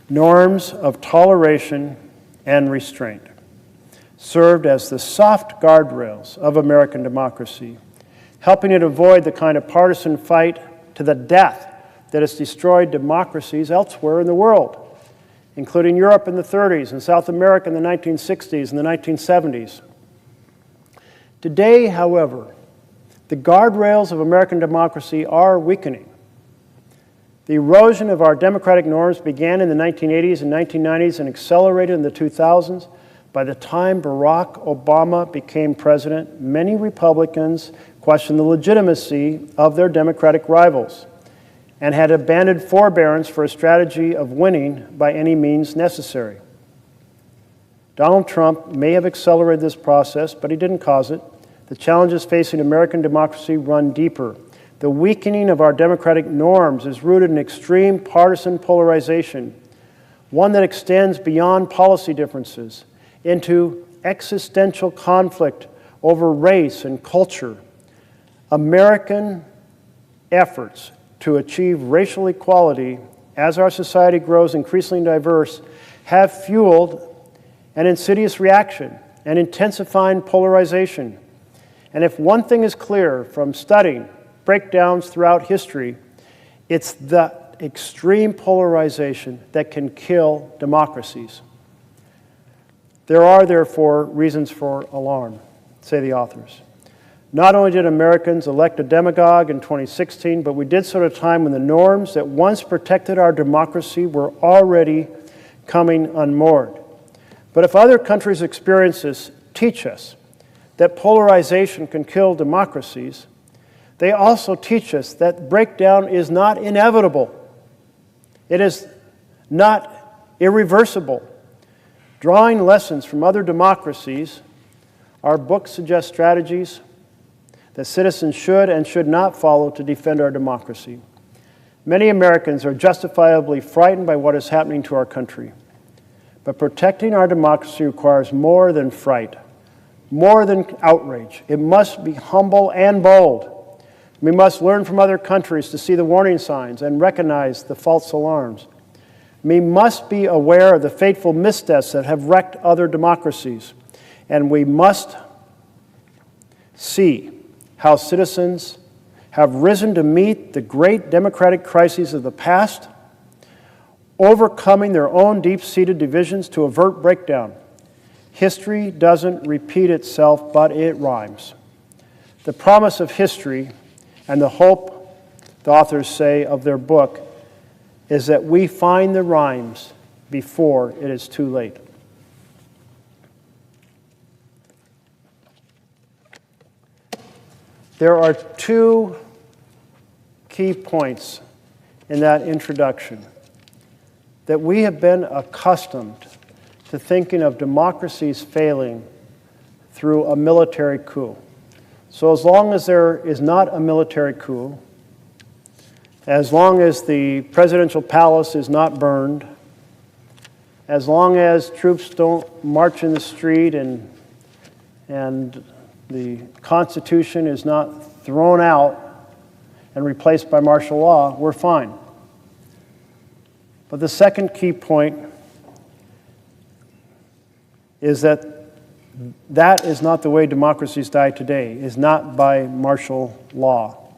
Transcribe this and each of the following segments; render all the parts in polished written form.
norms of toleration and restraint served as the soft guardrails of American democracy, helping it avoid the kind of partisan fight to the death that has destroyed democracies elsewhere in the world, including Europe in the 30s and South America in the 1960s and the 1970s. Today, however, the guardrails of American democracy are weakening. The erosion of our democratic norms began in the 1980s and 1990s and accelerated in the 2000s. By the time Barack Obama became president, many Republicans questioned the legitimacy of their Democratic rivals and had abandoned forbearance for a strategy of winning by any means necessary. Donald Trump may have accelerated this process, but he didn't cause it. The challenges facing American democracy run deeper. The weakening of our democratic norms is rooted in extreme partisan polarization, one that extends beyond policy differences into existential conflict over race and culture. American efforts to achieve racial equality as our society grows increasingly diverse have fueled an insidious reaction and intensifying polarization. And if one thing is clear from studying breakdowns throughout history, it's the extreme polarization that can kill democracies. There are, therefore, reasons for alarm, say the authors. Not only did Americans elect a demagogue in 2016, but we did so at a time when the norms that once protected our democracy were already coming unmoored. But if other countries' experiences teach us that polarization can kill democracies, they also teach us that breakdown is not inevitable. It is not irreversible. Drawing lessons from other democracies, our book suggests strategies that citizens should and should not follow to defend our democracy. Many Americans are justifiably frightened by what is happening to our country. But protecting our democracy requires more than fright, more than outrage. It must be humble and bold. We must learn from other countries to see the warning signs and recognize the false alarms. We must be aware of the fateful missteps that have wrecked other democracies. And we must see how citizens have risen to meet the great democratic crises of the past, overcoming their own deep-seated divisions to avert breakdown. History doesn't repeat itself, but it rhymes. The promise of history and the hope, the authors say, of their book is that we find the rhymes before it is too late. There are two key points in that introduction that we have been accustomed to thinking of democracies failing through a military coup. So as long as there is not a military coup, as long as the presidential palace is not burned, as long as troops don't march in the street and the Constitution is not thrown out and replaced by martial law, we're fine. But the second key point is that that is not the way democracies die today, is not by martial law,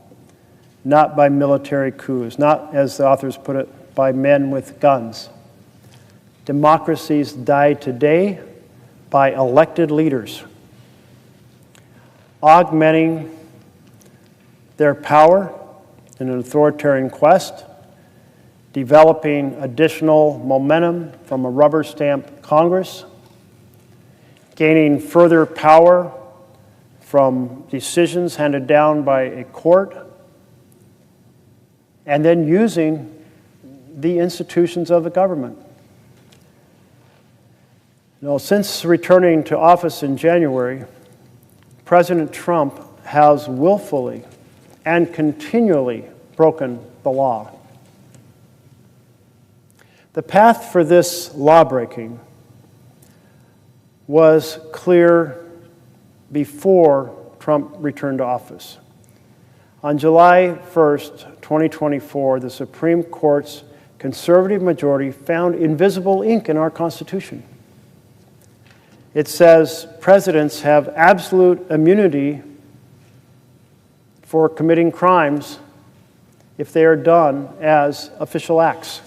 not by military coups, not, as the authors put it, by men with guns. Democracies die today by elected leaders, augmenting their power in an authoritarian quest, developing additional momentum from a rubber-stamped Congress, gaining further power from decisions handed down by a court, and then using the institutions of the government. Since returning to office in January, President Trump has willfully and continually broken the law. The path for this lawbreaking was clear before Trump returned to office. On July 1st, 2024, the Supreme Court's conservative majority found invisible ink in our Constitution. It says presidents have absolute immunity for committing crimes if they are done as official acts.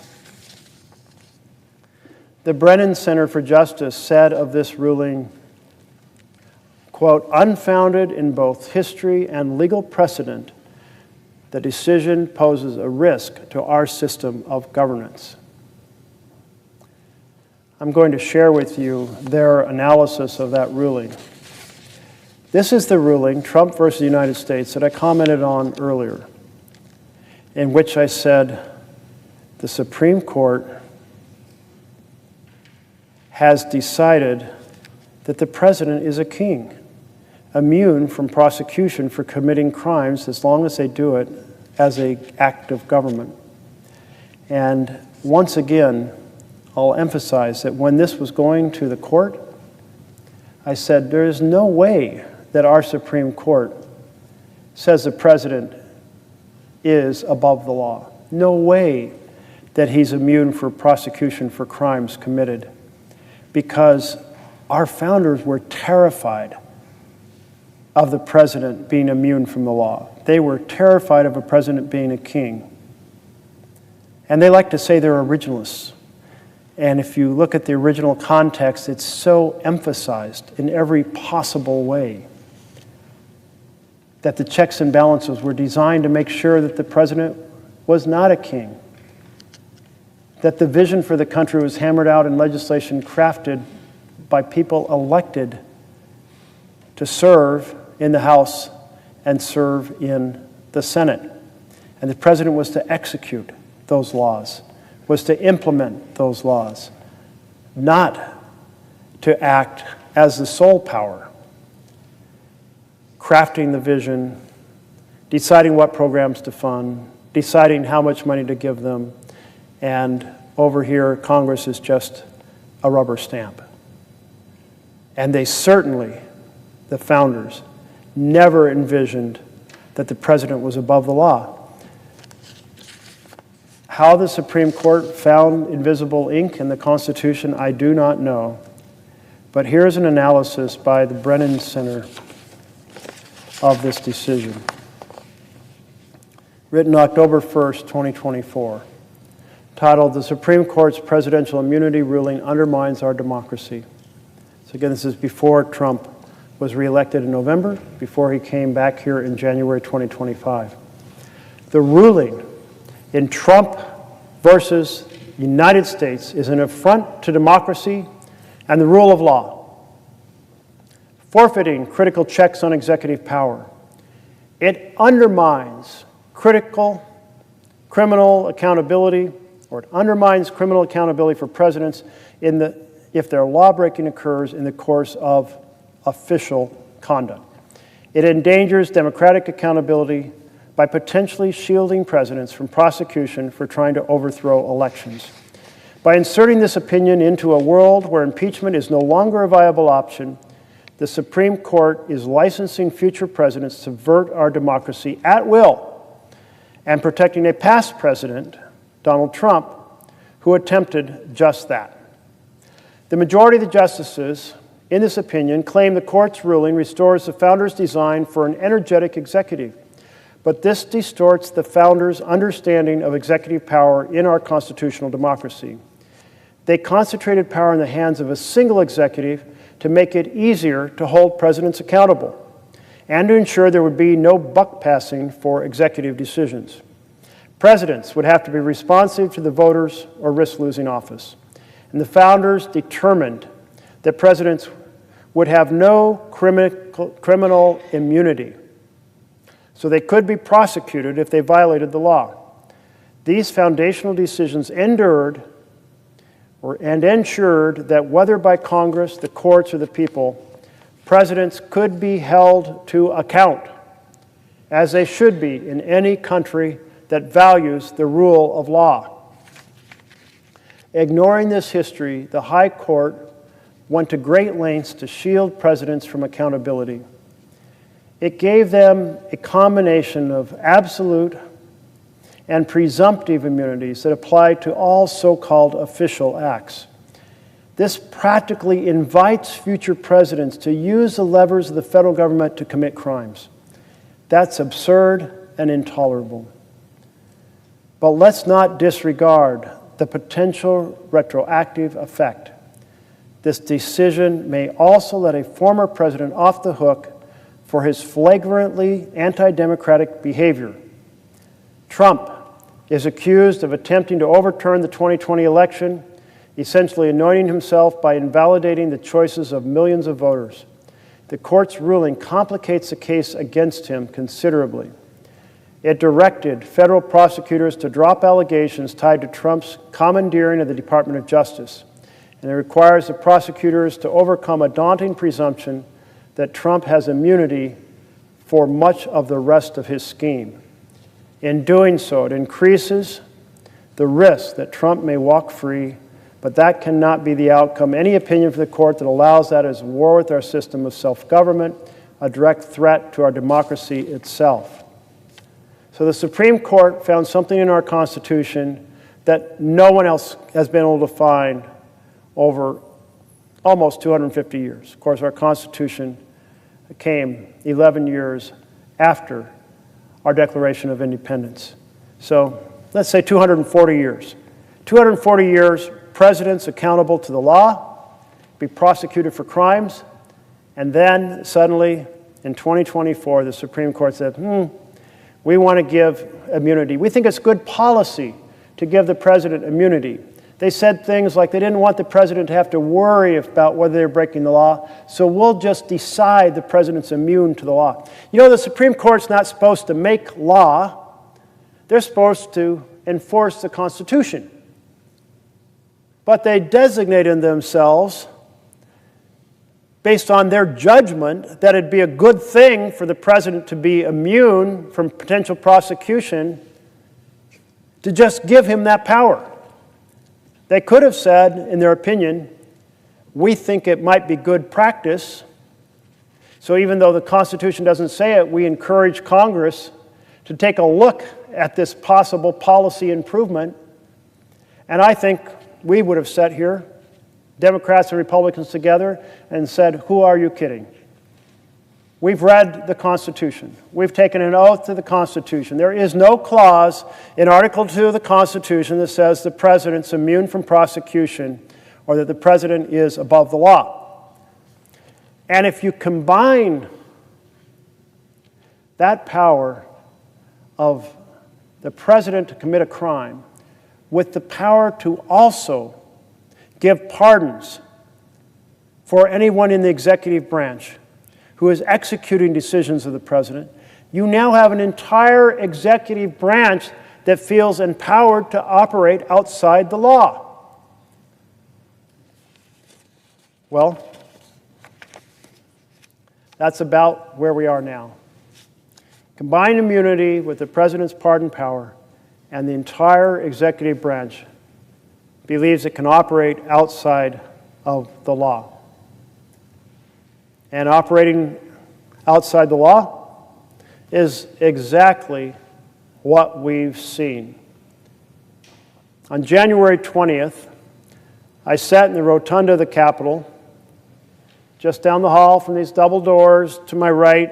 The Brennan Center for Justice said of this ruling, quote, unfounded in both history and legal precedent, the decision poses a risk to our system of governance. I'm going to share with you their analysis of that ruling. This is the ruling, Trump versus the United States, that I commented on earlier, in which I said the Supreme Court has decided that the president is a king, immune from prosecution for committing crimes as long as they do it as an act of government. And once again, I'll emphasize that when this was going to the court, I said there is no way that our Supreme Court says the president is above the law. No way that he's immune for prosecution for crimes committed, because our founders were terrified of the president being immune from the law. They were terrified of a president being a king. And they like to say they're originalists. And if you look at the original context, it's so emphasized in every possible way that the checks and balances were designed to make sure that the president was not a king, that the vision for the country was hammered out in legislation crafted by people elected to serve in the House and serve in the Senate. And the president was to execute those laws, was to implement those laws, not to act as the sole power, crafting the vision, deciding what programs to fund, deciding how much money to give them, and over here, Congress is just a rubber stamp. And they certainly, the founders, never envisioned that the president was above the law. How the Supreme Court found invisible ink in the Constitution, I do not know. But here's an analysis by the Brennan Center of this decision. Written October 1st, 2024. Titled, The Supreme Court's Presidential Immunity Ruling Undermines Our Democracy. So again, this is before Trump was reelected in November, before he came back here in January 2025. The ruling in Trump versus United States is an affront to democracy and the rule of law, forfeiting critical checks on executive power. It undermines criminal accountability, or it undermines criminal accountability for presidents if their lawbreaking occurs in the course of official conduct. It endangers democratic accountability by potentially shielding presidents from prosecution for trying to overthrow elections. By inserting this opinion into a world where impeachment is no longer a viable option, the Supreme Court is licensing future presidents to subvert our democracy at will and protecting a past president, Donald Trump, who attempted just that. The majority of the justices in this opinion claim the court's ruling restores the founders' design for an energetic executive. But this distorts the founders' understanding of executive power in our constitutional democracy. They concentrated power in the hands of a single executive to make it easier to hold presidents accountable and to ensure there would be no buck passing for executive decisions. Presidents would have to be responsive to the voters or risk losing office. And the founders determined that presidents would have no criminal immunity, so they could be prosecuted if they violated the law. These foundational decisions ensured that whether by Congress, the courts, or the people, presidents could be held to account, as they should be in any country that values the rule of law. Ignoring this history, the High Court went to great lengths to shield presidents from accountability. It gave them a combination of absolute and presumptive immunities that apply to all so-called official acts. This practically invites future presidents to use the levers of the federal government to commit crimes. That's absurd and intolerable. But let's not disregard the potential retroactive effect. This decision may also let a former president off the hook for his flagrantly anti-democratic behavior. Trump is accused of attempting to overturn the 2020 election, essentially anointing himself by invalidating the choices of millions of voters. The court's ruling complicates the case against him considerably. It directed federal prosecutors to drop allegations tied to Trump's commandeering of the Department of Justice, and it requires the prosecutors to overcome a daunting presumption that Trump has immunity for much of the rest of his scheme. In doing so, it increases the risk that Trump may walk free, but that cannot be the outcome. Any opinion from the court that allows that is war with our system of self-government, a direct threat to our democracy itself. So the Supreme Court found something in our Constitution that no one else has been able to find over almost 250 years. Of course, our Constitution came 11 years after our Declaration of Independence. So let's say 240 years. 240 years, presidents accountable to the law, be prosecuted for crimes, and then suddenly in 2024, the Supreme Court said, we want to give immunity. We think it's good policy to give the president immunity. They said things like they didn't want the president to have to worry about whether they're breaking the law, so we'll just decide the president's immune to the law. You know, the Supreme Court's not supposed to make law. They're supposed to enforce the Constitution. But they designated themselves based on their judgment that it'd be a good thing for the president to be immune from potential prosecution, to just give him that power. They could have said, in their opinion, we think it might be good practice, so even though the Constitution doesn't say it, we encourage Congress to take a look at this possible policy improvement. And I think we would have sat here, Democrats and Republicans together, and said, who are you kidding? We've read the Constitution. We've taken an oath to the Constitution. There is no clause in Article 2 of the Constitution that says the president's immune from prosecution or that the president is above the law. And if you combine that power of the president to commit a crime with the power to also give pardons for anyone in the executive branch who is executing decisions of the president, you now have an entire executive branch that feels empowered to operate outside the law. Well, that's about where we are now. Combine immunity with the president's pardon power, and the entire executive branch believes it can operate outside of the law. And operating outside the law is exactly what we've seen. On January 20th, I sat in the rotunda of the Capitol, just down the hall from these double doors to my right,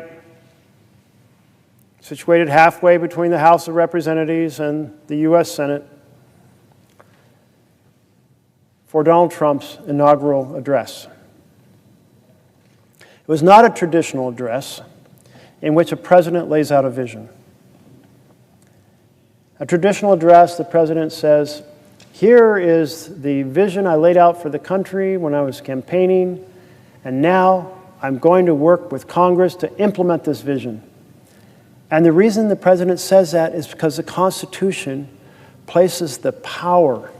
situated halfway between the House of Representatives and the U.S. Senate, for Donald Trump's inaugural address. It was not a traditional address in which a president lays out a vision. A traditional address, the president says, here is the vision I laid out for the country when I was campaigning, and now I'm going to work with Congress to implement this vision. And the reason the president says that is because the Constitution places the power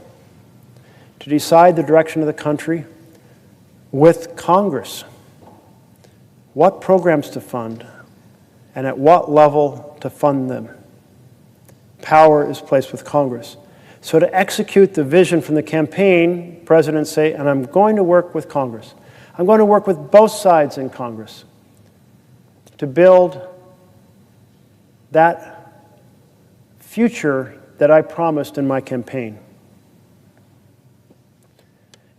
to decide the direction of the country with Congress. What programs to fund and at what level to fund them. Power is placed with Congress. So to execute the vision from the campaign, presidents say, and I'm going to work with Congress. I'm going to work with both sides in Congress to build that future that I promised in my campaign.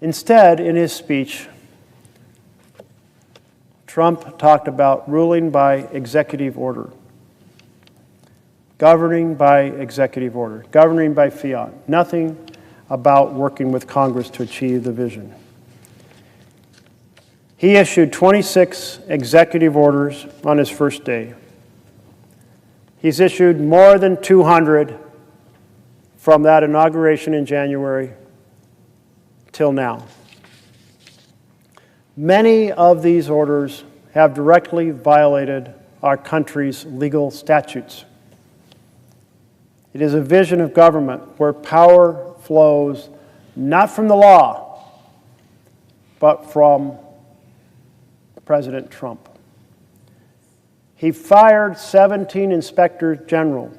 Instead, in his speech, Trump talked about ruling by executive order, governing by executive order, governing by fiat, nothing about working with Congress to achieve the vision. He issued 26 executive orders on his first day. He's issued more than 200 from that inauguration in January till now. Many of these orders have directly violated our country's legal statutes. It is a vision of government where power flows not from the law, but from President Trump. He fired 17 inspectors general,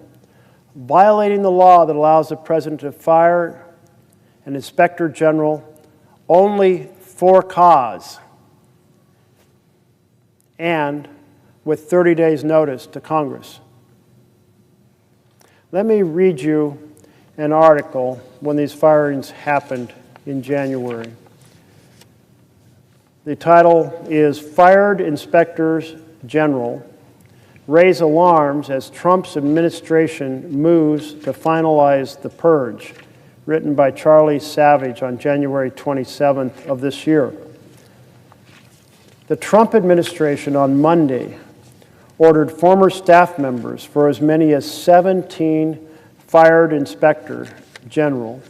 violating the law that allows the president to fire an inspector general only for cause and with 30 days' notice to Congress. Let me read you an article when these firings happened in January. The title is "Fired Inspectors General Raise Alarms as Trump's Administration Moves to Finalize the Purge," written by Charlie Savage on January 27th of this year. The Trump administration on Monday ordered former staff members for as many as 17 fired inspector general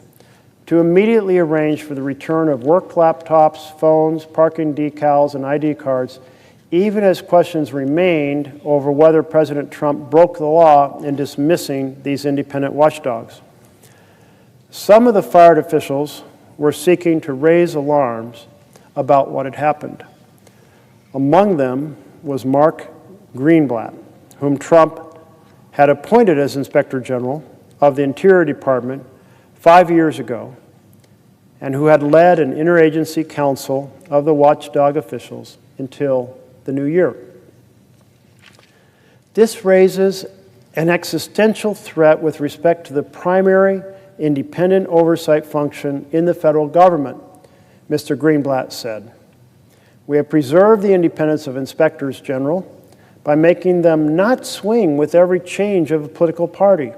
to immediately arrange for the return of work laptops, phones, parking decals, and ID cards, even as questions remained over whether President Trump broke the law in dismissing these independent watchdogs. Some of the fired officials were seeking to raise alarms about what had happened. Among them was Mark Greenblatt, whom Trump had appointed as Inspector General of the Interior Department 5 years ago, and who had led an interagency council of the watchdog officials until the new year. This raises an existential threat with respect to the primary independent oversight function in the federal government, Mr. Greenblatt said. We have preserved the independence of inspectors general by making them not swing with every change of a political party.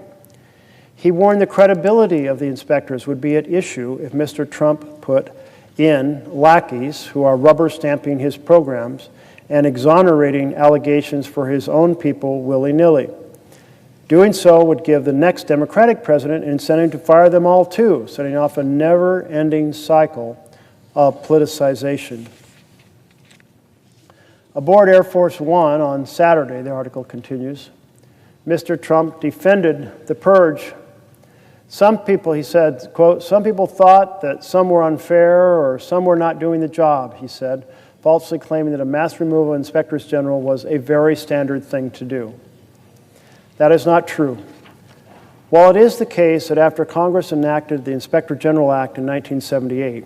He warned the credibility of the inspectors would be at issue if Mr. Trump put in lackeys who are rubber stamping his programs and exonerating allegations for his own people willy-nilly. Doing so would give the next Democratic president an incentive to fire them all too, setting off a never-ending cycle of politicization. Aboard Air Force One on Saturday, the article continues, Mr. Trump defended the purge. Some people, he said, quote, some people thought that some were unfair or some were not doing the job, he said, falsely claiming that a mass removal of inspectors general was a very standard thing to do. That is not true. While it is the case that after Congress enacted the Inspector General Act in 1978,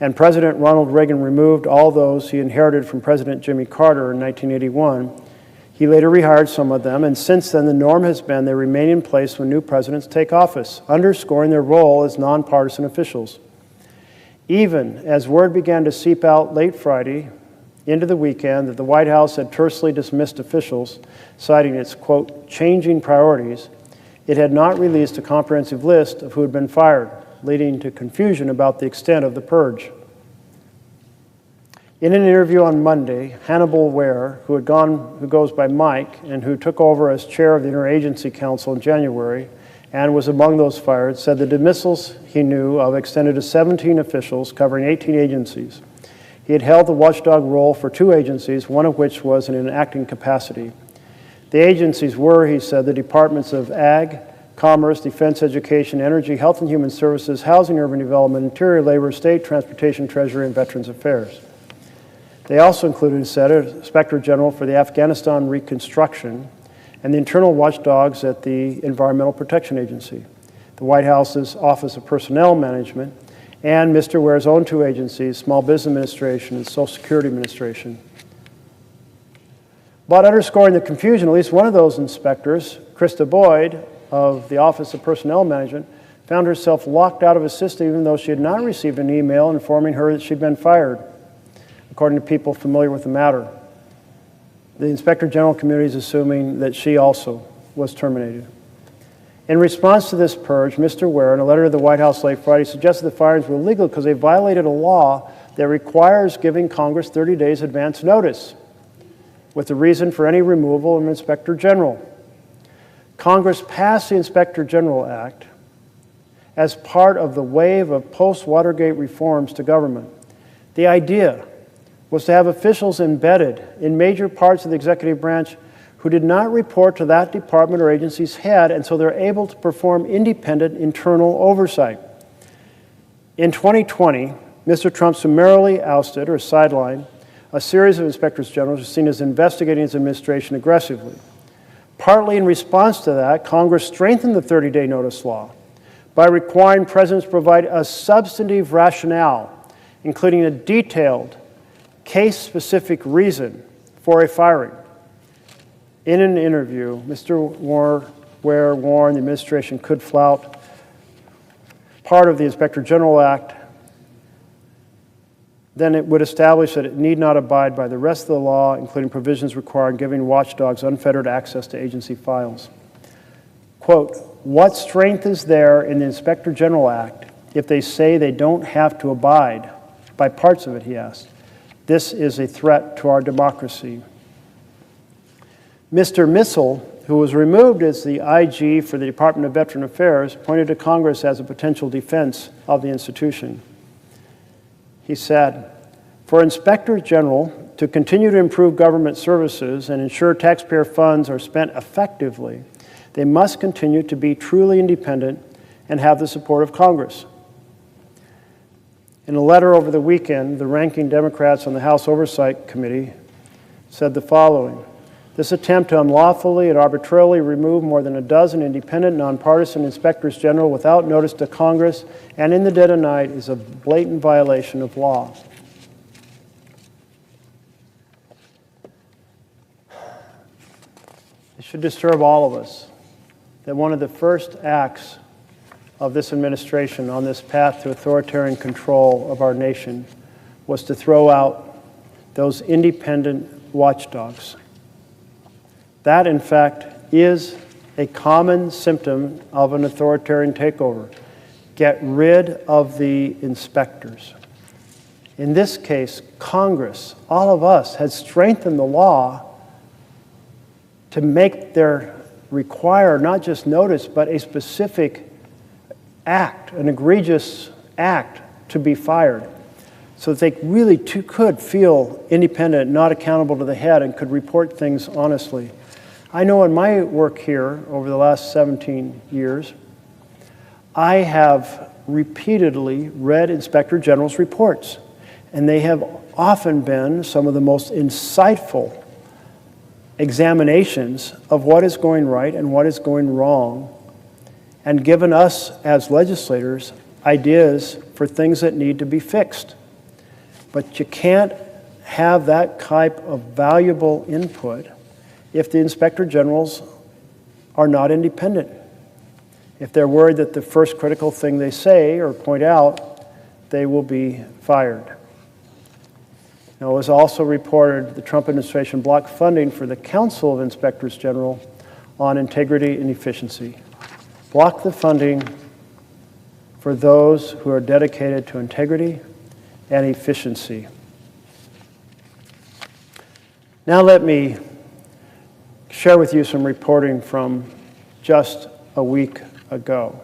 and President Ronald Reagan removed all those he inherited from President Jimmy Carter in 1981, he later rehired some of them, and since then the norm has been they remain in place when new presidents take office, underscoring their role as nonpartisan officials. Even as word began to seep out late Friday into the weekend that the White House had tersely dismissed officials, citing its, quote, changing priorities, it had not released a comprehensive list of who had been fired, leading to confusion about the extent of the purge. In an interview on Monday, Hannibal Ware, who goes by Mike, and who took over as chair of the Interagency Council in January, and was among those fired, said the dismissals he knew of extended to 17 officials covering 18 agencies. He had held the watchdog role for 2 agencies, one of which was in an acting capacity. The agencies were, he said, the Departments of Ag, Commerce, Defense, Education, Energy, Health and Human Services, Housing, Urban Development, Interior, Labor, State, Transportation, Treasury, and Veterans Affairs. They also included, he said, a Inspector General for the Afghanistan Reconstruction and the internal watchdogs at the Environmental Protection Agency, the White House's Office of Personnel Management, and Mr. Ware's own 2 agencies, Small Business Administration and Social Security Administration. But underscoring the confusion, at least one of those inspectors, Krista Boyd, of the Office of Personnel Management found herself locked out of a system even though she had not received an email informing her that she'd been fired, according to people familiar with the matter. The Inspector General community is assuming that she also was terminated. In response to this purge, Mr. Ware, in a letter to the White House late Friday, suggested the firings were illegal because they violated a law that requires giving Congress 30 days advance notice with the reason for any removal of an Inspector General. Congress passed the Inspector General Act as part of the wave of post-Watergate reforms to government. The idea was to have officials embedded in major parts of the executive branch who did not report to that department or agency's head, and so they're able to perform independent internal oversight. In 2020, Mr. Trump summarily ousted or sidelined a series of inspectors general who are seen as investigating his administration aggressively. Partly in response to that, Congress strengthened the 30-day notice law by requiring presidents to provide a substantive rationale, including a detailed, case-specific reason for a firing. In an interview, Mr. Ware warned the administration could flout part of the Inspector General Act, then it would establish that it need not abide by the rest of the law, including provisions requiring giving watchdogs unfettered access to agency files. Quote, what strength is there in the Inspector General Act if they say they don't have to abide by parts of it, he asked. This is a threat to our democracy. Mr. Missel, who was removed as the IG for the Department of Veteran Affairs, pointed to Congress as a potential defense of the institution. He said, for inspectors general to continue to improve government services and ensure taxpayer funds are spent effectively, they must continue to be truly independent and have the support of Congress. In a letter over the weekend, the ranking Democrats on the House Oversight Committee said the following: this attempt to unlawfully and arbitrarily remove more than a dozen independent, nonpartisan inspectors general without notice to Congress and in the dead of night is a blatant violation of law. It should disturb all of us that one of the first acts of this administration on this path to authoritarian control of our nation was to throw out those independent watchdogs. That, in fact, is a common symptom of an authoritarian takeover. Get rid of the inspectors. In this case, Congress, all of us, has strengthened the law to make their require not just notice, but a specific act, an egregious act to be fired, so that they really could feel independent, not accountable to the head, and could report things honestly. I know in my work here over the last 17 years, I have repeatedly read Inspector General's reports, and they have often been some of the most insightful examinations of what is going right and what is going wrong, and given us as legislators ideas for things that need to be fixed. But you can't have that type of valuable input if the Inspector Generals are not independent. If they're worried that the first critical thing they say or point out, they will be fired. Now, it was also reported the Trump administration blocked funding for the Council of Inspectors General on integrity and efficiency. Block the funding for those who are dedicated to integrity and efficiency. Now let me share with you some reporting from just a week ago.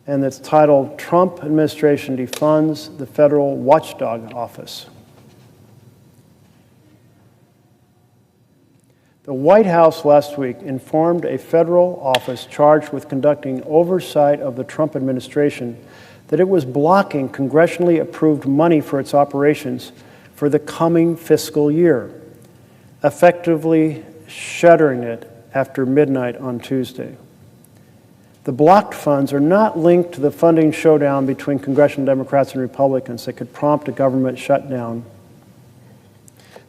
And it's titled, Trump Administration Defunds the Federal Watchdog Office. The White House last week informed a federal office charged with conducting oversight of the Trump administration that it was blocking congressionally approved money for its operations for the coming fiscal year, effectively shuttering it after midnight on Tuesday. The blocked funds are not linked to the funding showdown between congressional Democrats and Republicans that could prompt a government shutdown.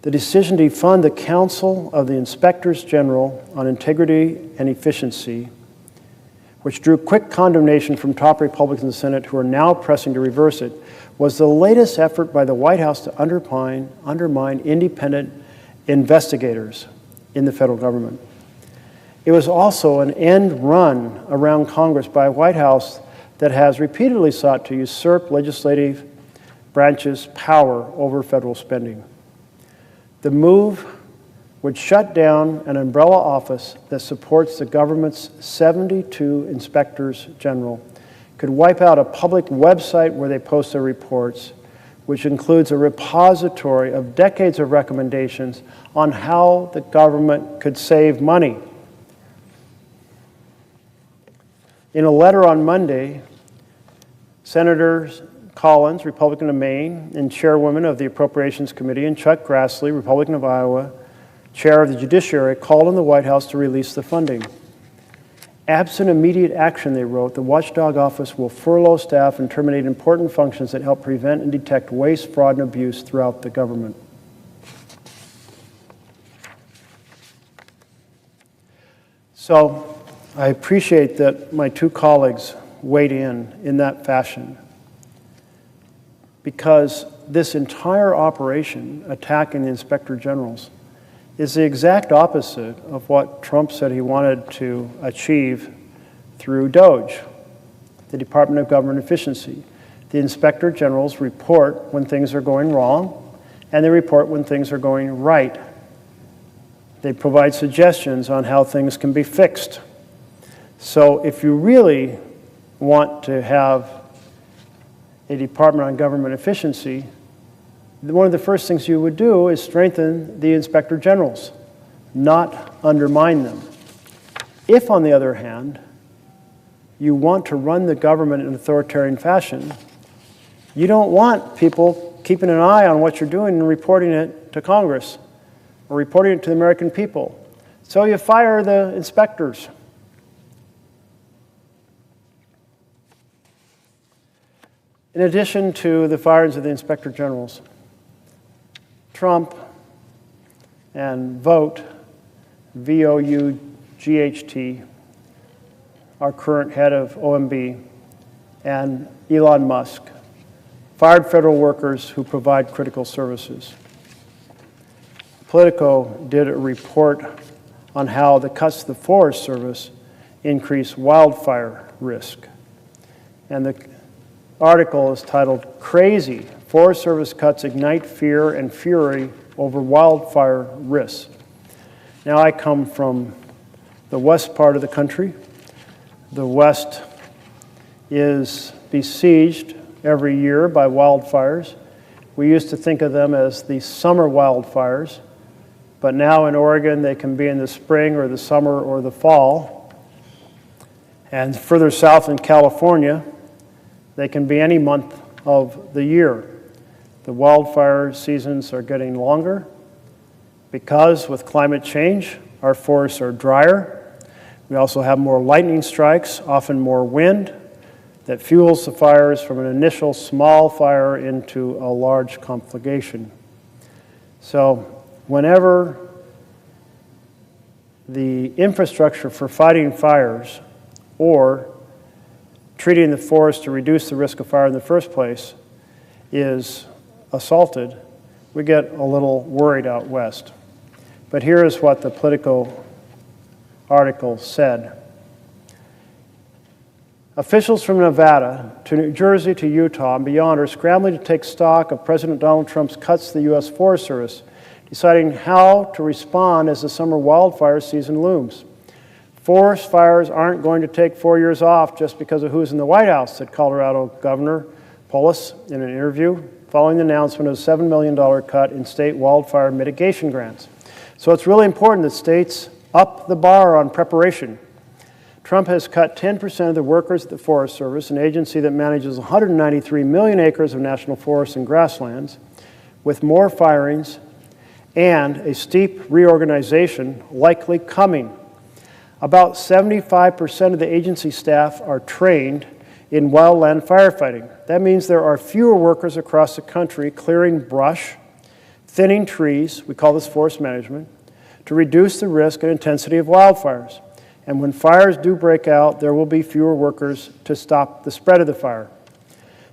The decision to defund the Council of the Inspectors General on Integrity and Efficiency, which drew quick condemnation from top Republicans in the Senate who are now pressing to reverse it, was the latest effort by the White House to undermine independent investigators in the federal government. It was also an end run around Congress by a White House that has repeatedly sought to usurp legislative branch's power over federal spending. The move would shut down an umbrella office that supports the government's 72 inspectors general, could wipe out a public website where they post their reports, which includes a repository of decades of recommendations on how the government could save money. In a letter on Monday, Senators Collins, Republican of Maine, and Chairwoman of the Appropriations Committee, and Chuck Grassley, Republican of Iowa, Chair of the Judiciary, called on the White House to release the funding. Absent immediate action, they wrote, the watchdog office will furlough staff and terminate important functions that help prevent and detect waste, fraud, and abuse throughout the government. So I appreciate that my two colleagues weighed in that fashion, because this entire operation attacking the inspector generals is the exact opposite of what Trump said he wanted to achieve through DOGE, the Department of Government Efficiency. The inspector generals report when things are going wrong, and they report when things are going right. They provide suggestions on how things can be fixed. So if you really want to have a Department on Government Efficiency, one of the first things you would do is strengthen the inspector generals, not undermine them. If, on the other hand, you want to run the government in an authoritarian fashion, you don't want people keeping an eye on what you're doing and reporting it to Congress or reporting it to the American people. So you fire the inspectors. In addition to the firings of the inspector generals, Trump and Vogt, V-O-U-G-H-T, our current head of OMB, and Elon Musk, fired federal workers who provide critical services. Politico did a report on how the cuts to the Forest Service increase wildfire risk. And the article is titled, "Crazy, Forest Service Cuts Ignite Fear and Fury Over Wildfire Risks." Now, I come from the west part of the country. The West is besieged every year by wildfires. We used to think of them as the summer wildfires, but now in Oregon they can be in the spring or the summer or the fall. And further south in California, they can be any month of the year. The wildfire seasons are getting longer because with climate change, our forests are drier. We also have more lightning strikes, often more wind, that fuels the fires from an initial small fire into a large conflagration. So whenever the infrastructure for fighting fires or treating the forest to reduce the risk of fire in the first place is assaulted, we get a little worried out west. But here is what the Politico article said. Officials from Nevada to New Jersey to Utah and beyond are scrambling to take stock of President Donald Trump's cuts to the U.S. Forest Service, deciding how to respond as the summer wildfire season looms. Forest fires aren't going to take 4 years off just because of who's in the White House, said Colorado Governor Polis in an interview following the announcement of a $7 million cut in state wildfire mitigation grants. So it's really important that states up the bar on preparation. Trump has cut 10% of the workers at the Forest Service, an agency that manages 193 million acres of national forests and grasslands, with more firings and a steep reorganization likely coming. About 75% of the agency staff are trained in wildland firefighting. That means there are fewer workers across the country clearing brush, thinning trees, we call this forest management, to reduce the risk and intensity of wildfires. And when fires do break out, there will be fewer workers to stop the spread of the fire.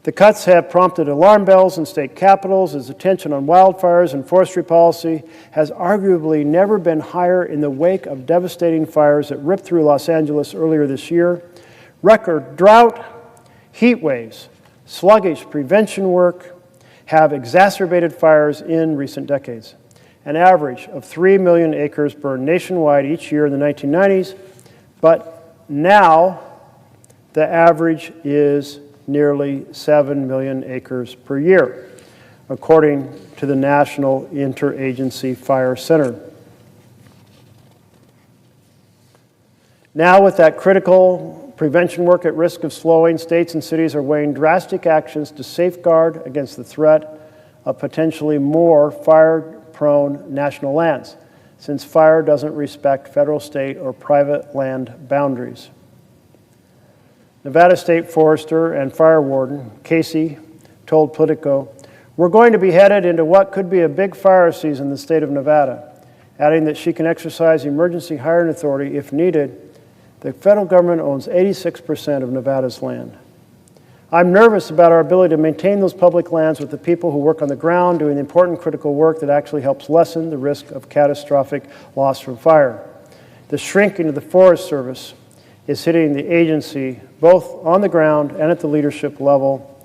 The cuts have prompted alarm bells in state capitals as attention on wildfires and forestry policy has arguably never been higher in the wake of devastating fires that ripped through Los Angeles earlier this year. Record drought, heat waves, sluggish prevention work have exacerbated fires in recent decades. An average of 3 million acres burned nationwide each year in the 1990s, but now the average is nearly 7 million acres per year, according to the National Interagency Fire Center. Now, with that critical prevention work at risk of slowing, states and cities are weighing drastic actions to safeguard against the threat of potentially more fire-prone national lands, since fire doesn't respect federal, state, or private land boundaries. Nevada State Forester and Fire Warden Casey told Politico, "We're going to be headed into what could be a big fire season in the state of Nevada," adding that she can exercise emergency hiring authority if needed. The federal government owns 86% of Nevada's land. "I'm nervous about our ability to maintain those public lands with the people who work on the ground doing the important critical work that actually helps lessen the risk of catastrophic loss from fire. The shrinking of the Forest Service is hitting the agency both on the ground and at the leadership level,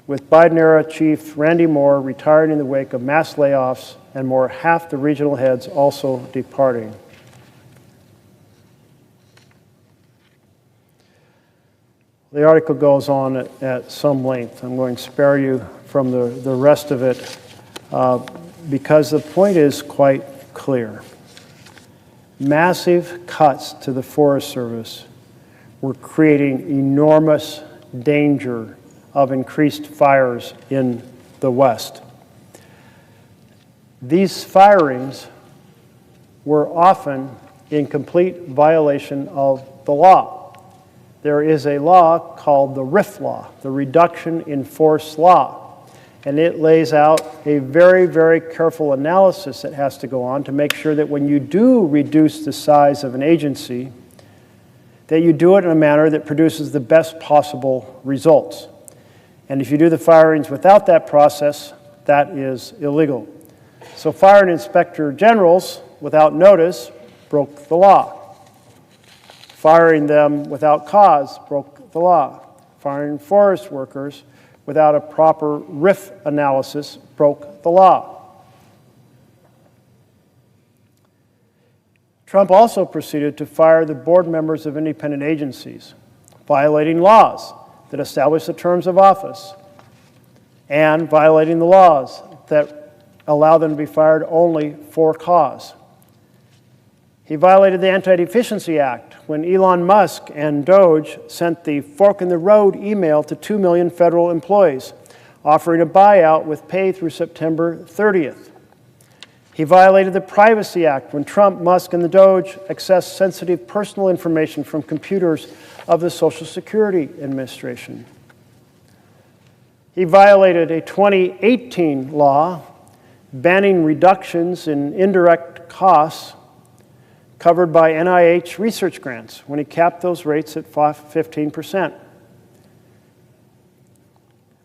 with Biden-era Chief Randy Moore retiring in the wake of mass layoffs and more half the regional heads also departing." The article goes on at some length. I'm going to spare you from the rest of it because the point is quite clear. Massive cuts to the Forest Service were creating enormous danger of increased fires in the West. These firings were often in complete violation of the law. There is a law called the RIF law, the Reduction in Force law, and it lays out a very, very careful analysis that has to go on to make sure that when you do reduce the size of an agency, that you do it in a manner that produces the best possible results. And if you do the firings without that process, that is illegal. So firing inspector generals without notice broke the law. Firing them without cause broke the law. Firing forest workers without a proper RIF analysis broke the law. Trump also proceeded to fire the board members of independent agencies, violating laws that establish the terms of office and violating the laws that allow them to be fired only for cause. He violated the Anti-Deficiency Act when Elon Musk and Doge sent the fork-in-the-road email to 2 million federal employees, offering a buyout with pay through September 30th. He violated the Privacy Act when Trump, Musk, and the Doge accessed sensitive personal information from computers of the Social Security Administration. He violated a 2018 law banning reductions in indirect costs covered by NIH research grants when he capped those rates at 15%.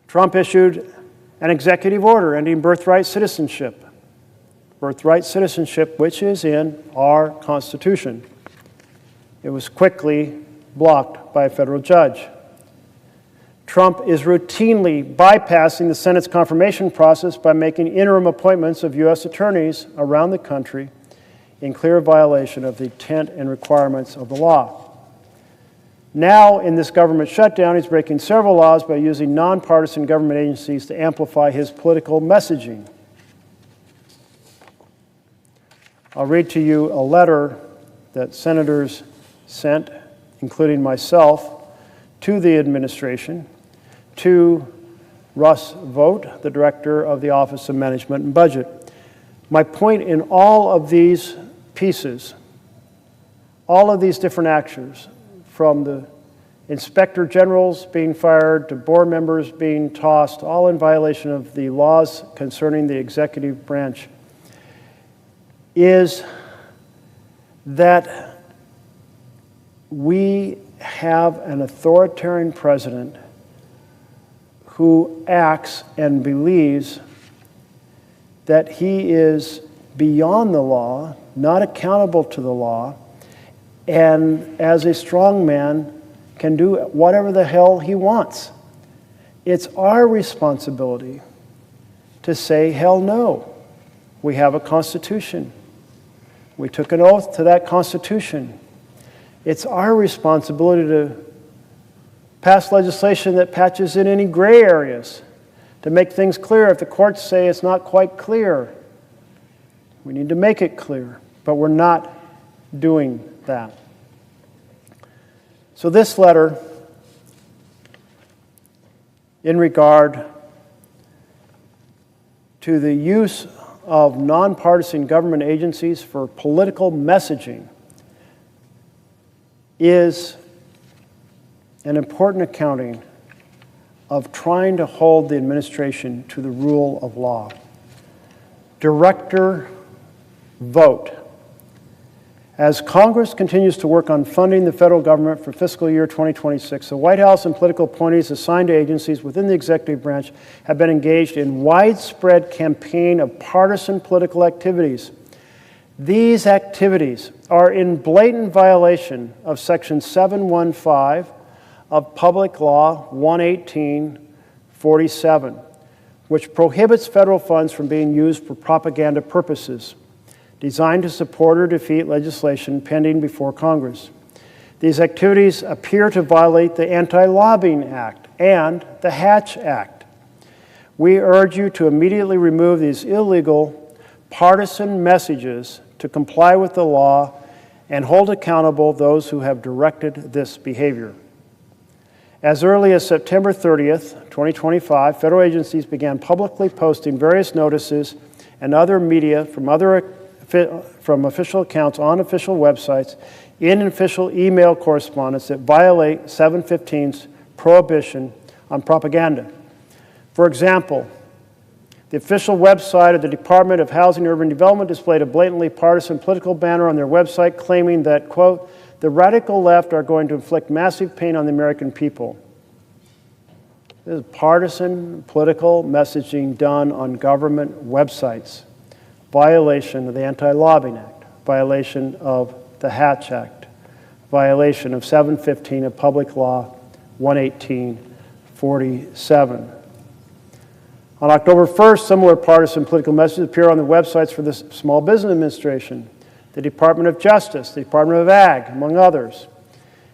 Trump issued an executive order ending birthright citizenship, which is in our Constitution. It was quickly blocked by a federal judge. Trump is routinely bypassing the Senate's confirmation process by making interim appointments of U.S. attorneys around the country in clear violation of the intent and requirements of the law. Now, in this government shutdown, he's breaking several laws by using nonpartisan government agencies to amplify his political messaging. I'll read to you a letter that senators sent, including myself, to the administration, to Russ Vogt, the director of the Office of Management and Budget. My point in all of these pieces, all of these different actions, from the inspector generals being fired, to board members being tossed, all in violation of the laws concerning the executive branch, is that we have an authoritarian president who acts and believes that he is beyond the law, not accountable to the law, and as a strong man can do whatever the hell he wants. It's our responsibility to say, hell no. We have a Constitution. We took an oath to that Constitution. It's our responsibility to pass legislation that patches in any gray areas, to make things clear. If the courts say it's not quite clear, we need to make it clear, but we're not doing that. So this letter, in regard to the use of nonpartisan government agencies for political messaging, is an important accounting of trying to hold the administration to the rule of law. Director vote. As Congress continues to work on funding the federal government for fiscal year 2026, the White House and political appointees assigned to agencies within the executive branch have been engaged in widespread campaign of partisan political activities. These activities are in blatant violation of Section 715 of Public Law 11847, which prohibits federal funds from being used for propaganda purposes designed to support or defeat legislation pending before Congress. These activities appear to violate the Anti-Lobbying Act and the Hatch Act. We urge you to immediately remove these illegal, partisan messages to comply with the law and hold accountable those who have directed this behavior. As early as September 30th, 2025, federal agencies began publicly posting various notices and other media from official accounts on official websites in official email correspondence that violate 715's prohibition on propaganda. For example, the official website of the Department of Housing and Urban Development displayed a blatantly partisan political banner on their website claiming that, quote, the radical left are going to inflict massive pain on the American people. This is partisan political messaging done on government websites. Violation of the Anti-Lobbying Act, violation of the Hatch Act, violation of 715 of Public Law 11847. On October 1st, similar partisan political messages appear on the websites for the Small Business Administration, the Department of Justice, the Department of Ag, among others.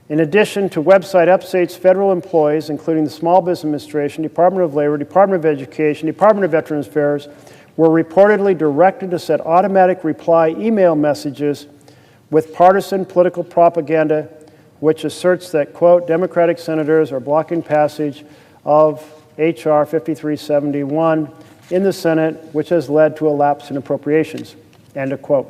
In addition to website updates, federal employees, including the Small Business Administration, Department of Labor, Department of Education, Department of Veterans Affairs, were reportedly directed to set automatic reply email messages with partisan political propaganda, which asserts that, quote, Democratic senators are blocking passage of H.R. 5371 in the Senate, which has led to a lapse in appropriations, end of quote.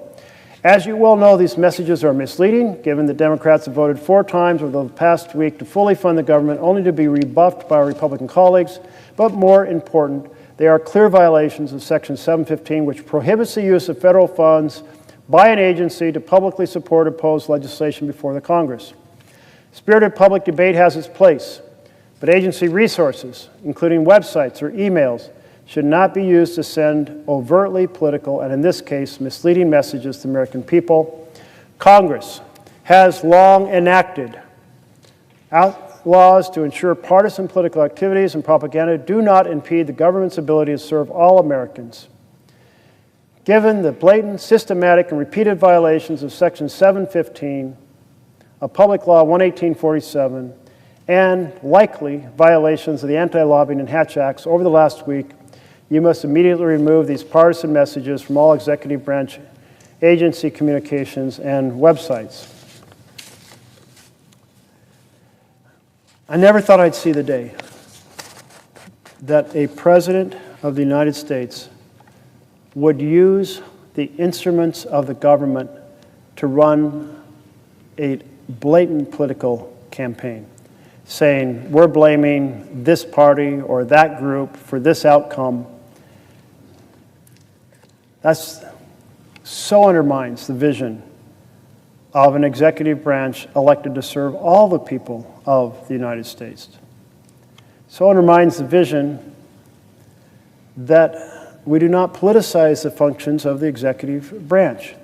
As you well know, these messages are misleading, given that Democrats have voted 4 times over the past week to fully fund the government, only to be rebuffed by our Republican colleagues. But more important, they are clear violations of Section 715, which prohibits the use of federal funds by an agency to publicly support or oppose legislation before the Congress. Spirited public debate has its place, but agency resources, including websites or emails, should not be used to send overtly political, and in this case, misleading messages to the American people. Congress has long enacted laws to ensure partisan political activities and propaganda do not impede the government's ability to serve all Americans. Given the blatant, systematic, and repeated violations of Section 715 of Public Law 11847 and likely violations of the Anti-Lobbying and Hatch Acts over the last week, you must immediately remove these partisan messages from all executive branch agency communications and websites. I never thought I'd see the day that a president of the United States would use the instruments of the government to run a blatant political campaign. saying we're blaming this party or that group for this outcome. That so undermines the vision of an executive branch elected to serve all the people of the United States. So undermines the vision that we do not politicize the functions of the executive branch.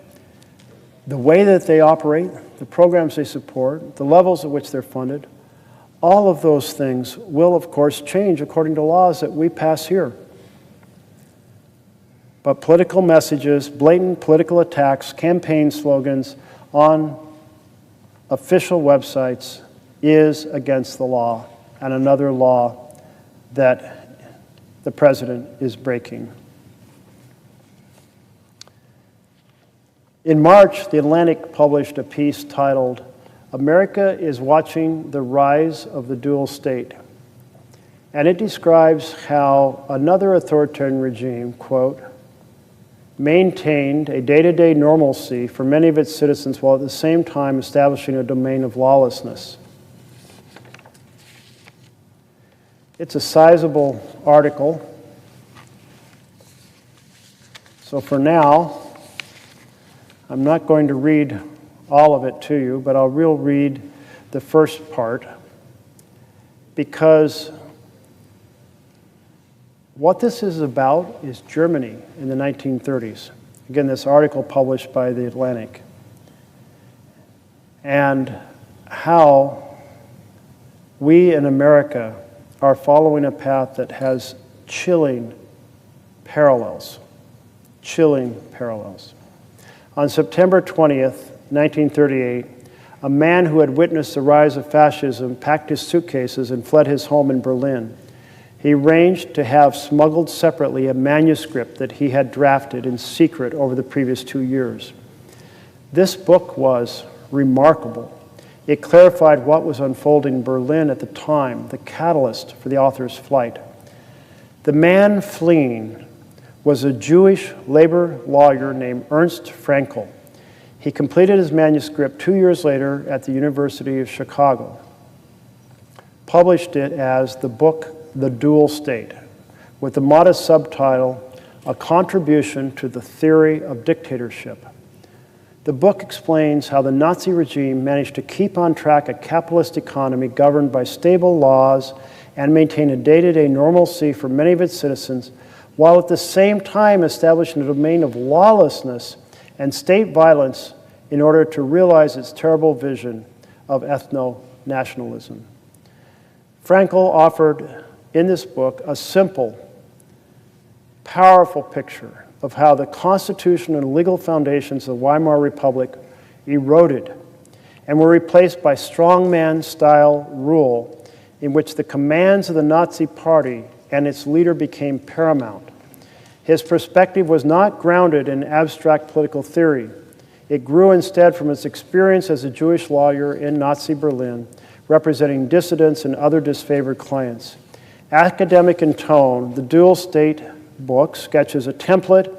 The way that they operate, the programs they support, the levels at which they're funded, all of those things will, of course, change according to laws that we pass here. But political messages, blatant political attacks, campaign slogans on official websites is against the law, and another law that the president is breaking. In March, The Atlantic published a piece titled, "America is Watching the Rise of the Dual State." And it describes how another authoritarian regime, quote, maintained a day-to-day normalcy for many of its citizens while at the same time establishing a domain of lawlessness. It's a sizable article. So for now, I'm not going to read all of it to you, but I'll read the first part, because what this is about is Germany in the 1930s. Again, this article published by The Atlantic, and how we in America are following a path that has chilling parallels. Chilling parallels. On September 20th, 1938, a man who had witnessed the rise of fascism packed his suitcases and fled his home in Berlin. He arranged to have smuggled separately a manuscript that he had drafted in secret over the previous 2 years. This book was remarkable. It clarified what was unfolding in Berlin at the time, the catalyst for the author's flight. The man fleeing was a Jewish labor lawyer named Ernst Fraenkel. He completed his manuscript 2 years later at the University of Chicago, published it as the book The Dual State, with the modest subtitle, A Contribution to the Theory of Dictatorship. The book explains how the Nazi regime managed to keep on track a capitalist economy governed by stable laws and maintain a day-to-day normalcy for many of its citizens, while at the same time establishing a domain of lawlessness and state violence in order to realize its terrible vision of ethno-nationalism. Fraenkel offered in this book a simple, powerful picture of how the constitution and legal foundations of the Weimar Republic eroded and were replaced by strongman-style rule in which the commands of the Nazi Party and its leader became paramount. His perspective was not grounded in abstract political theory. It grew instead from his experience as a Jewish lawyer in Nazi Berlin, representing dissidents and other disfavored clients. Academic in tone, the Dual State book sketches a template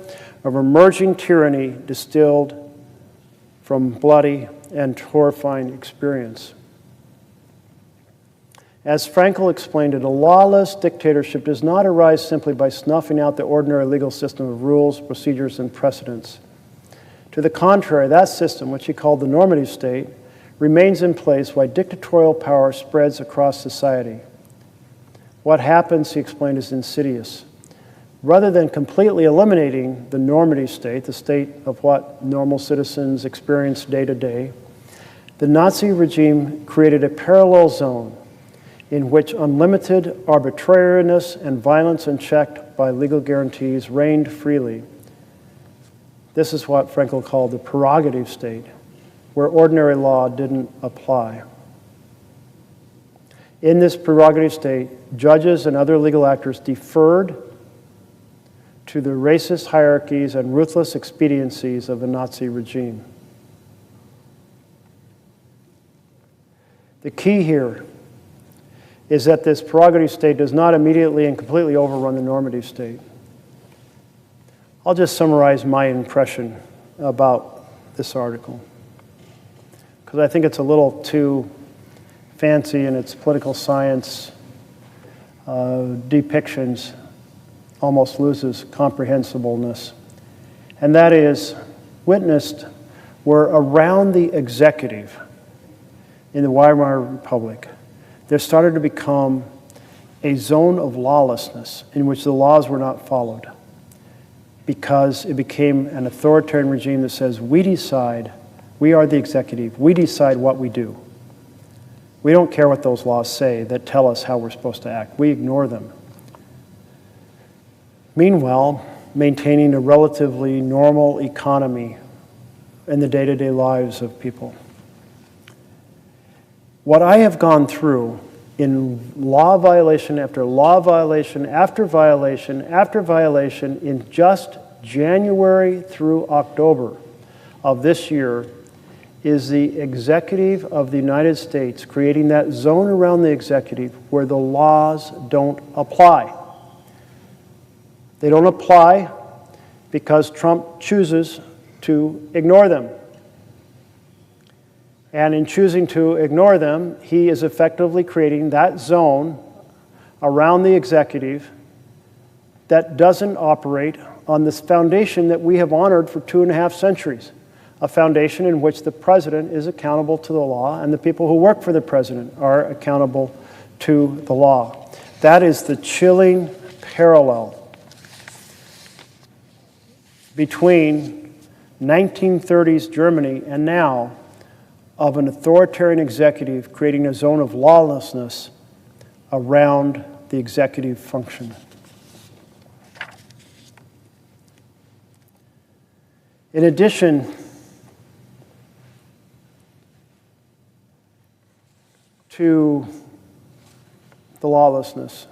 of emerging tyranny distilled from bloody and horrifying experience. As Fraenkel explained it, a lawless dictatorship does not arise simply by snuffing out the ordinary legal system of rules, procedures, and precedents. To the contrary, that system, which he called the normative state, remains in place while dictatorial power spreads across society. What happens, he explained, is insidious. Rather than completely eliminating the normative state, the state of what normal citizens experience day to day, the Nazi regime created a parallel zone in which unlimited arbitrariness and violence unchecked by legal guarantees reigned freely. This is what Fraenkel called the prerogative state, where ordinary law didn't apply. In this prerogative state, judges and other legal actors deferred to the racist hierarchies and ruthless expediencies of the Nazi regime. The key here is that this prerogative state does not immediately and completely overrun the normative state. I'll just summarize my impression about this article, because I think it's a little too fancy in its political science depictions almost loses comprehensibleness. And that is witnessed where around the executive in the Weimar Republic, there started to become a zone of lawlessness in which the laws were not followed because it became an authoritarian regime that says, we decide, we are the executive, we decide what we do. We don't care what those laws say that tell us how we're supposed to act. We ignore them. Meanwhile, maintaining a relatively normal economy in the day-to-day lives of people. What I have gone through in law violation after law violation after violation after violation in just January through October of this year is the executive of the United States creating that zone around the executive where the laws don't apply. They don't apply because Trump chooses to ignore them. And in choosing to ignore them, he is effectively creating that zone around the executive that doesn't operate on this foundation that we have honored for 2.5 centuries, a foundation in which the president is accountable to the law and the people who work for the president are accountable to the law. That is the chilling parallel between 1930s Germany and now of an authoritarian executive creating a zone of lawlessness around the executive function. In addition to the lawlessness,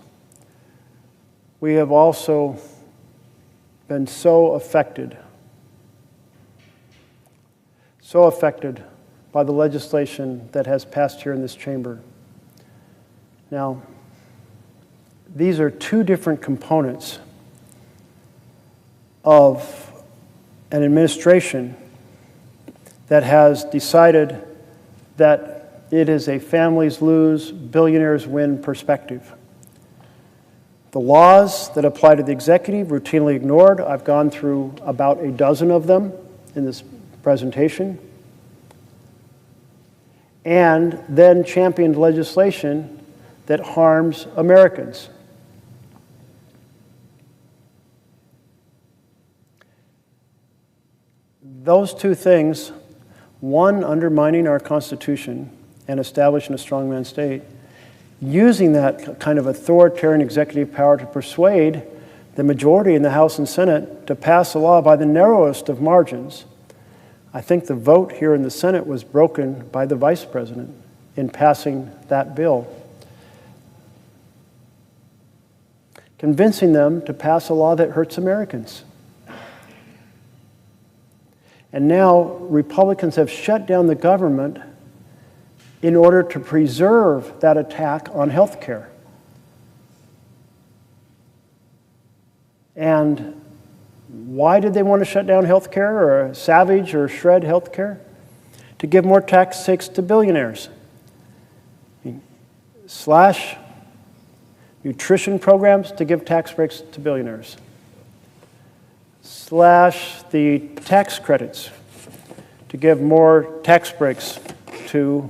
we have also been so affected by the legislation that has passed here in this chamber. Now, these are two different components of an administration that has decided that it is a families lose, billionaires win perspective. The laws that apply to the executive routinely ignored. I've gone through about a dozen of them in this presentation. And then championed legislation that harms Americans. Those two things, one undermining our Constitution and establishing a strongman state, using that kind of authoritarian executive power to persuade the majority in the House and Senate to pass a law by the narrowest of margins. I think the vote here in the Senate was broken by the Vice President in passing that bill, convincing them to pass a law that hurts Americans. And now Republicans have shut down the government in order to preserve that attack on health care. And why did they want to shut down health care or savage or shred health care? To give more tax breaks to billionaires. Slash nutrition programs to give tax breaks to billionaires. Slash the tax credits to give more tax breaks to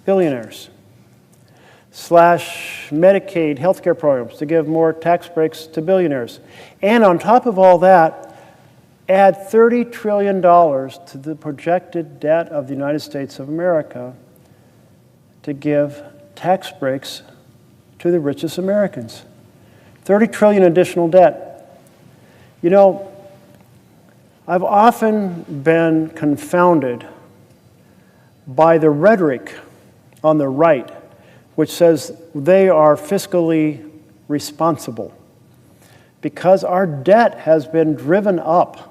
billionaires. Slash Medicaid healthcare programs to give more tax breaks to billionaires. And on top of all that, add $30 trillion to the projected debt of the United States of America to give tax breaks to the richest Americans. 30 trillion additional debt. You know, I've often been confounded by the rhetoric on the right, which says they are fiscally responsible because our debt has been driven up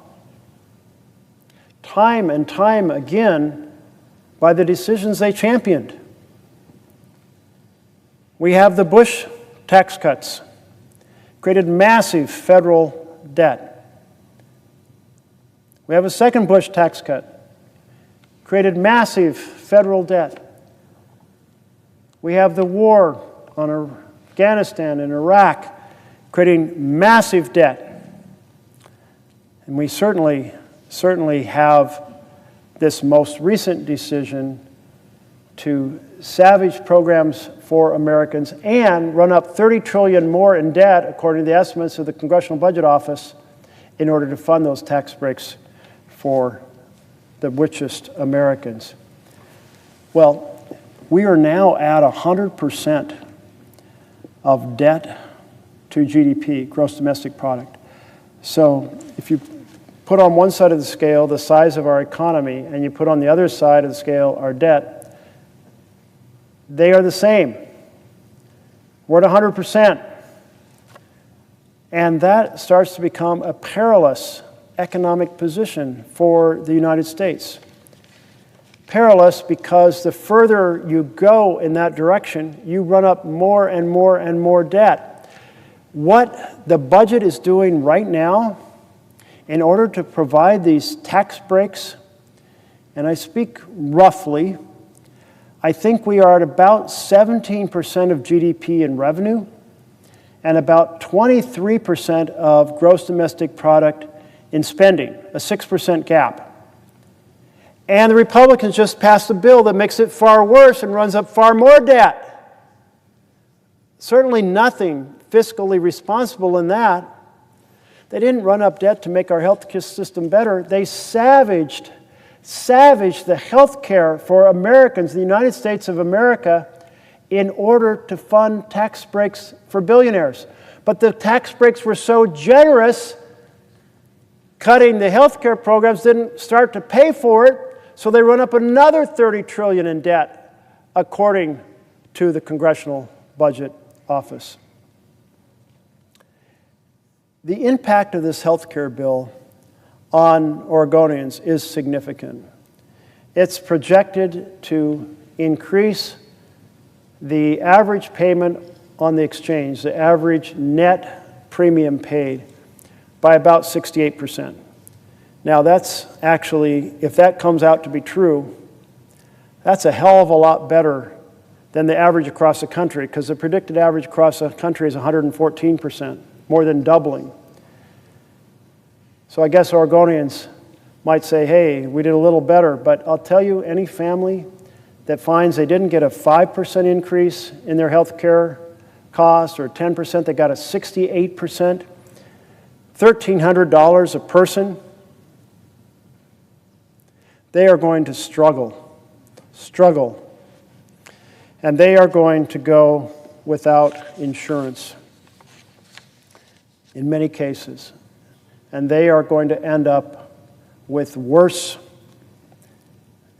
time and time again by the decisions they championed. We have the Bush tax cuts, created massive federal debt. We have a second Bush tax cut, created massive federal debt. We have the war on Afghanistan and Iraq, creating massive debt. And we certainly have this most recent decision to savage programs for Americans and run up $30 trillion more in debt, according to the estimates of the Congressional Budget Office, in order to fund those tax breaks for the richest Americans. Well, we are now at 100% of debt to GDP, gross domestic product. So if you put on one side of the scale the size of our economy, and you put on the other side of the scale our debt, they are the same. We're at 100%. And that starts to become a perilous economic position for the United States. Perilous because the further you go in that direction, you run up more and more and more debt. What the budget is doing right now, in order to provide these tax breaks, and I speak roughly, I think we are at about 17% of GDP in revenue and about 23% of gross domestic product in spending, a 6% gap. And the Republicans just passed a bill that makes it far worse and runs up far more debt. Certainly nothing fiscally responsible in that. They didn't run up debt to make our health care system better. They savaged the health care for Americans, the United States of America, in order to fund tax breaks for billionaires. But the tax breaks were so generous, cutting the health care programs didn't start to pay for it, so they run up another $30 trillion in debt, according to the Congressional Budget Office. The impact of this health care bill on Oregonians is significant. It's projected to increase the average payment on the exchange, the average net premium paid, by about 68%. Now that's actually, if that comes out to be true, that's a hell of a lot better than the average across the country, because the predicted average across the country is 114%, more than doubling. So I guess Oregonians might say, hey, we did a little better, but I'll tell you, any family that finds they didn't get a 5% increase in their health care cost, or 10%, they got a 68%, $1,300 a person, they are going to struggle, and they are going to go without insurance in many cases, and they are going to end up with worse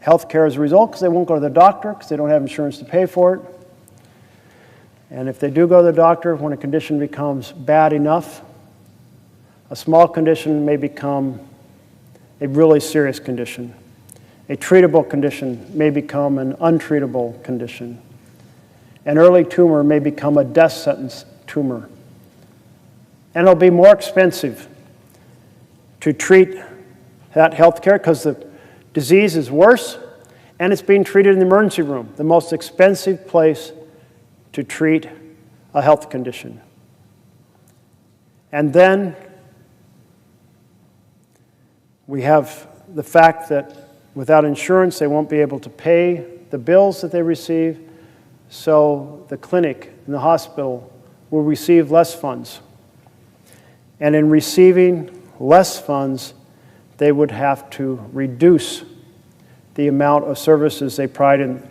health care as a result, because they won't go to the doctor because they don't have insurance to pay for it. And if they do go to the doctor, when a condition becomes bad enough, a small condition may become a really serious condition. A treatable condition may become an untreatable condition. An early tumor may become a death sentence tumor. And it'll be more expensive to treat that health care because the disease is worse and it's being treated in the emergency room, the most expensive place to treat a health condition. And then we have the fact that without insurance, they won't be able to pay the bills that they receive, so the clinic and the hospital will receive less funds. And in receiving less funds, they would have to reduce the amount of services they provide in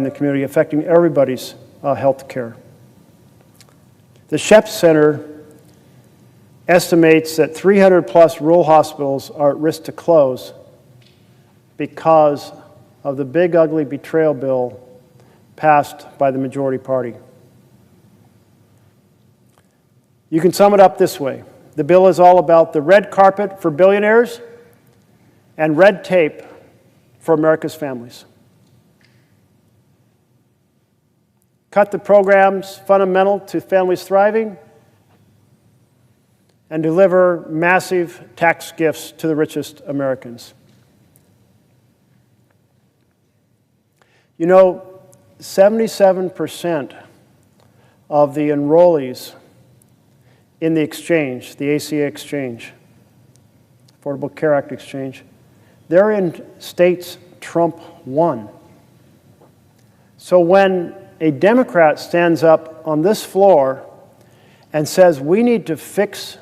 the community, affecting everybody's health care. The Shep Center estimates that 300 plus rural hospitals are at risk to close because of the big ugly betrayal bill passed by the majority party. You can sum it up this way. The bill is all about the red carpet for billionaires and red tape for America's families. Cut the programs fundamental to families thriving and deliver massive tax gifts to the richest Americans. You know, 77% of the enrollees in the exchange, the ACA exchange, Affordable Care Act exchange, they're in states Trump won. So when a Democrat stands up on this floor and says we need to fix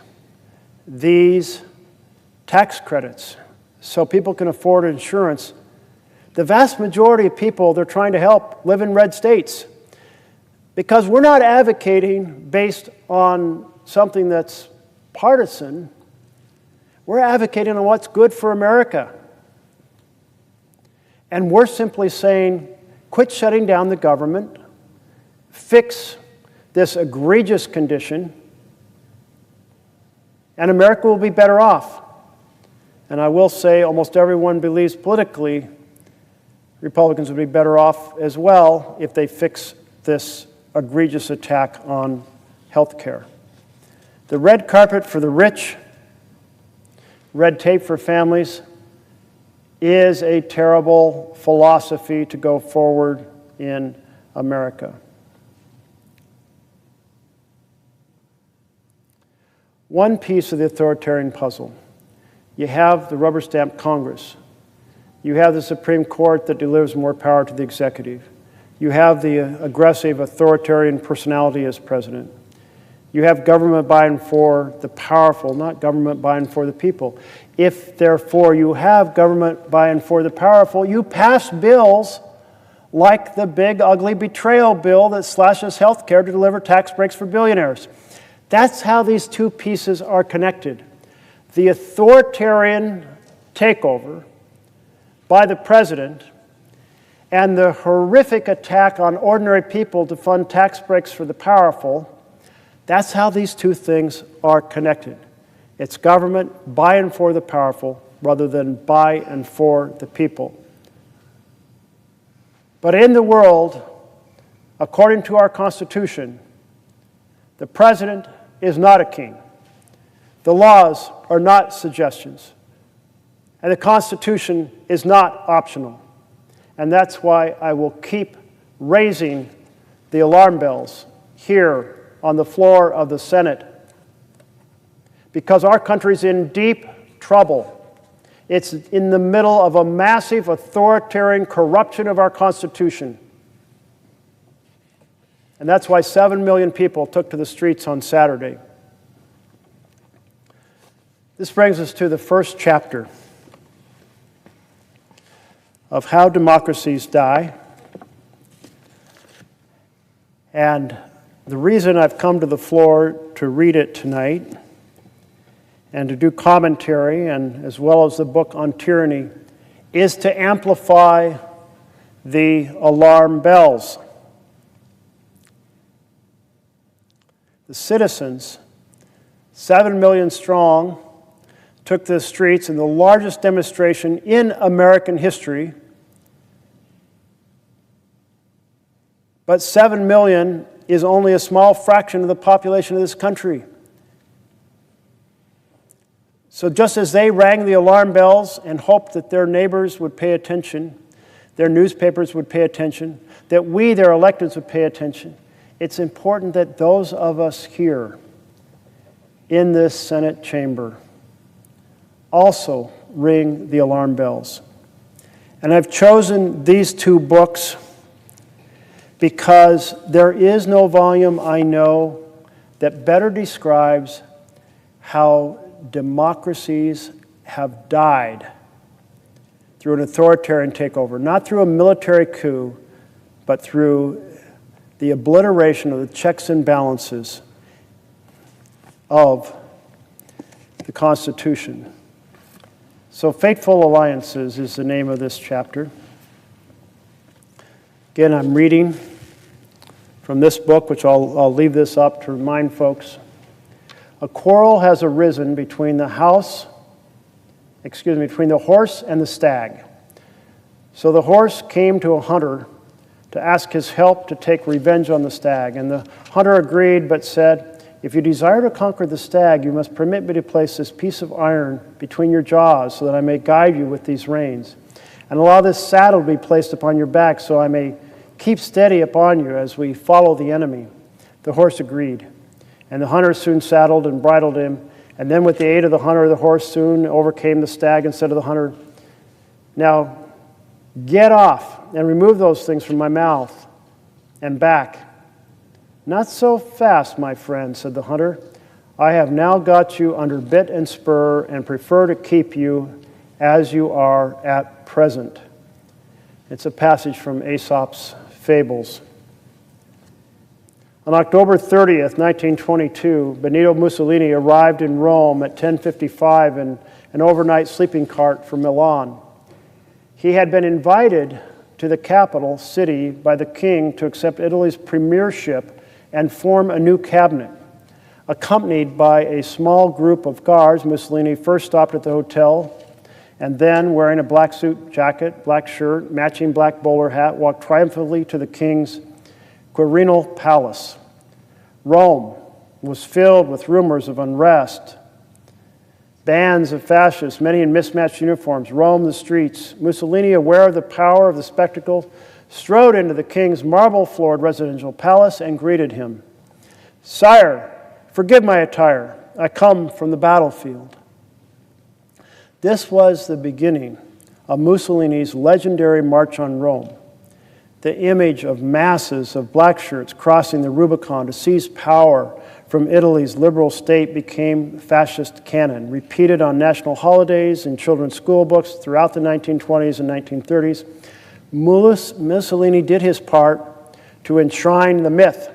these tax credits so people can afford insurance, the vast majority of people they're trying to help live in red states, because we're not advocating based on something that's partisan. We're advocating on what's good for America. And we're simply saying, quit shutting down the government, fix this egregious condition, and America will be better off. And I will say almost everyone believes politically Republicans would be better off as well if they fix this egregious attack on health care. The red carpet for the rich, red tape for families, is a terrible philosophy to go forward in America. One piece of the authoritarian puzzle. You have the rubber stamp Congress. You have the Supreme Court that delivers more power to the executive. You have the aggressive authoritarian personality as president. You have government by and for the powerful, not government by and for the people. If, therefore, you have government by and for the powerful, you pass bills like the big, ugly betrayal bill that slashes health care to deliver tax breaks for billionaires. That's how these two pieces are connected. The authoritarian takeover by the president and the horrific attack on ordinary people to fund tax breaks for the powerful, that's how these two things are connected. It's government by and for the powerful rather than by and for the people. But in the world, according to our Constitution, the president is not a king. The laws are not suggestions. And the Constitution is not optional. And that's why I will keep raising the alarm bells here on the floor of the Senate, because our country's in deep trouble. It's in the middle of a massive authoritarian corruption of our Constitution. And that's why 7 million people took to the streets on Saturday. This brings us to the first chapter of How Democracies Die. And the reason I've come to the floor to read it tonight and to do commentary, and as well as the book on tyranny, is to amplify the alarm bells. The citizens, 7 million strong, took to the streets in the largest demonstration in American history. But 7 million is only a small fraction of the population of this country. So just as they rang the alarm bells and hoped that their neighbors would pay attention, their newspapers would pay attention, that we, their electeds, would pay attention, it's important that those of us here in this Senate chamber also ring the alarm bells. And I've chosen these two books because there is no volume I know that better describes how democracies have died through an authoritarian takeover, not through a military coup, but through the obliteration of the checks and balances of the Constitution. So, Fateful Alliances is the name of this chapter. Again, I'm reading from this book, which I'll leave this up to remind folks. A quarrel has arisen between the horse and the stag. So the horse came to a hunter to ask his help to take revenge on the stag. And the hunter agreed, but said, "If you desire to conquer the stag, you must permit me to place this piece of iron between your jaws so that I may guide you with these reins. And allow this saddle to be placed upon your back so I may Keep steady upon you as we follow the enemy." The horse agreed, and the hunter soon saddled and bridled him, and then with the aid of the hunter, the horse soon overcame the stag instead of the hunter. "Now, get off and remove those things from my mouth and back." "Not so fast, my friend," said the hunter. "I have now got you under bit and spur and prefer to keep you as you are at present." It's a passage from Aesop's Fables. On October 30th, 1922, Benito Mussolini arrived in Rome at 10:55 in an overnight sleeping cart from Milan. He had been invited to the capital city by the king to accept Italy's premiership and form a new cabinet. Accompanied by a small group of guards, Mussolini first stopped at the hotel, and then, wearing a black suit jacket, black shirt, matching black bowler hat, walked triumphantly to the king's Quirinal palace. Rome was filled with rumors of unrest. Bands of fascists, many in mismatched uniforms, roamed the streets. Mussolini, aware of the power of the spectacle, strode into the king's marble-floored residential palace and greeted him. "Sire, forgive my attire. I come from the battlefield." This was the beginning of Mussolini's legendary march on Rome, the image of masses of black shirts crossing the Rubicon to seize power from Italy's liberal state became fascist canon, repeated on national holidays in children's school books throughout the 1920s and 1930s. Mussolini did his part to enshrine the myth.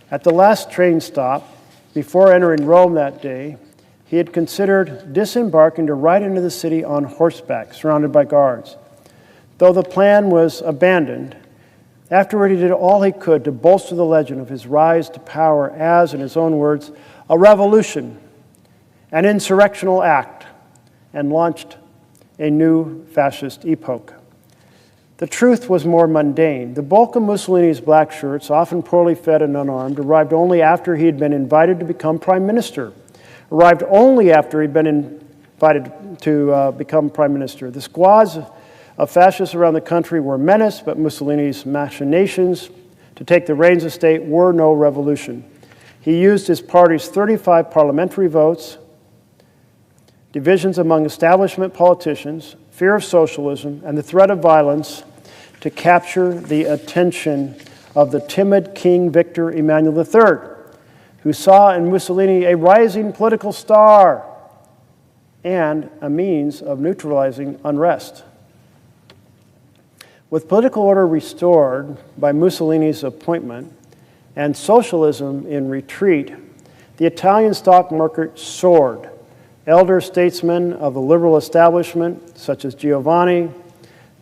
At the last train stop, before entering Rome that day, he had considered disembarking to ride into the city on horseback, surrounded by guards. Though the plan was abandoned, afterward he did all he could to bolster the legend of his rise to power as, in his own words, a revolution, an insurrectional act, and launched a new fascist epoch. The truth was more mundane. The bulk of Mussolini's black shirts, often poorly fed and unarmed, arrived only after he had been invited to become prime minister. Arrived only after he'd been invited to become prime minister. The squads of fascists around the country were a menace, but Mussolini's machinations to take the reins of state were no revolution. He used his party's 35 parliamentary votes, divisions among establishment politicians, fear of socialism, and the threat of violence to capture the attention of the timid King Victor Emmanuel III, who saw in Mussolini a rising political star and a means of neutralizing unrest. With political order restored by Mussolini's appointment and socialism in retreat, the Italian stock market soared. Elder statesmen of the liberal establishment, such as Giovanni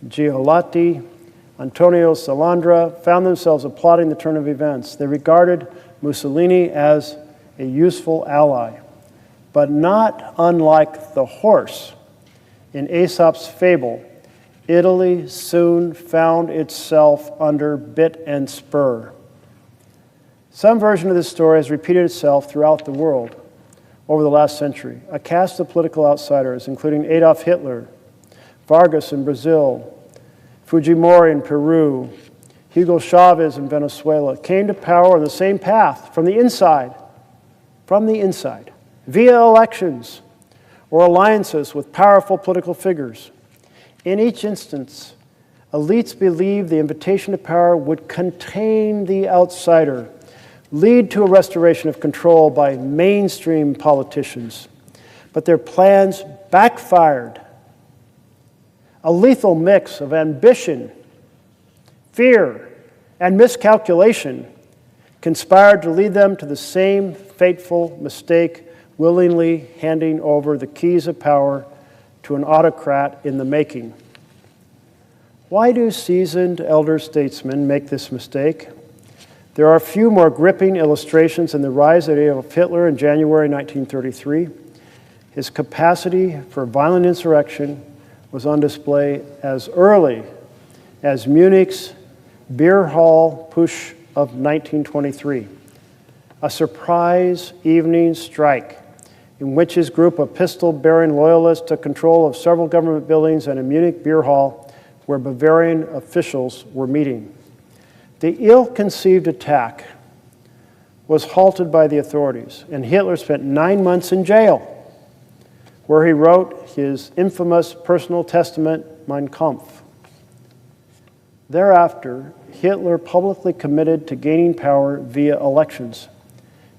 Giolitti, Antonio Salandra, found themselves applauding the turn of events. They regarded Mussolini as a useful ally, but not unlike the horse in Aesop's fable. Italy soon found itself under bit and spur. Some version of this story has repeated itself throughout the world over the last century. A cast of political outsiders, including Adolf Hitler, Vargas in Brazil, Fujimori in Peru, Hugo Chavez in Venezuela, came to power on the same path from the inside, via elections or alliances with powerful political figures. In each instance, elites believed the invitation to power would contain the outsider, lead to a restoration of control by mainstream politicians. But their plans backfired. A lethal mix of ambition, fear, and miscalculation conspired to lead them to the same fateful mistake, willingly handing over the keys of power to an autocrat in the making. Why do seasoned elder statesmen make this mistake? There are few more gripping illustrations in the rise of Adolf Hitler in January 1933. His capacity for violent insurrection was on display as early as Munich's beer hall push of 1923, a surprise evening strike in which his group of pistol-bearing loyalists took control of several government buildings and a Munich beer hall where Bavarian officials were meeting. The ill-conceived attack was halted by the authorities, and Hitler spent 9 months in jail, where he wrote his infamous personal testament, Mein Kampf. Thereafter, Hitler publicly committed to gaining power via elections.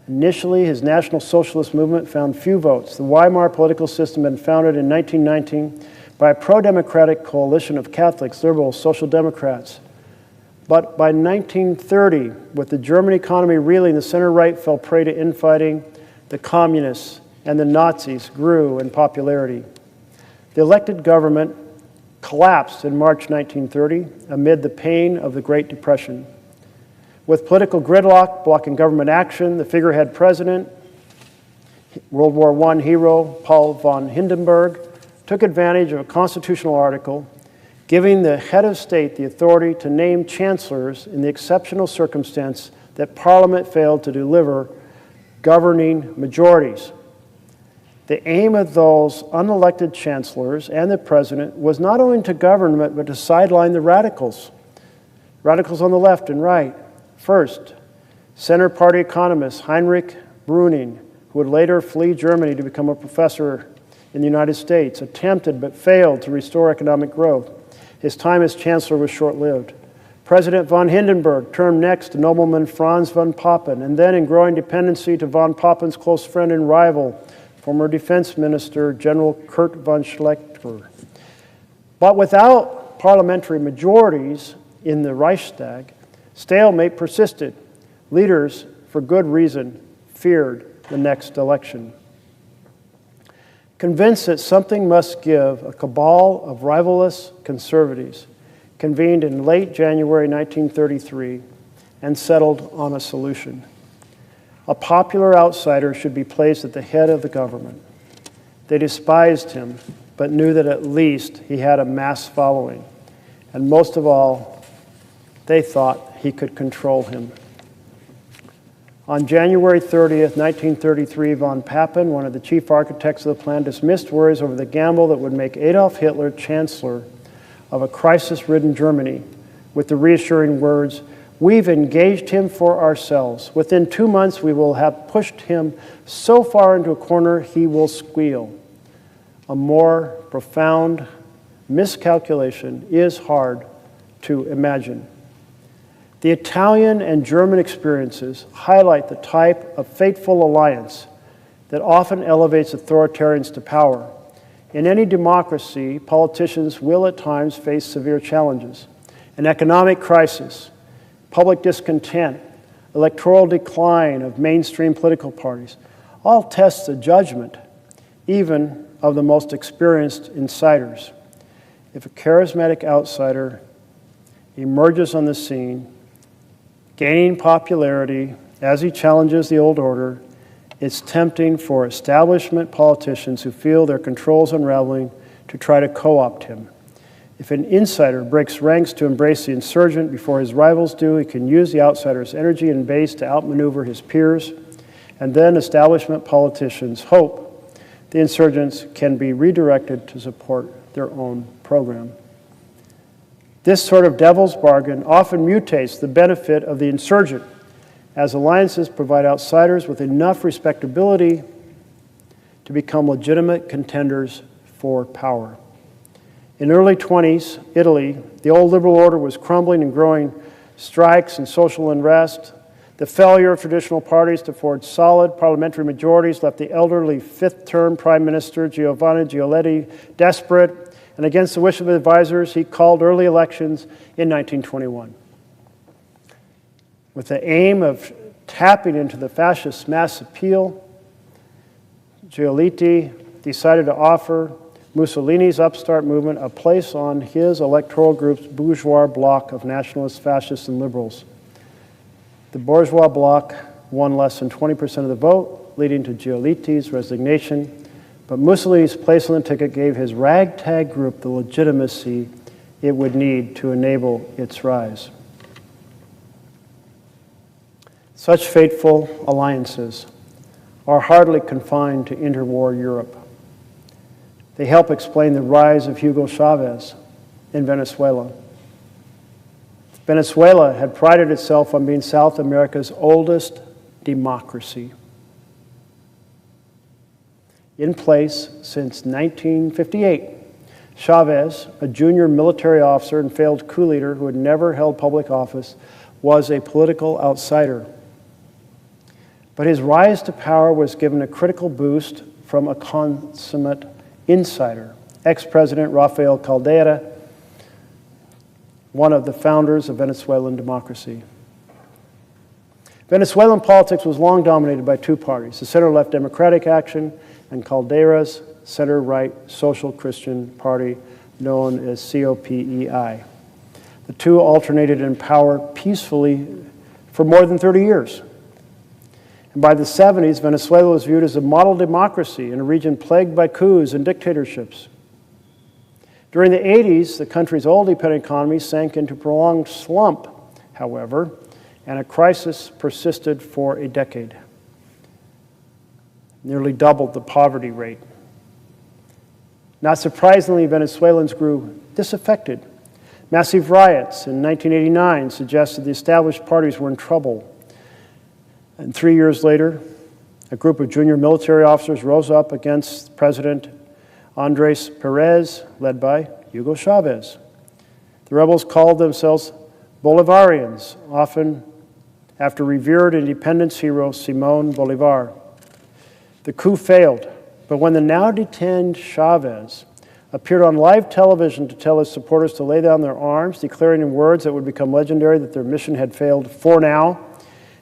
Initially, his National Socialist movement found few votes. The Weimar political system had been founded in 1919 by a pro-democratic coalition of Catholics, liberals, social democrats. But by 1930, with the German economy reeling, the center-right fell prey to infighting. The communists and the Nazis grew in popularity. The elected government collapsed in March 1930 amid the pain of the Great Depression. With political gridlock blocking government action, the figurehead president, World War I hero Paul von Hindenburg, took advantage of a constitutional article giving the head of state the authority to name chancellors in the exceptional circumstance that Parliament failed to deliver governing majorities. The aim of those unelected chancellors and the president was not only to govern, but to sideline the radicals on the left and right. First, Center Party economist Heinrich Brüning, who would later flee Germany to become a professor in the United States, attempted but failed to restore economic growth. His time as chancellor was short-lived. President von Hindenburg turned next to nobleman Franz von Papen, and then in growing dependency to von Papen's close friend and rival, former defense minister General Kurt von Schleicher. But without parliamentary majorities in the Reichstag, stalemate persisted. Leaders, for good reason, feared the next election. Convinced that something must give, a cabal of rivalrous conservatives convened in late January 1933 and settled on a solution. A popular outsider should be placed at the head of the government. They despised him, but knew that at least he had a mass following. And most of all, they thought he could control him. On January 30th, 1933, von Papen, one of the chief architects of the plan, dismissed worries over the gamble that would make Adolf Hitler chancellor of a crisis-ridden Germany with the reassuring words, "We've engaged him for ourselves. Within 2 months, we will have pushed him so far into a corner he will squeal." A more profound miscalculation is hard to imagine. The Italian and German experiences highlight the type of fateful alliance that often elevates authoritarians to power. In any democracy, politicians will at times face severe challenges. An economic crisis, public discontent, electoral decline of mainstream political parties, all test the judgment, even of the most experienced insiders. If a charismatic outsider emerges on the scene, gaining popularity as he challenges the old order, it's tempting for establishment politicians who feel their control's unraveling to try to co-opt him. If an insider breaks ranks to embrace the insurgent before his rivals do, he can use the outsider's energy and base to outmaneuver his peers, and then establishment politicians hope the insurgents can be redirected to support their own program. This sort of devil's bargain often mutates the benefit of the insurgent, as alliances provide outsiders with enough respectability to become legitimate contenders for power. In early 20s Italy, the old liberal order was crumbling and growing strikes and social unrest. The failure of traditional parties to forge solid parliamentary majorities left the elderly fifth-term Prime Minister Giovanni Giolitti desperate, and against the wish of advisors, he called early elections in 1921. With the aim of tapping into the fascist mass appeal, Giolitti decided to offer Mussolini's upstart movement a place on his electoral group's bourgeois bloc of nationalists, fascists, and liberals. The bourgeois bloc won less than 20% of the vote, leading to Giolitti's resignation. But Mussolini's place on the ticket gave his ragtag group the legitimacy it would need to enable its rise. Such fateful alliances are hardly confined to interwar Europe. They help explain the rise of Hugo Chavez in Venezuela, Venezuela had prided itself on being South America's oldest democracy. In place since 1958, Chavez, a junior military officer and failed coup leader who had never held public office, was a political outsider. But his rise to power was given a critical boost from a consummate insider, ex-President Rafael Caldera, one of the founders of Venezuelan democracy. Venezuelan politics was long dominated by two parties, the center-left Democratic Action and Caldera's center-right Social Christian Party, known as COPEI. The two alternated in power peacefully for more than 30 years. And by the 70s, Venezuela was viewed as a model democracy in a region plagued by coups and dictatorships. During the 80s, the country's oil dependent economy sank into a prolonged slump, however, and a crisis persisted for a decade. Nearly doubled the poverty rate. Not surprisingly, Venezuelans grew disaffected. Massive riots in 1989 suggested the established parties were in trouble. And 3 years later, a group of junior military officers rose up against President Andres Perez, led by Hugo Chavez. The rebels called themselves Bolivarians, often after revered independence hero Simón Bolívar. The coup failed, but when the now detained Chavez appeared on live television to tell his supporters to lay down their arms, declaring in words that would become legendary that their mission had failed for now,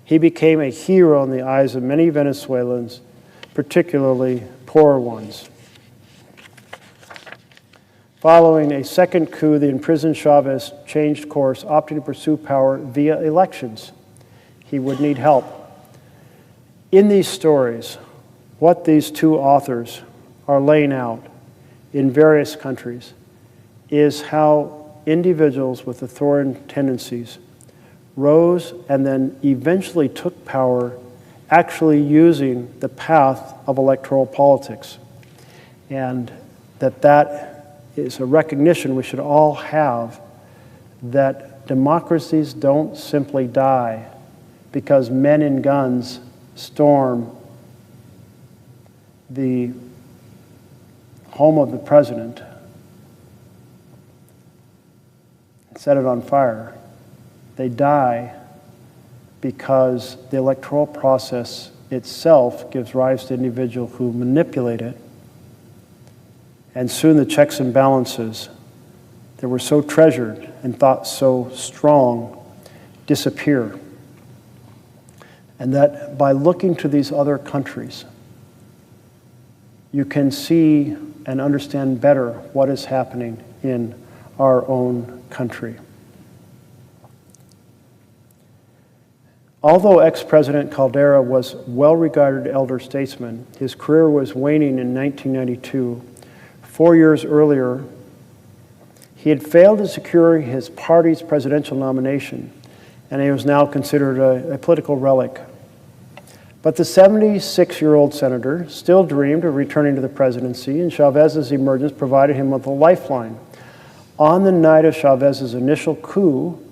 he became a hero in the eyes of many Venezuelans, particularly poor ones. Following a second coup, the imprisoned Chavez changed course, opting to pursue power via elections. He would need help. In these stories, what these two authors are laying out in various countries is how individuals with authoritarian tendencies rose and then eventually took power, actually using the path of electoral politics. And that is a recognition we should all have that democracies don't simply die because men in guns storm the home of the president and set it on fire. They die because the electoral process itself gives rise to individuals who manipulate it, and soon the checks and balances that were so treasured and thought so strong disappear. And that by looking to these other countries, you can see and understand better what is happening in our own country. Although ex-President Caldera was a well-regarded elder statesman, his career was waning in 1992. 4 years earlier, he had failed to secure his party's presidential nomination, and he was now considered a political relic. But the 76-year-old senator still dreamed of returning to the presidency, and Chavez's emergence provided him with a lifeline. On the night of Chavez's initial coup,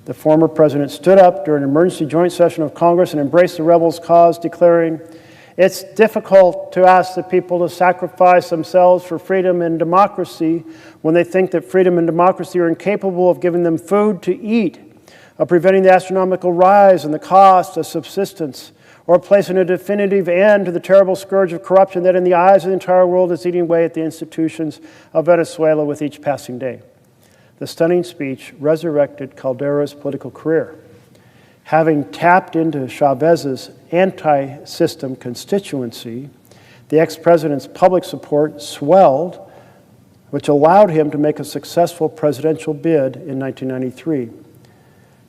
the former president stood up during an emergency joint session of Congress and embraced the rebels' cause, declaring, "It's difficult to ask the people to sacrifice themselves for freedom and democracy when they think that freedom and democracy are incapable of giving them food to eat, of preventing the astronomical rise in the cost of subsistence, or placing a definitive end to the terrible scourge of corruption that in the eyes of the entire world is eating away at the institutions of Venezuela with each passing day." The stunning speech resurrected Caldera's political career. Having tapped into Chavez's anti-system constituency, the ex-president's public support swelled, which allowed him to make a successful presidential bid in 1993.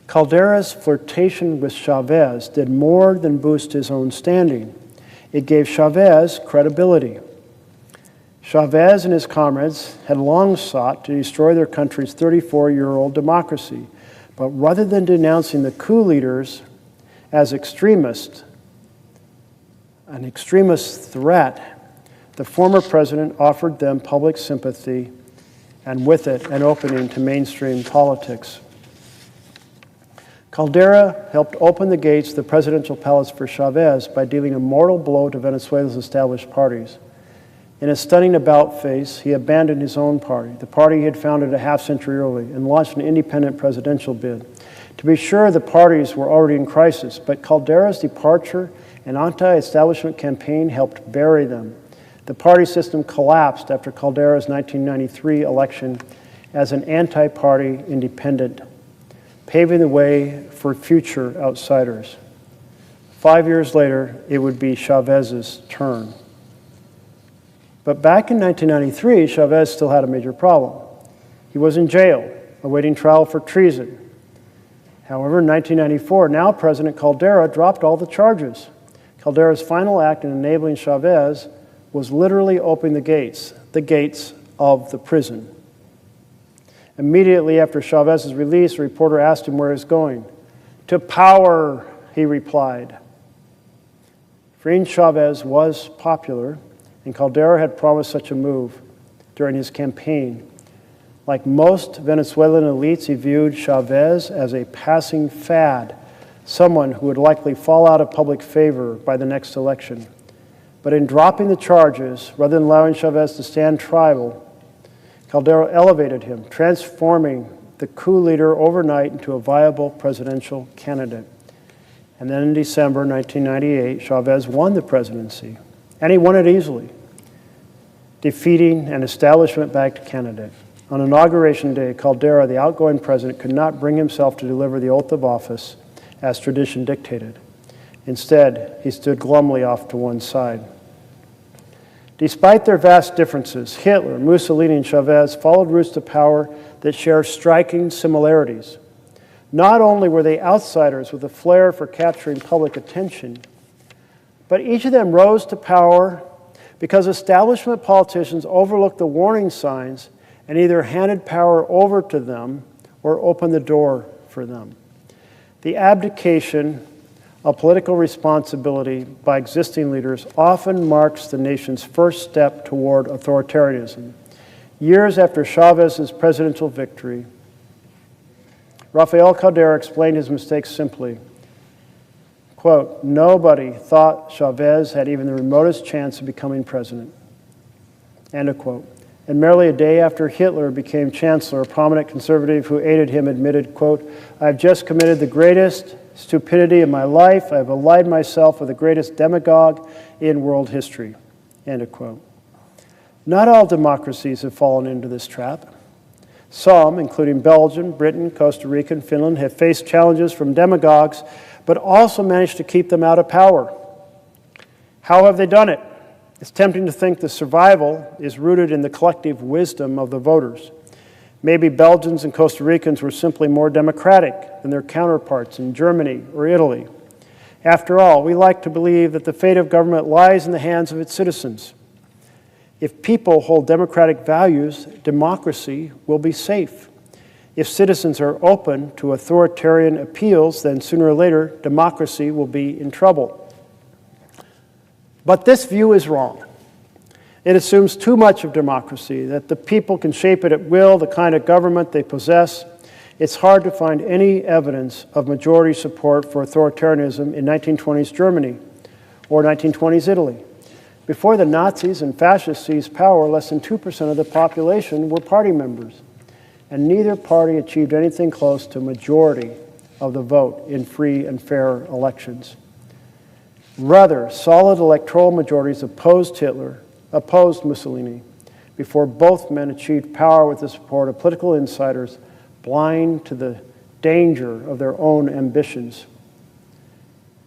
Caldera's flirtation with Chavez did more than boost his own standing. It gave Chavez credibility. Chavez and his comrades had long sought to destroy their country's 34-year-old democracy, but rather than denouncing the coup leaders as extremists, an extremist threat, the former president offered them public sympathy and with it an opening to mainstream politics. Caldera helped open the gates of the presidential palace for Chavez by dealing a mortal blow to Venezuela's established parties. In a stunning about-face, he abandoned his own party, the party he had founded a half-century early, and launched an independent presidential bid. To be sure, the parties were already in crisis, but Caldera's departure and anti-establishment campaign helped bury them. The party system collapsed after Caldera's 1993 election as an anti-party independent, paving the way for future outsiders. 5 years later, it would be Chavez's turn. But back in 1993, Chavez still had a major problem. He was in jail, awaiting trial for treason. However, in 1994, now President Caldera dropped all the charges. Caldera's final act in enabling Chavez was literally opening the gates of the prison. Immediately after Chavez's release, a reporter asked him where he was going. "To power," he replied. Freeing Chavez was popular, and Caldera had promised such a move during his campaign. Like most Venezuelan elites, he viewed Chavez as a passing fad, someone who would likely fall out of public favor by the next election. But in dropping the charges, rather than allowing Chavez to stand trial, Caldera elevated him, transforming the coup leader overnight into a viable presidential candidate. And then in December 1998, Chavez won the presidency, and he won it easily, defeating an establishment-backed candidate. On Inauguration Day, Caldera, the outgoing president, could not bring himself to deliver the oath of office as tradition dictated. Instead, he stood glumly off to one side. Despite their vast differences, Hitler, Mussolini, and Chavez followed routes to power that share striking similarities. Not only were they outsiders with a flair for capturing public attention, but each of them rose to power because establishment politicians overlooked the warning signs and either handed power over to them or opened the door for them. The abdication of political responsibility by existing leaders often marks the nation's first step toward authoritarianism. Years after Chavez's presidential victory, Rafael Caldera explained his mistakes simply. Quote, "Nobody thought Chavez had even the remotest chance of becoming president." End of quote. And merely a day after Hitler became chancellor, a prominent conservative who aided him admitted, quote, "I have just committed the greatest stupidity of my life. I have allied myself with the greatest demagogue in world history." End of quote. Not all democracies have fallen into this trap. Some, including Belgium, Britain, Costa Rica, and Finland, have faced challenges from demagogues, but also managed to keep them out of power. How have they done it? It's tempting to think the survival is rooted in the collective wisdom of the voters. Maybe Belgians and Costa Ricans were simply more democratic than their counterparts in Germany or Italy. After all, we like to believe that the fate of government lies in the hands of its citizens. If people hold democratic values, democracy will be safe. If citizens are open to authoritarian appeals, then sooner or later, democracy will be in trouble. But this view is wrong. It assumes too much of democracy, that the people can shape it at will, the kind of government they possess. It's hard to find any evidence of majority support for authoritarianism in 1920s Germany or 1920s Italy. Before the Nazis and fascists seized power, less than 2% of the population were party members, and neither party achieved anything close to a majority of the vote in free and fair elections. Rather, solid electoral majorities opposed Hitler, opposed Mussolini, before both men achieved power with the support of political insiders blind to the danger of their own ambitions.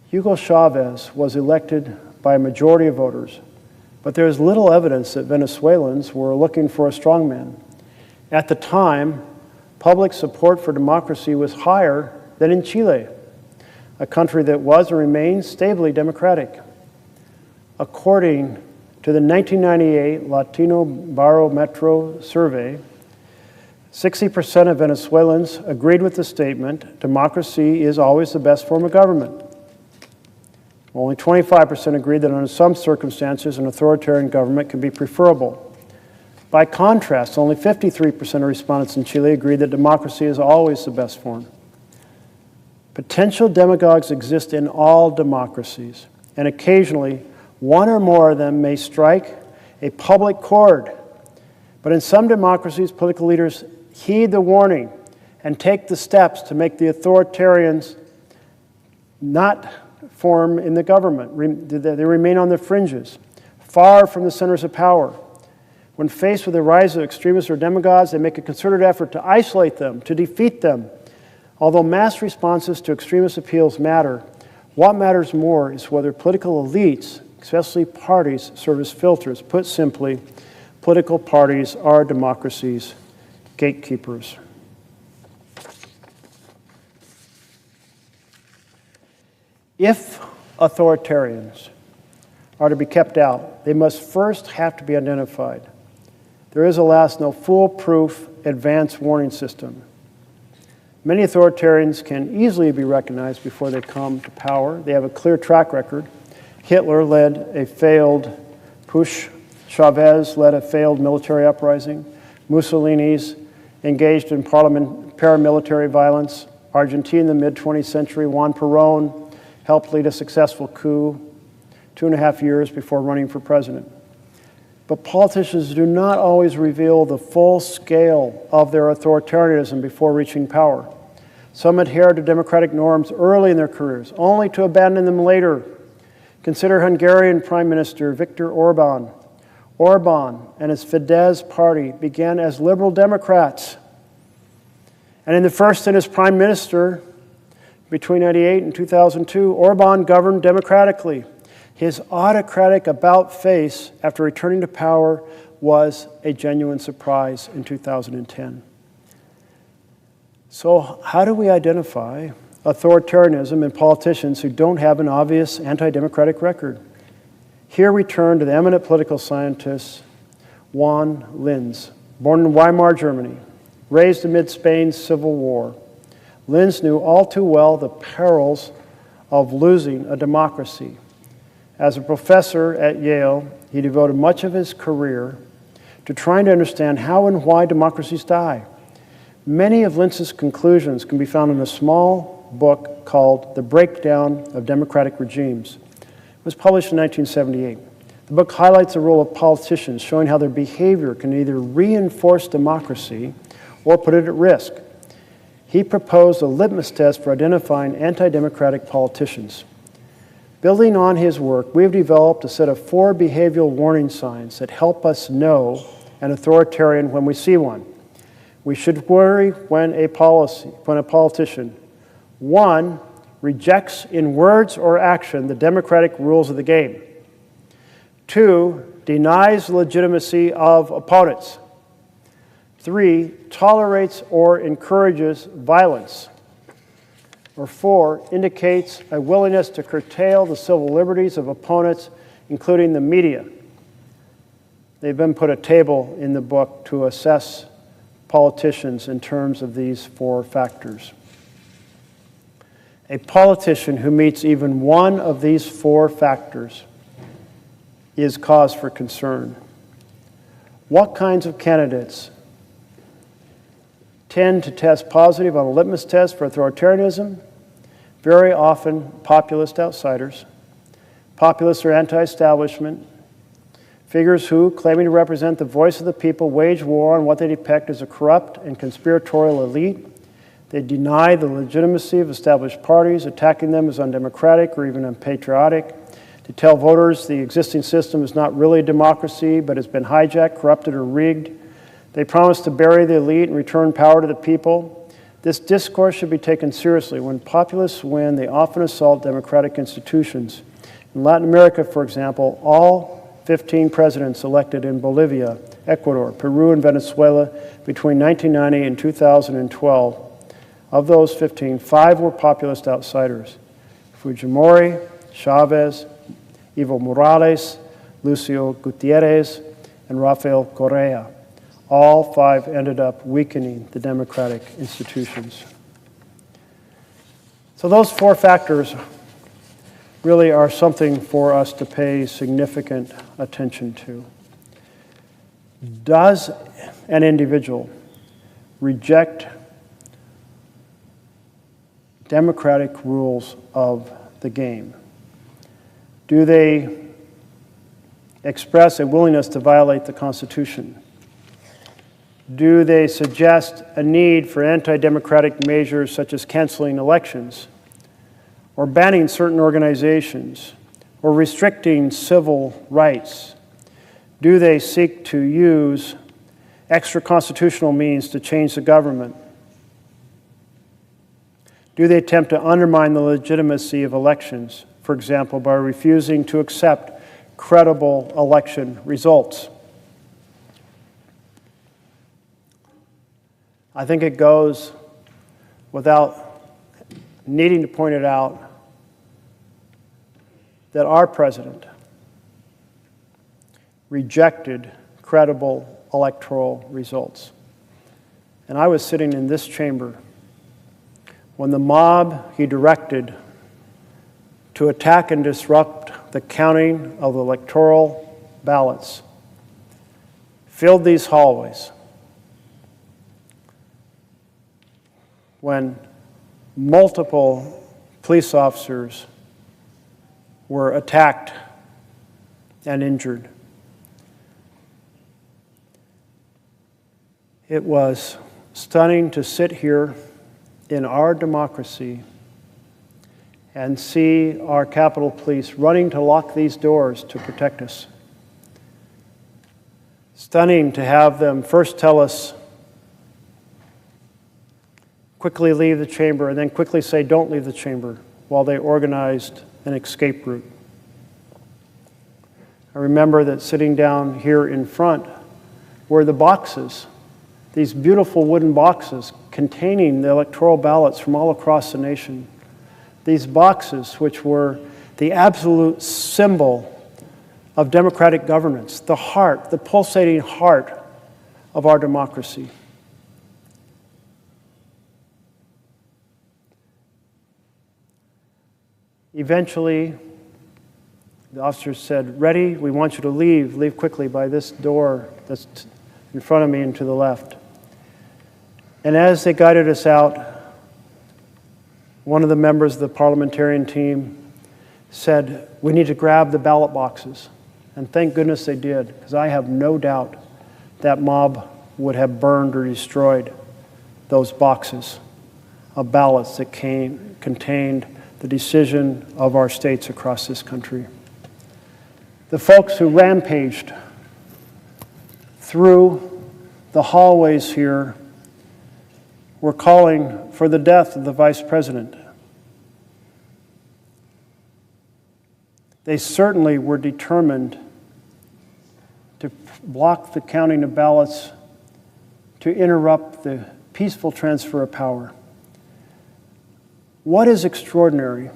Hugo Chavez was elected by a majority of voters, but there is little evidence that Venezuelans were looking for a strongman. At the time, public support for democracy was higher than in Chile, a country that was and remains stably democratic. According to the 1998 Latino Barometro survey, 60% of Venezuelans agreed with the statement, democracy is always the best form of government. Only 25% agreed that under some circumstances an authoritarian government can be preferable. By contrast, only 53% of respondents in Chile agreed that democracy is always the best form. Potential demagogues exist in all democracies, and occasionally one or more of them may strike a public chord. But in some democracies, political leaders heed the warning and take the steps to make the authoritarians not form in the government. They remain on the fringes, far from the centers of power. When faced with the rise of extremists or demagogues, they make a concerted effort to isolate them, to defeat them. Although mass responses to extremist appeals matter, what matters more is whether political elites, especially parties, serve as filters. Put simply, political parties are democracy's gatekeepers. If authoritarians are to be kept out, they must first have to be identified. There is, alas, no foolproof advance warning system. Many authoritarians can easily be recognized before they come to power. They have a clear track record. Hitler led a failed putsch. Chavez led a failed military uprising. Mussolini's engaged in paramilitary violence. Argentina in the mid-20th century, Juan Perón helped lead a successful coup 2.5 years before running for president. But politicians do not always reveal the full scale of their authoritarianism before reaching power. Some adhere to democratic norms early in their careers, only to abandon them later. Consider Hungarian Prime Minister Viktor Orban. Orban and his Fidesz party began as liberal Democrats. And in the first stint as Prime Minister, between 1998 and 2002, Orban governed democratically. His autocratic about-face after returning to power was a genuine surprise in 2010. So how do we identify authoritarianism in politicians who don't have an obvious anti-democratic record? Here we turn to the eminent political scientist Juan Linz. Born in Weimar, Germany, raised amid Spain's civil war, Linz knew all too well the perils of losing a democracy. As a professor at Yale, he devoted much of his career to trying to understand how and why democracies die. Many of Linz's conclusions can be found in a small book called The Breakdown of Democratic Regimes. It was published in 1978. The book highlights the role of politicians, showing how their behavior can either reinforce democracy or put it at risk. He proposed a litmus test for identifying anti-democratic politicians. Building on his work, we have developed a set of 4 behavioral warning signs that help us know an authoritarian when we see one. We should worry when a politician, 1, rejects in words or action the democratic rules of the game. 2, denies the legitimacy of opponents. 3, tolerates or encourages violence. Or 4, indicates a willingness to curtail the civil liberties of opponents, including the media. They've been put a table in the book to assess politicians in terms of these 4 factors. A politician who meets even one of these 4 factors is cause for concern. What kinds of candidates tend to test positive on a litmus test for authoritarianism? Very often populist outsiders. Populists are anti-establishment. Figures who, claiming to represent the voice of the people, wage war on what they depict as a corrupt and conspiratorial elite. They deny the legitimacy of established parties, attacking them as undemocratic or even unpatriotic. They tell voters the existing system is not really a democracy, but has been hijacked, corrupted, or rigged. They promise to bury the elite and return power to the people. This discourse should be taken seriously. When populists win, they often assault democratic institutions. In Latin America, for example, all 15 presidents elected in Bolivia, Ecuador, Peru, and Venezuela between 1990 and 2012. Of those 15, 5 were populist outsiders: Fujimori, Chavez, Evo Morales, Lucio Gutierrez, and Rafael Correa. All 5 ended up weakening the democratic institutions. So those 4 factors really are something for us to pay significant attention to. Does an individual reject democratic rules of the game? Do they express a willingness to violate the Constitution? Do they suggest a need for anti-democratic measures such as canceling elections, or banning certain organizations, or restricting civil rights? Do they seek to use extra-constitutional means to change the government? Do they attempt to undermine the legitimacy of elections, for example, by refusing to accept credible election results? I think it goes without needing to point it out that our president rejected credible electoral results. And I was sitting in this chamber when the mob he directed to attack and disrupt the counting of the electoral ballots filled these hallways, when multiple police officers were attacked and injured. It was stunning to sit here in our democracy and see our Capitol Police running to lock these doors to protect us. Stunning to have them first tell us, quickly leave the chamber, and then quickly say, don't leave the chamber, while they organized an escape route. I remember that sitting down here in front were the boxes, these beautiful wooden boxes containing the electoral ballots from all across the nation. These boxes, which were the absolute symbol of democratic governance, the heart, the pulsating heart of our democracy. Eventually, the officers said, ready, we want you to leave. Leave quickly by this door that's in front of me and to the left. And as they guided us out, one of the members of the parliamentarian team said, we need to grab the ballot boxes. And thank goodness they did, because I have no doubt that mob would have burned or destroyed those boxes of ballots that contained the decision of our states across this country. The folks who rampaged through the hallways here were calling for the death of the vice president. They certainly were determined to block the counting of ballots, to interrupt the peaceful transfer of power. What is extraordinary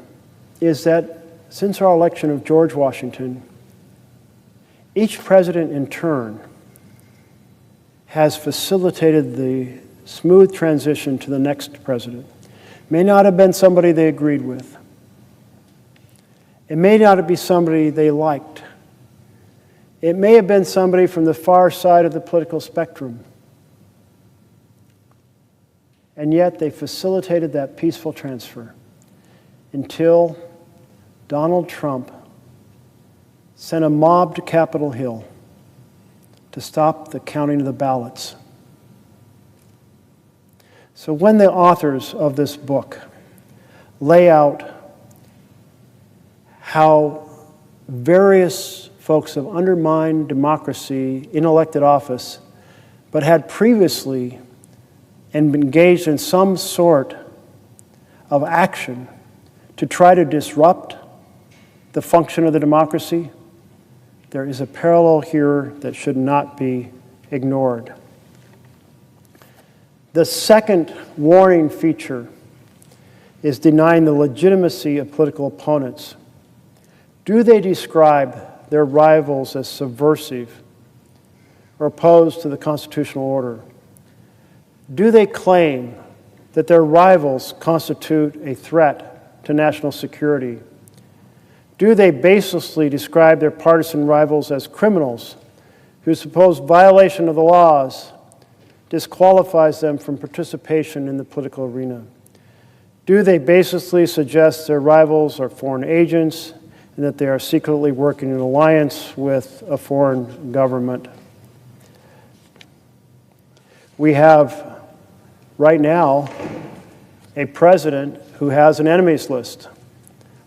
is that since our election of George Washington, each president in turn has facilitated the smooth transition to the next president. May not have been somebody they agreed with. It may not be somebody they liked. It may have been somebody from the far side of the political spectrum. And yet they facilitated that peaceful transfer until Donald Trump sent a mob to Capitol Hill to stop the counting of the ballots. So when the authors of this book lay out how various folks have undermined democracy in elected office, but had previously and been engaged in some sort of action to try to disrupt the function of the democracy, there is a parallel here that should not be ignored. The second warning feature is denying the legitimacy of political opponents. Do they describe their rivals as subversive or opposed to the constitutional order? Do they claim that their rivals constitute a threat to national security? Do they baselessly describe their partisan rivals as criminals whose supposed violation of the laws disqualifies them from participation in the political arena? Do they baselessly suggest their rivals are foreign agents and that they are secretly working in alliance with a foreign government? We have, right now, a president who has an enemies list.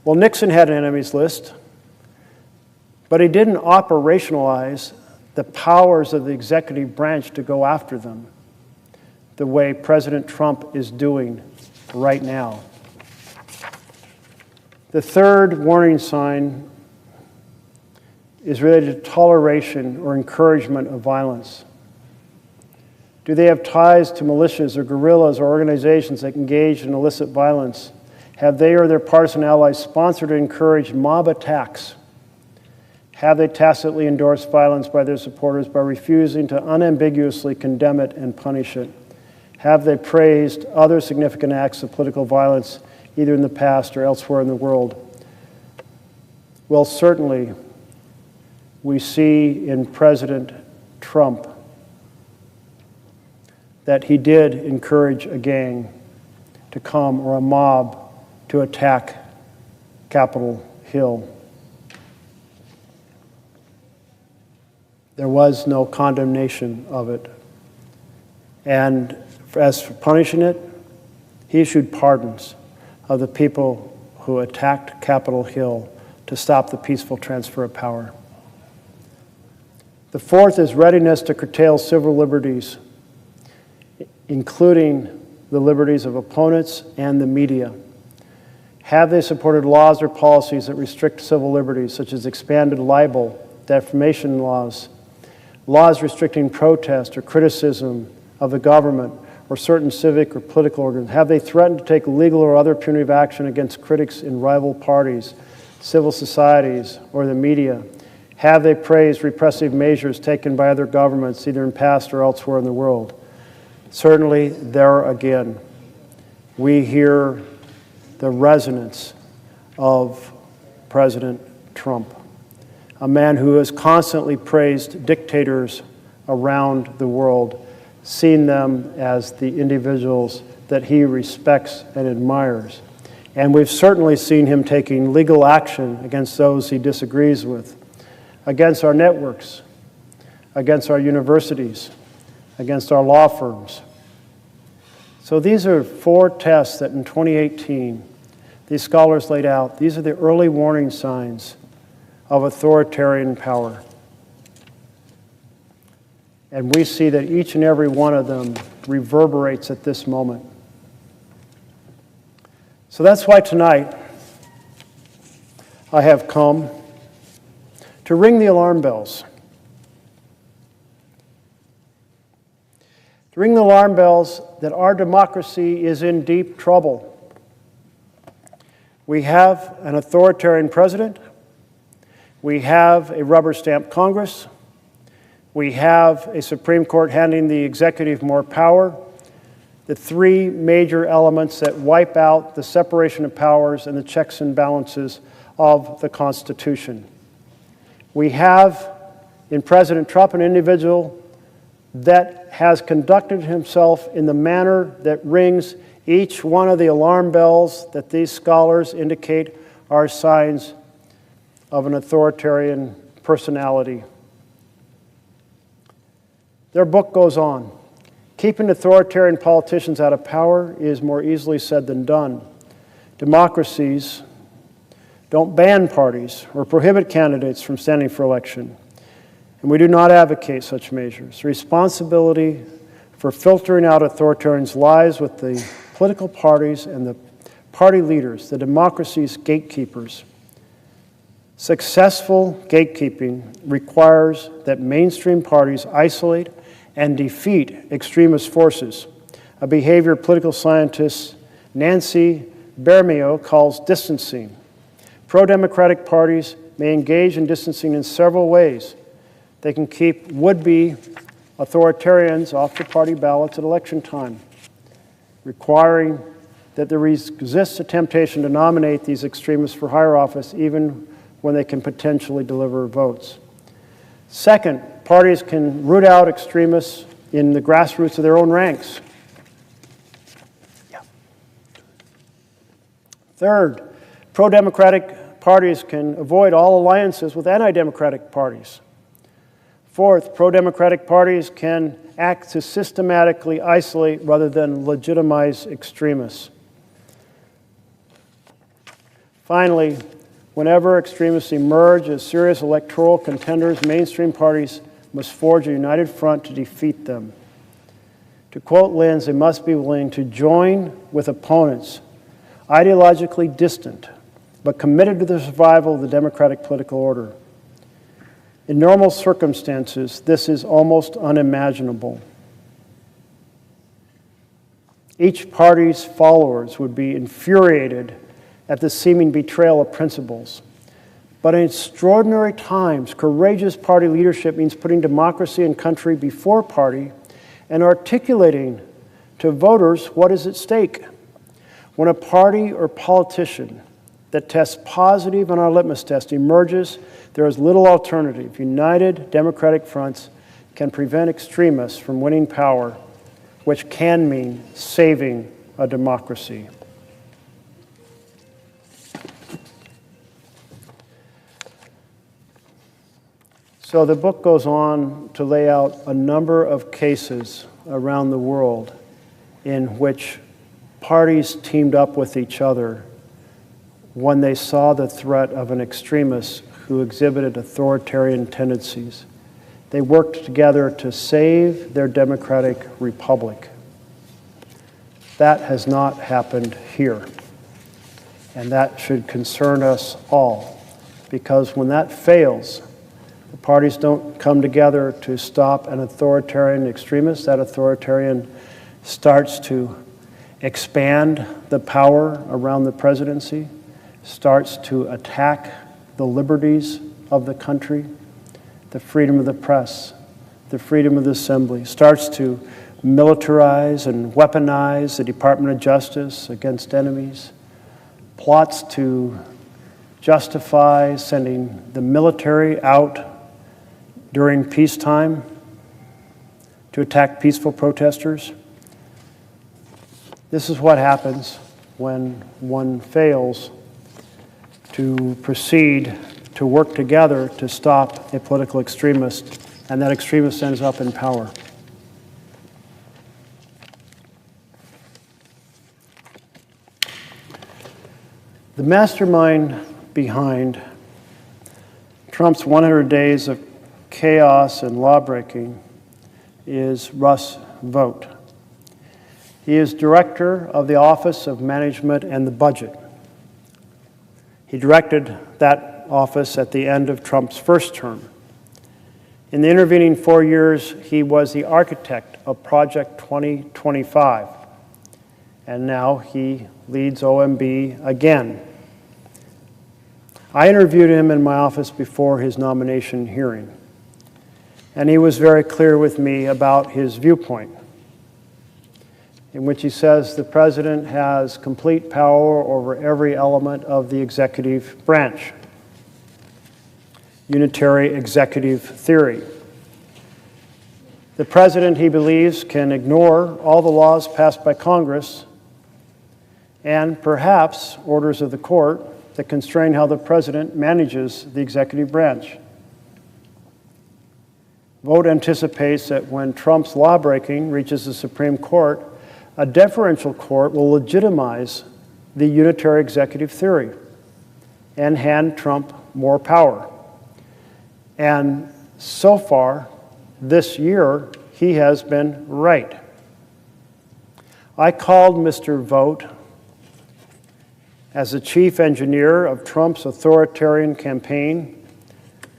Well, Nixon had an enemies list, but he didn't operationalize the powers of the executive branch to go after them the way President Trump is doing right now. The third warning sign is related to toleration or encouragement of violence. Do they have ties to militias or guerrillas or organizations that engage in illicit violence? Have they or their partisan allies sponsored or encouraged mob attacks? Have they tacitly endorsed violence by their supporters by refusing to unambiguously condemn it and punish it? Have they praised other significant acts of political violence, either in the past or elsewhere in the world? Well, certainly, we see in President Trump that he did encourage a gang to come, or a mob to attack Capitol Hill. There was no condemnation of it. And as for punishing it, he issued pardons of the people who attacked Capitol Hill to stop the peaceful transfer of power. The fourth is readiness to curtail civil liberties, including the liberties of opponents and the media. Have they supported laws or policies that restrict civil liberties, such as expanded libel, defamation laws, laws restricting protest or criticism of the government or certain civic or political organs? Have they threatened to take legal or other punitive action against critics in rival parties, civil societies, or the media? Have they praised repressive measures taken by other governments, either in past or elsewhere in the world? Certainly, there again, we hear the resonance of President Trump, a man who has constantly praised dictators around the world, seeing them as the individuals that he respects and admires. And we've certainly seen him taking legal action against those he disagrees with, against our networks, against our universities, against our law firms. So these are four tests that in 2018, these scholars laid out. These are the early warning signs of authoritarian power. And we see that each and every one of them reverberates at this moment. So that's why tonight I have come to ring the alarm bells. To ring the alarm bells that our democracy is in deep trouble. We have an authoritarian president. We have a rubber-stamped Congress. We have a Supreme Court handing the executive more power. The three major elements that wipe out the separation of powers and the checks and balances of the Constitution. We have in President Trump an individual that has conducted himself in the manner that rings each one of the alarm bells that these scholars indicate are signs of an authoritarian personality. Their book goes on. Keeping authoritarian politicians out of power is more easily said than done. Democracies don't ban parties or prohibit candidates from standing for election. And we do not advocate such measures. The responsibility for filtering out authoritarians lies with the political parties and the party leaders, the democracy's gatekeepers. Successful gatekeeping requires that mainstream parties isolate and defeat extremist forces, a behavior political scientist Nancy Bermeo calls distancing. Pro-democratic parties may engage in distancing in several ways. They can keep would-be authoritarians off the party ballots at election time, requiring that they resist the temptation to nominate these extremists for higher office even when they can potentially deliver votes. Second, parties can root out extremists in the grassroots of their own ranks. Third, pro-democratic parties can avoid all alliances with anti-democratic parties. Fourth, pro-democratic parties can act to systematically isolate rather than legitimize extremists. Finally, whenever extremists emerge as serious electoral contenders, mainstream parties must forge a united front to defeat them. To quote Linz, they must be willing to join with opponents ideologically distant, but committed to the survival of the democratic political order. In normal circumstances, this is almost unimaginable. Each party's followers would be infuriated at the seeming betrayal of principles. But in extraordinary times, courageous party leadership means putting democracy and country before party and articulating to voters what is at stake. When a party or politician that tests positive on our litmus test emerges, there is little alternative. United democratic fronts can prevent extremists from winning power, which can mean saving a democracy. So the book goes on to lay out a number of cases around the world in which parties teamed up with each other when they saw the threat of an extremist who exhibited authoritarian tendencies. They worked together to save their democratic republic. That has not happened here. And that should concern us all, because when that fails, the parties don't come together to stop an authoritarian extremist. That authoritarian starts to expand the power around the presidency, starts to attack the liberties of the country, the freedom of the press, the freedom of the assembly, starts to militarize and weaponize the Department of Justice against enemies, plots to justify sending the military out during peacetime to attack peaceful protesters. This is what happens when one fails to proceed to work together to stop a political extremist, and that extremist ends up in power. The mastermind behind Trump's 100 days of chaos and lawbreaking is Russ Vought. He is director of the Office of Management and the Budget. He directed that office at the end of Trump's first term. In the intervening 4 years, he was the architect of Project 2025, and now he leads OMB again. I interviewed him in my office before his nomination hearing, and he was very clear with me about his viewpoint, in which he says the president has complete power over every element of the executive branch. Unitary executive theory. The president, he believes, can ignore all the laws passed by Congress and perhaps orders of the court that constrain how the president manages the executive branch. Vought anticipates that when Trump's lawbreaking reaches the Supreme Court, a deferential court will legitimize the unitary executive theory and hand Trump more power. And so far, this year, he has been right. I called Mr. Vought as the chief engineer of Trump's authoritarian campaign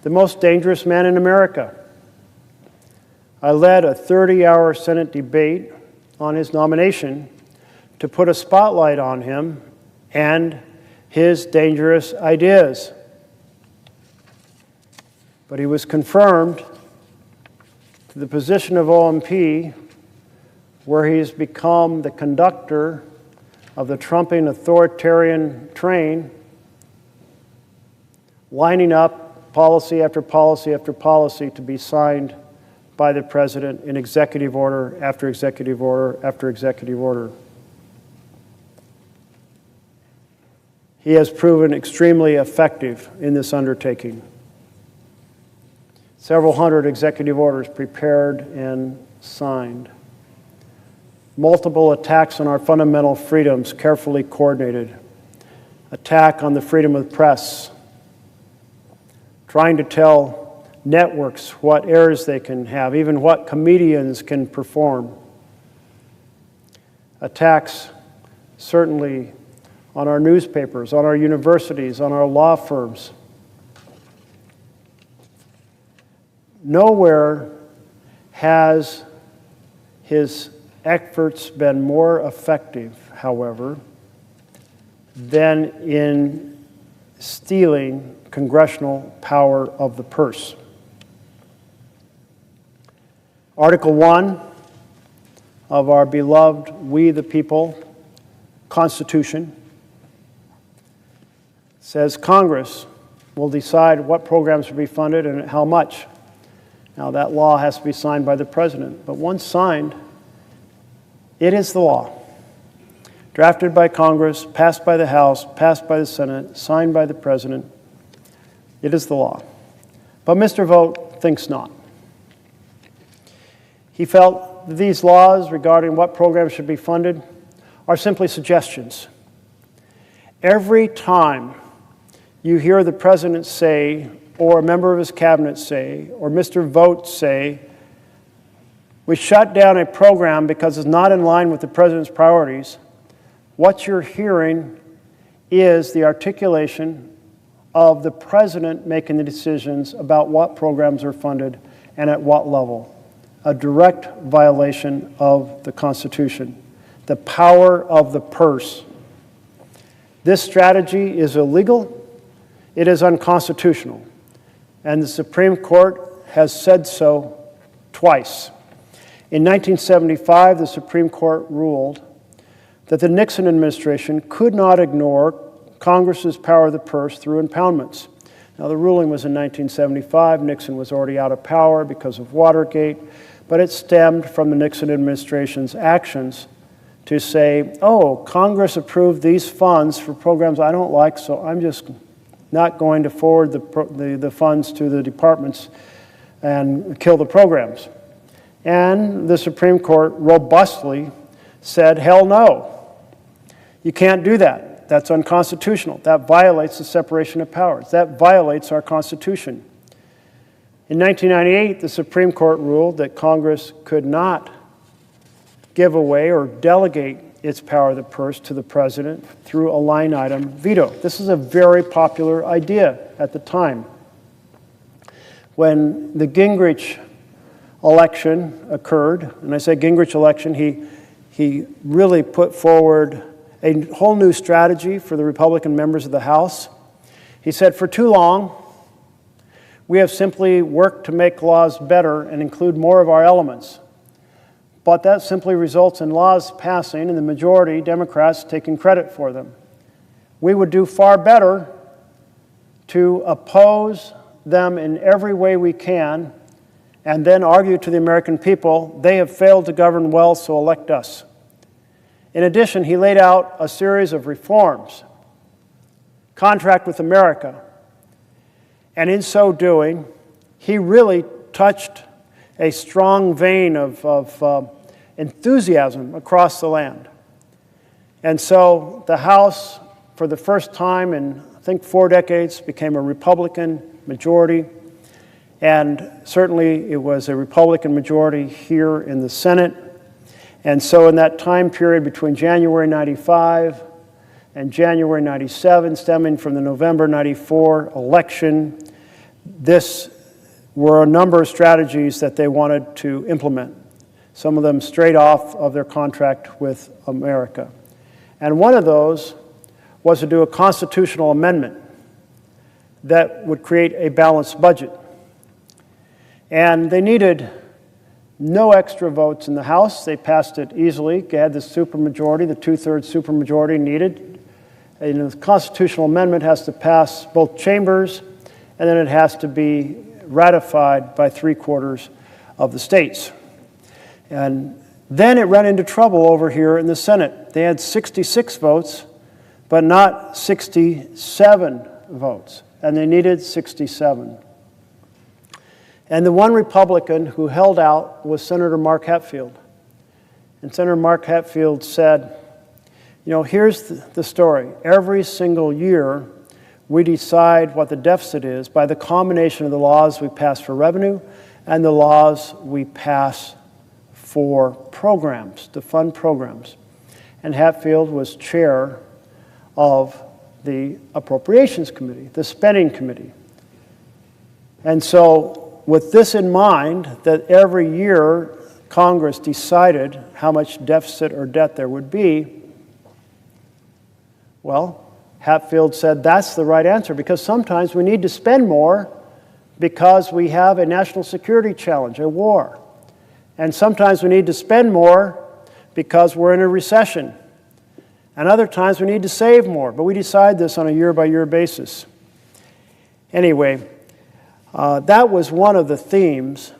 the most dangerous man in America. I led a 30-hour Senate debate on his nomination to put a spotlight on him and his dangerous ideas. But he was confirmed to the position of OMP, where he's become the conductor of the Trumpian authoritarian train, lining up policy after policy after policy to be signed by the president in executive order after executive order after executive order. He has proven extremely effective in this undertaking. Several hundred executive orders prepared and signed. Multiple attacks on our fundamental freedoms carefully coordinated. Attack on the freedom of the press. Trying to tell networks what errors they can have, even what comedians can perform. Attacks, certainly, on our newspapers, on our universities, on our law firms. Nowhere has his efforts been more effective, however, than in stealing congressional power of the purse. Article 1 of our beloved We the People Constitution says Congress will decide what programs will be funded and how much. Now, that law has to be signed by the President, but once signed, it is the law. Drafted by Congress, passed by the House, passed by the Senate, signed by the President, it is the law. But Mr. Vogt thinks not. He felt that these laws regarding what programs should be funded are simply suggestions. Every time you hear the President say, or a member of his cabinet say, or Mr. Vogt say, we shut down a program because it's not in line with the President's priorities, what you're hearing is the articulation of the President making the decisions about what programs are funded and at what level. A direct violation of the Constitution. The power of the purse. This strategy is illegal. It is unconstitutional. And the Supreme Court has said so twice. In 1975, the Supreme Court ruled that the Nixon administration could not ignore Congress's power of the purse through impoundments. Now, the ruling was in 1975. Nixon was already out of power because of Watergate, but it stemmed from the Nixon administration's actions to say, oh, Congress approved these funds for programs I don't like, so I'm just not going to forward the funds to the departments and kill the programs. And the Supreme Court robustly said, hell no. You can't do that. That's unconstitutional. That violates the separation of powers. That violates our Constitution. In 1998, the Supreme Court ruled that Congress could not give away or delegate its power of the purse to the President through a line item veto. This is a very popular idea at the time. When the Gingrich election occurred, and I say Gingrich election, he really put forward a whole new strategy for the Republican members of the House. He said, for too long, we have simply worked to make laws better and include more of our elements. But that simply results in laws passing and the majority, Democrats, taking credit for them. We would do far better to oppose them in every way we can and then argue to the American people, they have failed to govern well, so elect us. In addition, he laid out a series of reforms. Contract with America. And in so doing, he really touched a strong vein of enthusiasm across the land. And so the House, for the first time in, I think, 4 decades, became a Republican majority. And certainly it was a Republican majority here in the Senate. And so in that time period between January 95 and January 97, stemming from the November 94 election, this were a number of strategies that they wanted to implement, some of them straight off of their contract with America. And one of those was to do a constitutional amendment that would create a balanced budget. And they needed no extra votes in the House. They passed it easily. They had the supermajority, the 2/3 supermajority needed. And the constitutional amendment has to pass both chambers, and then it has to be ratified by 3/4 of the states. And then it ran into trouble over here in the Senate. They had 66 votes, but not 67 votes, and they needed 67. And the one Republican who held out was Senator Mark Hatfield. And Senator Mark Hatfield said, you know, here's the story. Every single year, we decide what the deficit is by the combination of the laws we pass for revenue and the laws we pass for programs, to fund programs. And Hatfield was chair of the Appropriations Committee, the Spending Committee. And so with this in mind, that every year Congress decided how much deficit or debt there would be, well, Hatfield said that's the right answer, because sometimes we need to spend more because we have a national security challenge, a war. And sometimes we need to spend more because we're in a recession. And other times we need to save more, but we decide this on a year-by-year basis. Anyway, that was one of the themes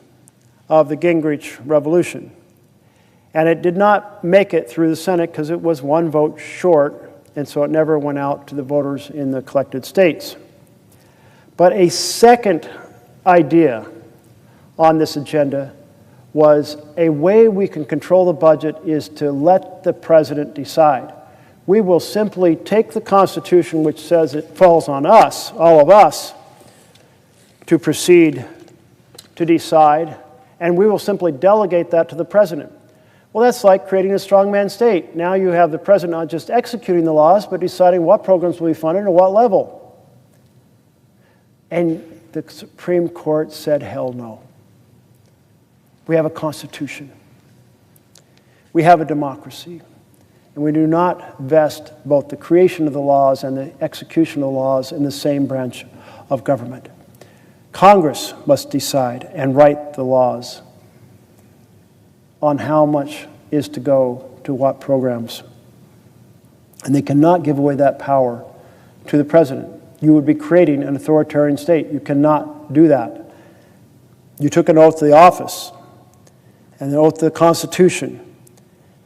of the Gingrich Revolution. And it did not make it through the Senate because it was one vote short, and so it never went out to the voters in the collected states. But a second idea on this agenda was a way we can control the budget is to let the president decide. We will simply take the Constitution, which says it falls on us, all of us, to proceed to decide, and we will simply delegate that to the president. Well, that's like creating a strongman state. Now you have the president not just executing the laws, but deciding what programs will be funded at what level. And the Supreme Court said, hell no. We have a constitution. We have a democracy. And we do not vest both the creation of the laws and the execution of the laws in the same branch of government. Congress must decide and write the laws on how much is to go to what programs. And they cannot give away that power to the president. You would be creating an authoritarian state. You cannot do that. You took an oath to the office and an oath to the Constitution.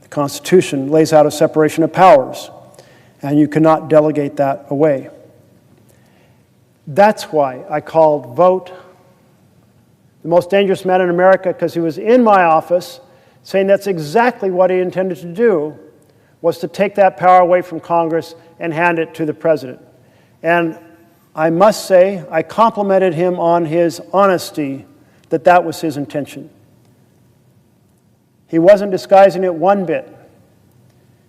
The Constitution lays out a separation of powers, and you cannot delegate that away. That's why I called Vogt the most dangerous man in America, because he was in my office saying that's exactly what he intended to do, was to take that power away from Congress and hand it to the president. And I must say, I complimented him on his honesty that that was his intention. He wasn't disguising it one bit.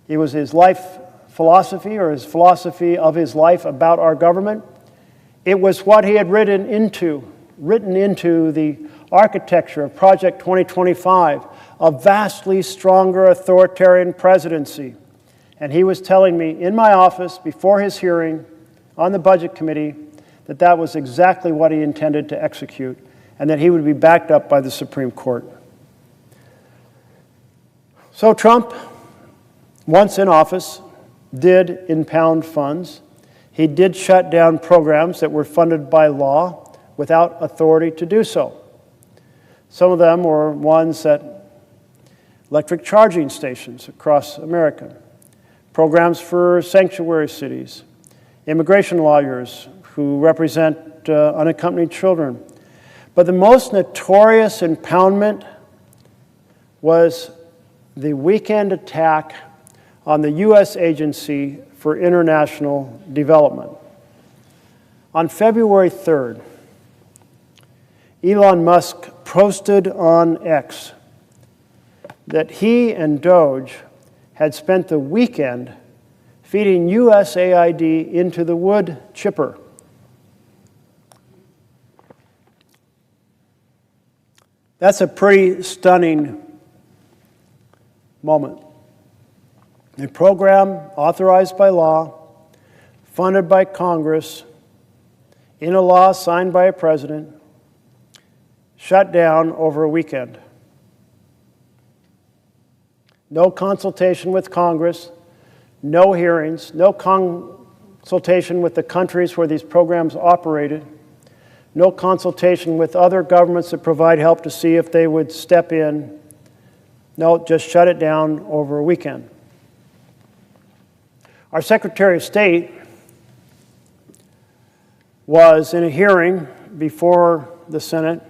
It was his life philosophy, or his philosophy of his life about our government. It was what he had written into the architecture of Project 2025, a vastly stronger authoritarian presidency. And he was telling me in my office before his hearing on the Budget Committee that that was exactly what he intended to execute, and that he would be backed up by the Supreme Court. So Trump, once in office, did impound funds. He did shut down programs that were funded by law without authority to do so. Some of them were ones that electric charging stations across America, programs for sanctuary cities, immigration lawyers who represent unaccompanied children. But the most notorious impoundment was the weekend attack on the U.S. Agency for International Development. On February 3rd, Elon Musk posted on X that he and Doge had spent the weekend feeding USAID into the wood chipper. That's a pretty stunning moment. A program authorized by law, funded by Congress, in a law signed by a president, shut down over a weekend. No consultation with Congress, no hearings, no consultation with the countries where these programs operated, no consultation with other governments that provide help to see if they would step in. No, just shut it down over a weekend. Our Secretary of State was in a hearing before the Senate,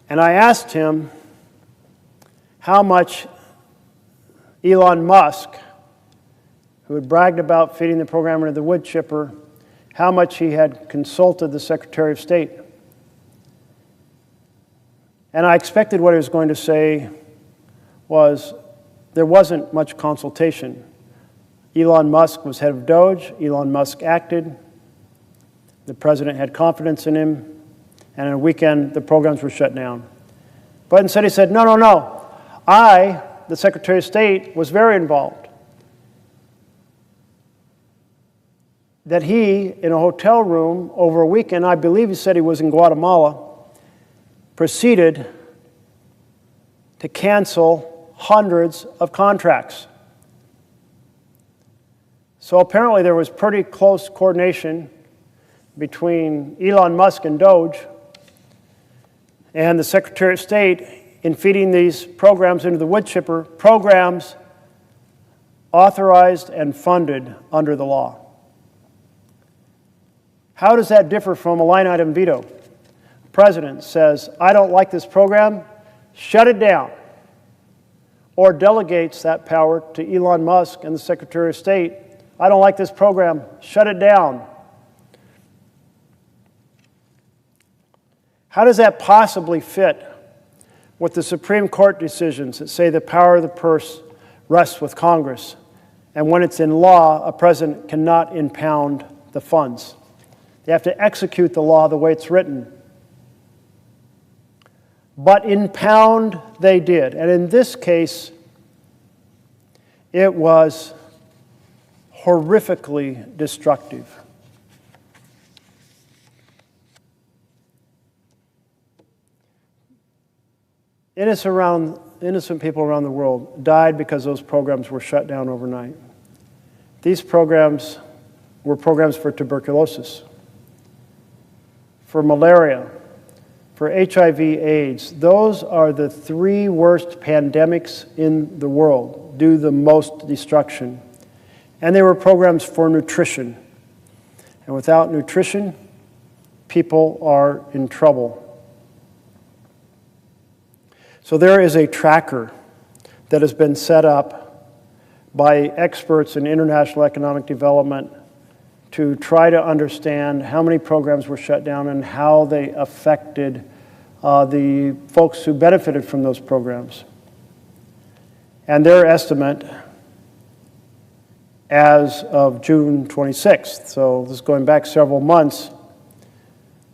and I asked him how much Elon Musk, who had bragged about feeding the program into the wood chipper, how much he had consulted the Secretary of State. And I expected what he was going to say was there wasn't much consultation. Elon Musk was head of Doge. Elon Musk acted. The president had confidence in him. And on a weekend, the programs were shut down. But instead he said, no, no, no. I, the Secretary of State, was very involved. That he, in a hotel room over a weekend, I believe he said he was in Guatemala, proceeded to cancel hundreds of contracts. So apparently there was pretty close coordination between Elon Musk and Doge and the Secretary of State in feeding these programs into the wood chipper, programs authorized and funded under the law. How does that differ from a line item veto? The president says, I don't like this program, shut it down, or delegates that power to Elon Musk and the Secretary of State. I don't like this program, shut it down. How does that possibly fit with the Supreme Court decisions that say the power of the purse rests with Congress, and when it's in law, a president cannot impound the funds? They have to execute the law the way it's written. But impound they did. And in this case, it was horrifically destructive. Innocent people around the world died because those programs were shut down overnight. These programs were programs for tuberculosis, for malaria, for HIV/AIDS. Those are the three worst pandemics in the world, do the most destruction. And they were programs for nutrition. And without nutrition, people are in trouble. So there is a tracker that has been set up by experts in international economic development to try to understand how many programs were shut down and how they affected the folks who benefited from those programs. And their estimate as of June 26th, so this is going back several months,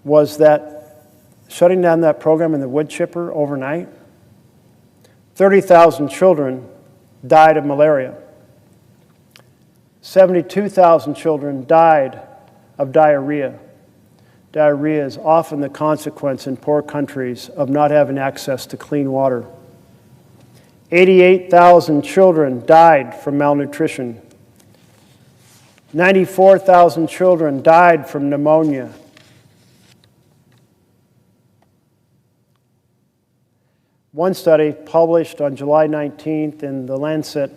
was that shutting down that program in the wood chipper overnight, 30,000 children died of malaria. 72,000 children died of diarrhea. Diarrhea is often the consequence in poor countries of not having access to clean water. 88,000 children died from malnutrition. 94,000 children died from pneumonia. One study published on July 19th in The Lancet,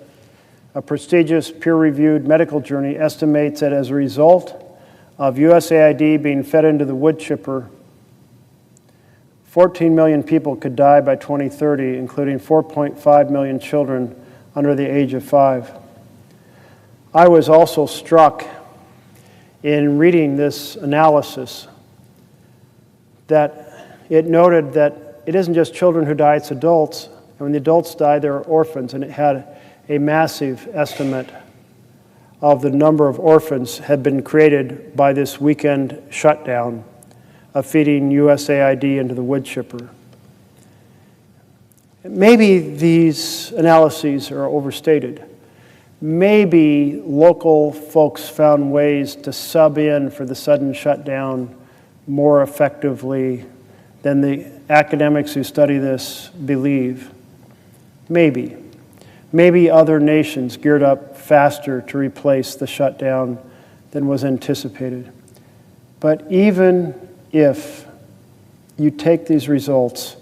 a prestigious peer-reviewed medical journal, estimates that as a result of USAID being fed into the wood chipper, 14 million people could die by 2030, including 4.5 million children under the age of 5. I was also struck in reading this analysis that it noted that it isn't just children who die, it's adults. And when the adults die, they're orphans, and it had a massive estimate of the number of orphans had been created by this weekend shutdown of feeding USAID into the wood chipper. Maybe these analyses are overstated. Maybe local folks found ways to sub in for the sudden shutdown more effectively than the academics who study this believe. Maybe. Maybe other nations geared up faster to replace the shutdown than was anticipated. But even if you take these results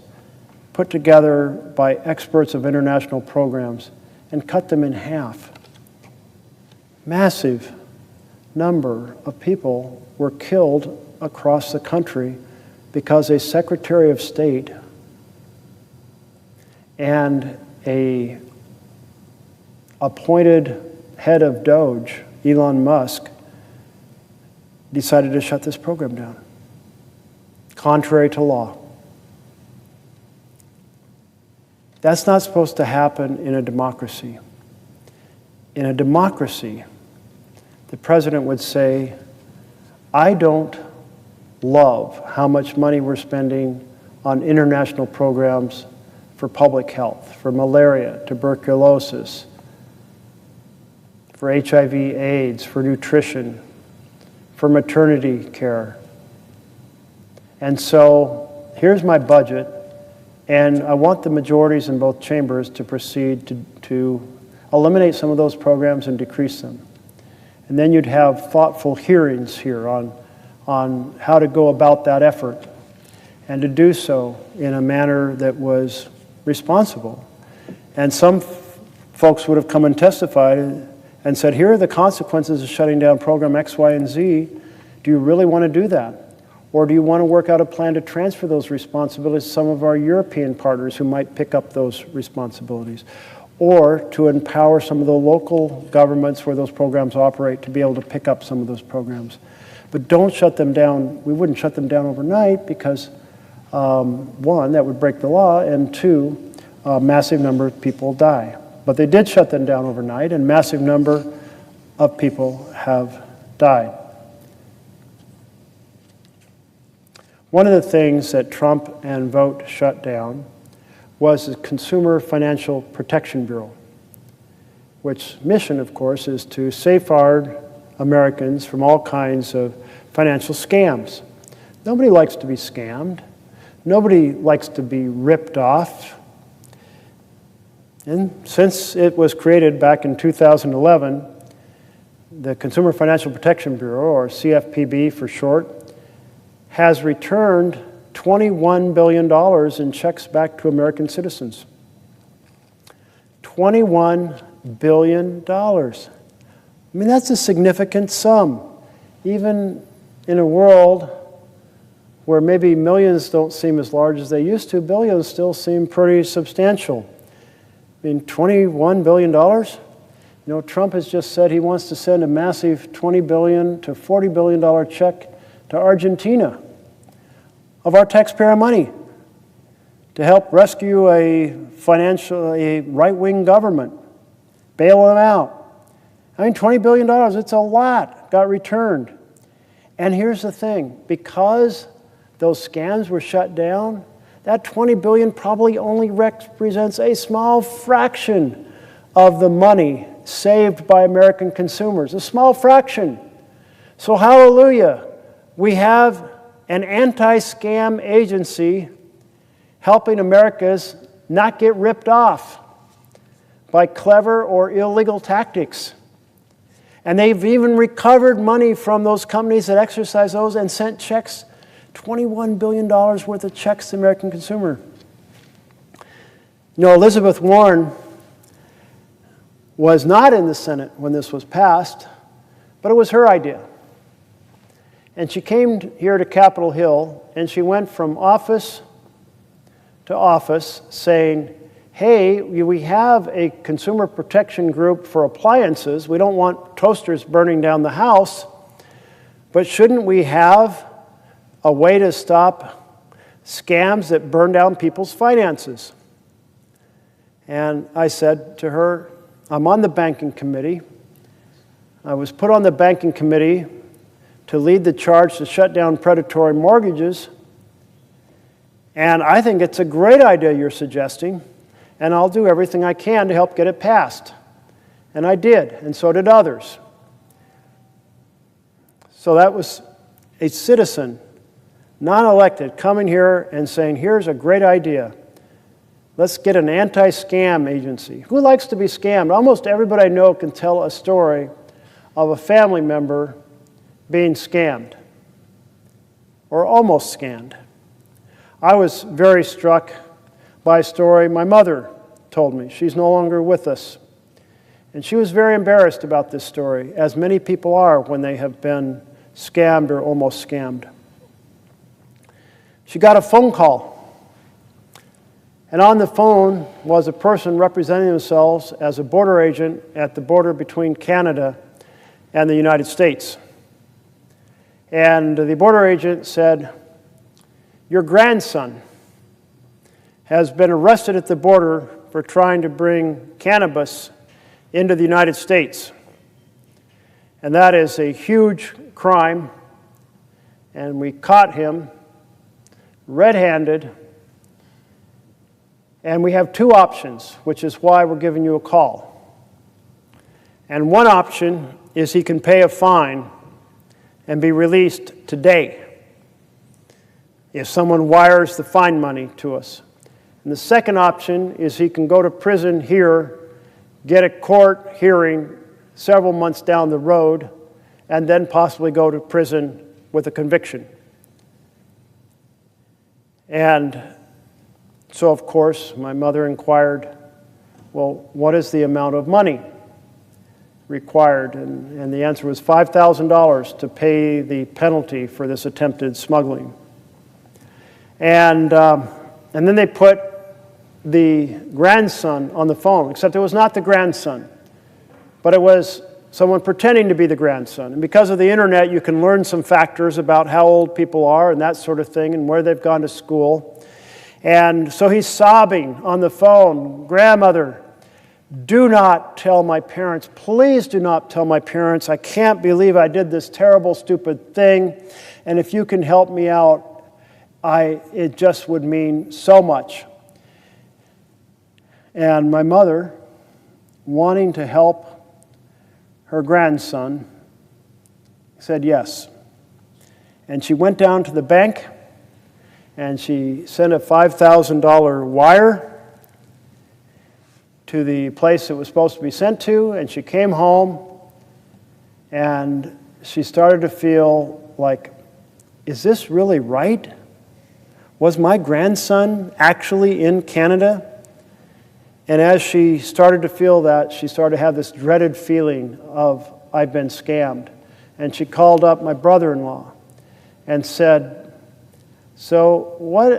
put together by experts of international programs and cut them in half, massive number of people were killed across the country because a Secretary of State and a appointed head of Doge, Elon Musk, decided to shut this program down, contrary to law. That's not supposed to happen in a democracy. In a democracy, the president would say, I don't love how much money we're spending on international programs for public health, for malaria, tuberculosis, for HIV, AIDS, for nutrition, for maternity care. And so here's my budget, and I want the majorities in both chambers to proceed to eliminate some of those programs and decrease them. And then you'd have thoughtful hearings here on how to go about that effort, and to do so in a manner that was responsible. And some folks would have come and testified and said, here are the consequences of shutting down program X, Y, and Z. Do you really want to do that? Or do you want to work out a plan to transfer those responsibilities to some of our European partners who might pick up those responsibilities? Or to empower some of the local governments where those programs operate to be able to pick up some of those programs. But don't shut them down. We wouldn't shut them down overnight because, one, that would break the law, and two, a massive number of people die. But they did shut them down overnight, and a massive number of people have died. One of the things that Trump and Vogt shut down was the Consumer Financial Protection Bureau, which mission, of course, is to safeguard Americans from all kinds of financial scams. Nobody likes to be scammed. Nobody likes to be ripped off. And since it was created back in 2011, the Consumer Financial Protection Bureau, or CFPB for short, has returned $21 billion in checks back to American citizens. $21 billion. I mean, that's a significant sum. Even in a world where maybe millions don't seem as large as they used to, billions still seem pretty substantial. I mean, $21 billion? You know, Trump has just said he wants to send a massive $20 billion to $40 billion check to Argentina of our taxpayer money to help rescue a right-wing government, bail them out. I mean, $20 billion, it's a lot, got returned. And here's the thing, because those scams were shut down, that $20 billion probably only represents a small fraction of the money saved by American consumers, a small fraction. So hallelujah, we have an anti-scam agency helping Americans not get ripped off by clever or illegal tactics. And they've even recovered money from those companies that exercise those and sent checks, $21 billion worth of checks to the American consumer. You know, Elizabeth Warren was not in the Senate when this was passed, but it was her idea. And she came here to Capitol Hill, and she went from office to office saying, hey, we have a consumer protection group for appliances. We don't want toasters burning down the house, but shouldn't we have a way to stop scams that burn down people's finances? And I said to her, I'm on the banking committee. I was put on the banking committee to lead the charge to shut down predatory mortgages. And I think it's a great idea you're suggesting, and I'll do everything I can to help get it passed. And I did, and so did others. So that was a citizen, non-elected, coming here and saying, here's a great idea. Let's get an anti-scam agency. Who likes to be scammed? Almost everybody I know can tell a story of a family member being scammed or almost scammed. I was very struck by a story my mother told me. She's no longer with us. And she was very embarrassed about this story, as many people are when they have been scammed or almost scammed. She got a phone call. And on the phone was a person representing themselves as a border agent at the border between Canada and the United States. And the border agent said, "Your grandson has been arrested at the border for trying to bring cannabis into the United States. And that is a huge crime. And we caught him red-handed. And we have two options, which is why we're giving you a call. And one option is he can pay a fine and be released today if someone wires the fine money to us. And the second option is he can go to prison here, get a court hearing several months down the road, and then possibly go to prison with a conviction." And so, of course, my mother inquired, well, what is the amount of money required? And the answer was $5,000 to pay the penalty for this attempted smuggling. And then they put the grandson on the phone, except it was not the grandson, but it was someone pretending to be the grandson. And because of the internet, you can learn some factors about how old people are and that sort of thing and where they've gone to school. And so he's sobbing on the phone, "Grandmother, do not tell my parents. Please do not tell my parents. I can't believe I did this terrible, stupid thing. And if you can help me out, it just would mean so much." And my mother, wanting to help her grandson, said yes. And she went down to the bank and she sent a $5,000 wire to the place it was supposed to be sent to, and she came home and she started to feel like, is this really right? Was my grandson actually in Canada? And as she started to feel that, she started to have this dreaded feeling of, I've been scammed. And she called up my brother-in-law and said, "So why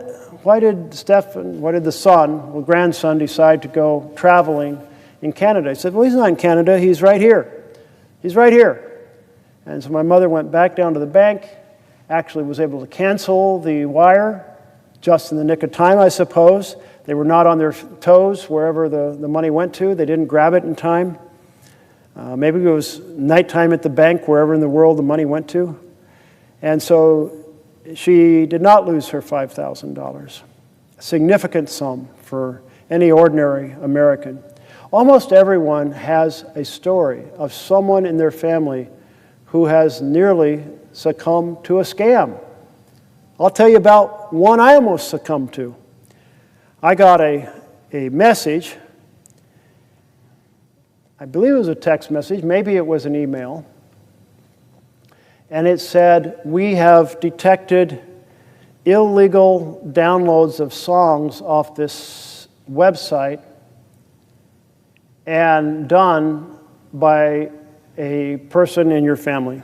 did the grandson decide to go traveling in Canada?" I said, "Well, he's not in Canada, he's right here. He's right here." And so my mother went back down to the bank, actually was able to cancel the wire just in the nick of time, I suppose. They were not on their toes wherever the money went to. They didn't grab it in time. Maybe it was nighttime at the bank, wherever in the world the money went to. And so she did not lose her $5,000, a significant sum for any ordinary American. Almost everyone has a story of someone in their family who has nearly succumbed to a scam. I'll tell you about one I almost succumbed to. I got a message, I believe it was a text message, maybe it was an email, and it said, "We have detected illegal downloads of songs off this website and done by a person in your family."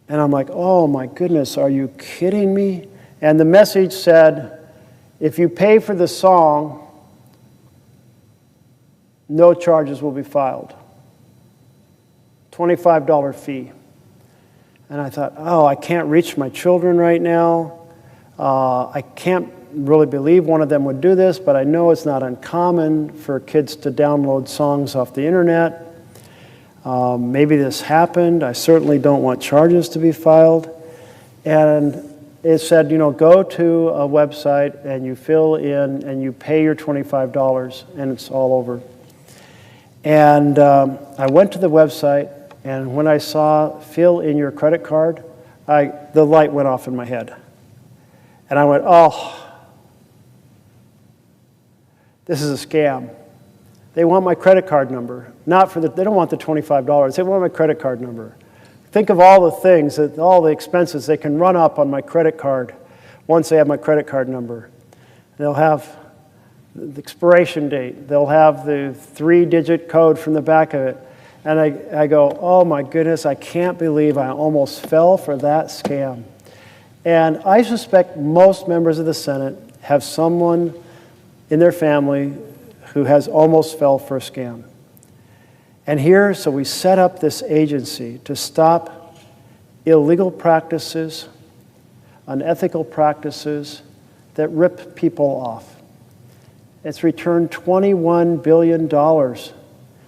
And I'm like, oh my goodness, are you kidding me? And the message said, if you pay for the song, no charges will be filed. $25 fee. And I thought, oh, I can't reach my children right now. I can't really believe one of them would do this, but I know it's not uncommon for kids to download songs off the internet. Maybe this happened. I certainly don't want charges to be filed. And it said, go to a website and you fill in and you pay your $25 and it's all over. And I went to the website, and when I saw fill in your credit card, the light went off in my head. And I went, oh, this is a scam. They want my credit card number. They don't want the $25. They want my credit card number. Think of all the things, all the expenses they can run up on my credit card once they have my credit card number. They'll have the expiration date. They'll have the 3-digit code from the back of it. And I go, oh my goodness, I can't believe I almost fell for that scam. And I suspect most members of the Senate have someone in their family who has almost fell for a scam. And here, so we set up this agency to stop illegal practices, unethical practices that rip people off. It's returned $21 billion,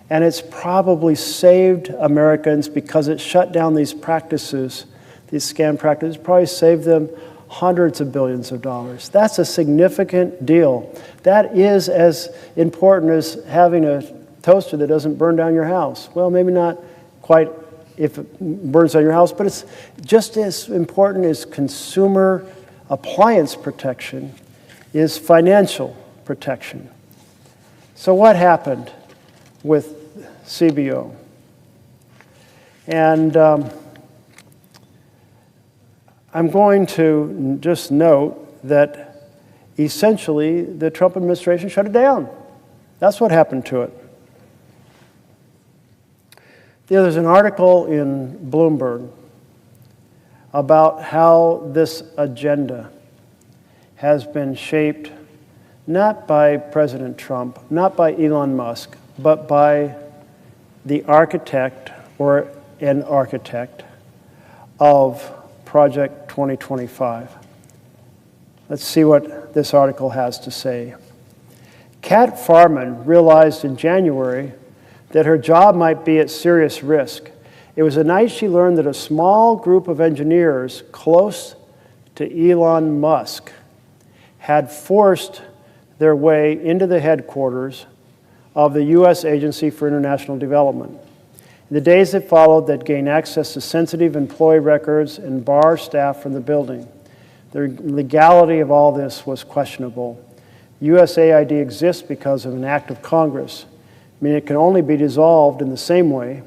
and it's probably saved Americans because it shut down these practices, these scam practices, probably saved them hundreds of billions of dollars. That's a significant deal. That is as important as having a toaster that doesn't burn down your house. Well, maybe not quite if it burns down your house, but it's just as important as consumer appliance protection is financial protection. So what happened with CBO? And I'm going to just note that essentially the Trump administration shut it down. That's what happened to it. There's an article in Bloomberg about how this agenda has been shaped not by President Trump, not by Elon Musk, but by the architect or an architect of Project 2025. Let's see what this article has to say. Kat Farman realized in January that her job might be at serious risk. It was the night she learned that a small group of engineers close to Elon Musk had forced their way into the headquarters of the U.S. Agency for International Development. In the days that followed, they'd gain access to sensitive employee records and bar staff from the building. The legality of all this was questionable. USAID exists because of an act of Congress. I mean, it can only be dissolved in the same way,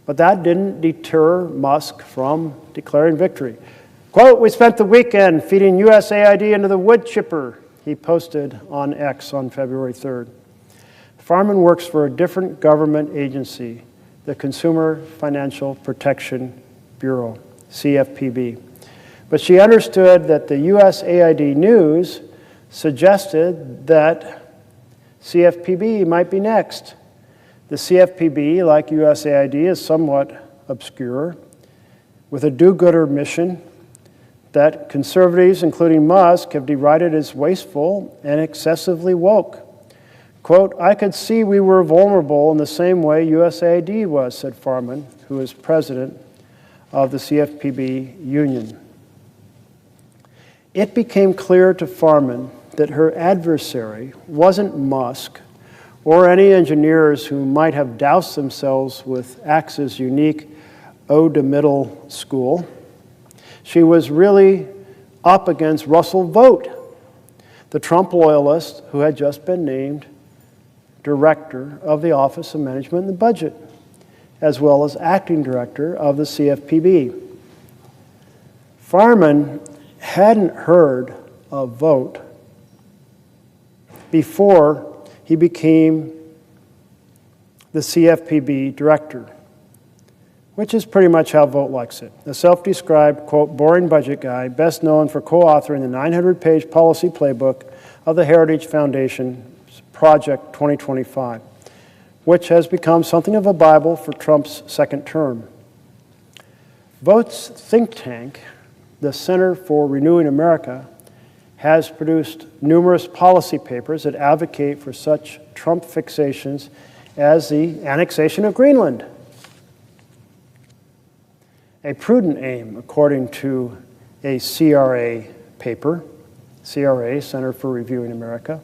but that didn't deter Musk from declaring victory. Quote, "We spent the weekend feeding USAID into the wood chipper," he posted on X on February 3rd. Farman works for a different government agency, the Consumer Financial Protection Bureau, CFPB. But she understood that the USAID news suggested that CFPB might be next. The CFPB, like USAID, is somewhat obscure, with a do-gooder mission that conservatives, including Musk, have derided as wasteful and excessively woke. Quote, "I could see we were vulnerable in the same way USAID was," said Farman, who is president of the CFPB union. It became clear to Farman that her adversary wasn't Musk or any engineers who might have doused themselves with Axe's unique ode to middle school. She was really up against Russell Vogt, the Trump loyalist who had just been named director of the Office of Management and Budget, as well as acting director of the CFPB. Farman hadn't heard of Vogt before he became the CFPB director, which is pretty much how Vogt likes it. A self-described, quote, boring budget guy, best known for co-authoring the 900-page policy playbook of the Heritage Foundation Project 2025, which has become something of a Bible for Trump's second term. Vogt's think tank, the Center for Renewing America, has produced numerous policy papers that advocate for such Trump fixations as the annexation of Greenland. A prudent aim, according to a CRA paper, CRA, Center for Reviewing America,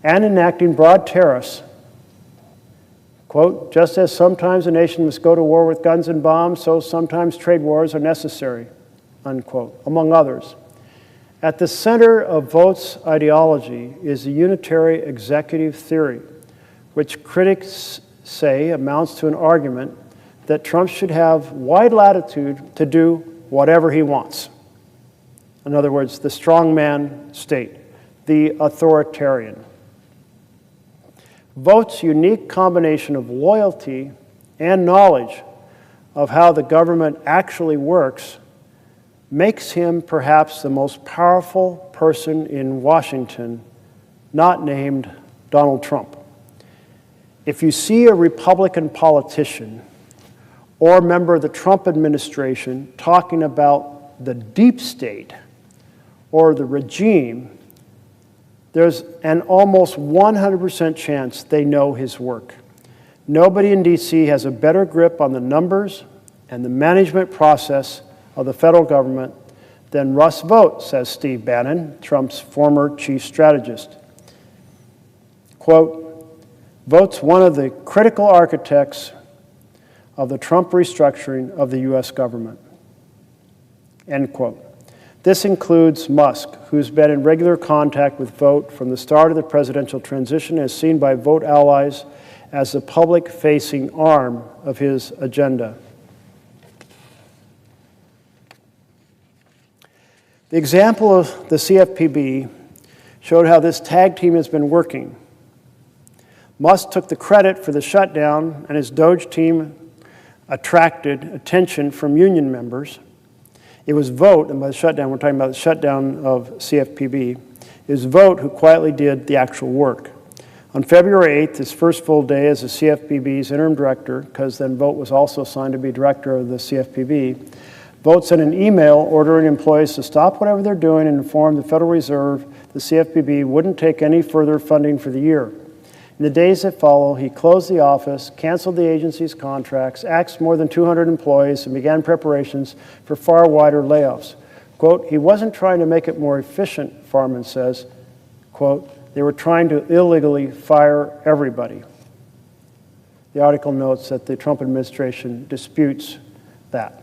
and enacting broad tariffs. Quote, "Just as sometimes a nation must go to war with guns and bombs, so sometimes trade wars are necessary," unquote, among others. At the center of Vogt's ideology is the unitary executive theory, which critics say amounts to an argument that Trump should have wide latitude to do whatever he wants. In other words, the strongman state, the authoritarian. Vogt's unique combination of loyalty and knowledge of how the government actually works makes him perhaps the most powerful person in Washington, not named Donald Trump. If you see a Republican politician or member of the Trump administration talking about the deep state or the regime, there's an almost 100% chance they know his work. Nobody in D.C. has a better grip on the numbers and the management process of the federal government than Russ Vought, says Steve Bannon, Trump's former chief strategist. Quote, Vought's one of the critical architects of the Trump restructuring of the U.S. government. End quote. This includes Musk, who's been in regular contact with Vought from the start of the presidential transition, as seen by Vought allies as the public-facing arm of his agenda. The example of the CFPB showed how this tag team has been working. Musk took the credit for the shutdown, and his Doge team attracted attention from union members. It was Vought, and by the shutdown, we're talking about the shutdown of CFPB, it was Vought who quietly did the actual work. On February 8th, his first full day as the CFPB's interim director, because then Vought was also assigned to be director of the CFPB, Vought sent an email ordering employees to stop whatever they're doing and inform the Federal Reserve the CFPB wouldn't take any further funding for the year. In the days that follow, he closed the office, canceled the agency's contracts, axed more than 200 employees, and began preparations for far wider layoffs. Quote, he wasn't trying to make it more efficient, Farman says. Quote, they were trying to illegally fire everybody. The article notes that the Trump administration disputes that.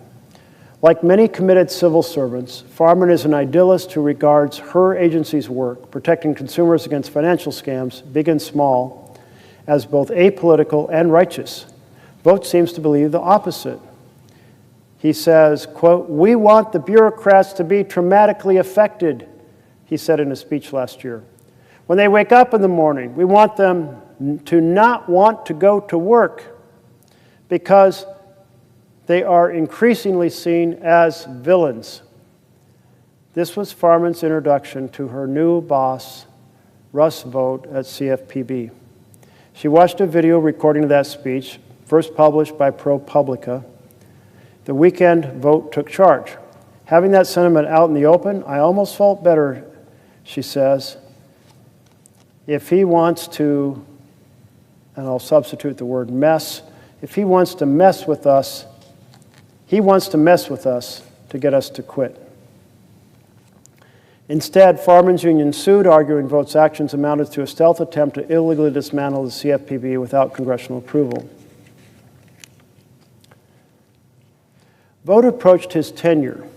Like many committed civil servants, Farman is an idealist who regards her agency's work, protecting consumers against financial scams, big and small, as both apolitical and righteous. Vought seems to believe the opposite. He says, quote, we want the bureaucrats to be traumatically affected, he said in a speech last year. When they wake up in the morning, we want them to not want to go to work because they are increasingly seen as villains. This was Farman's introduction to her new boss, Russ Vought, at CFPB. She watched a video recording of that speech, first published by ProPublica. The weekend Vought took charge. Having that sentiment out in the open, I almost felt better, she says. If he wants to, and I'll substitute the word mess, if he wants to mess with us, he wants to mess with us to get us to quit. Instead, Farman's union sued, arguing Vought's actions amounted to a stealth attempt to illegally dismantle the CFPB without congressional approval. Vought approached his tenure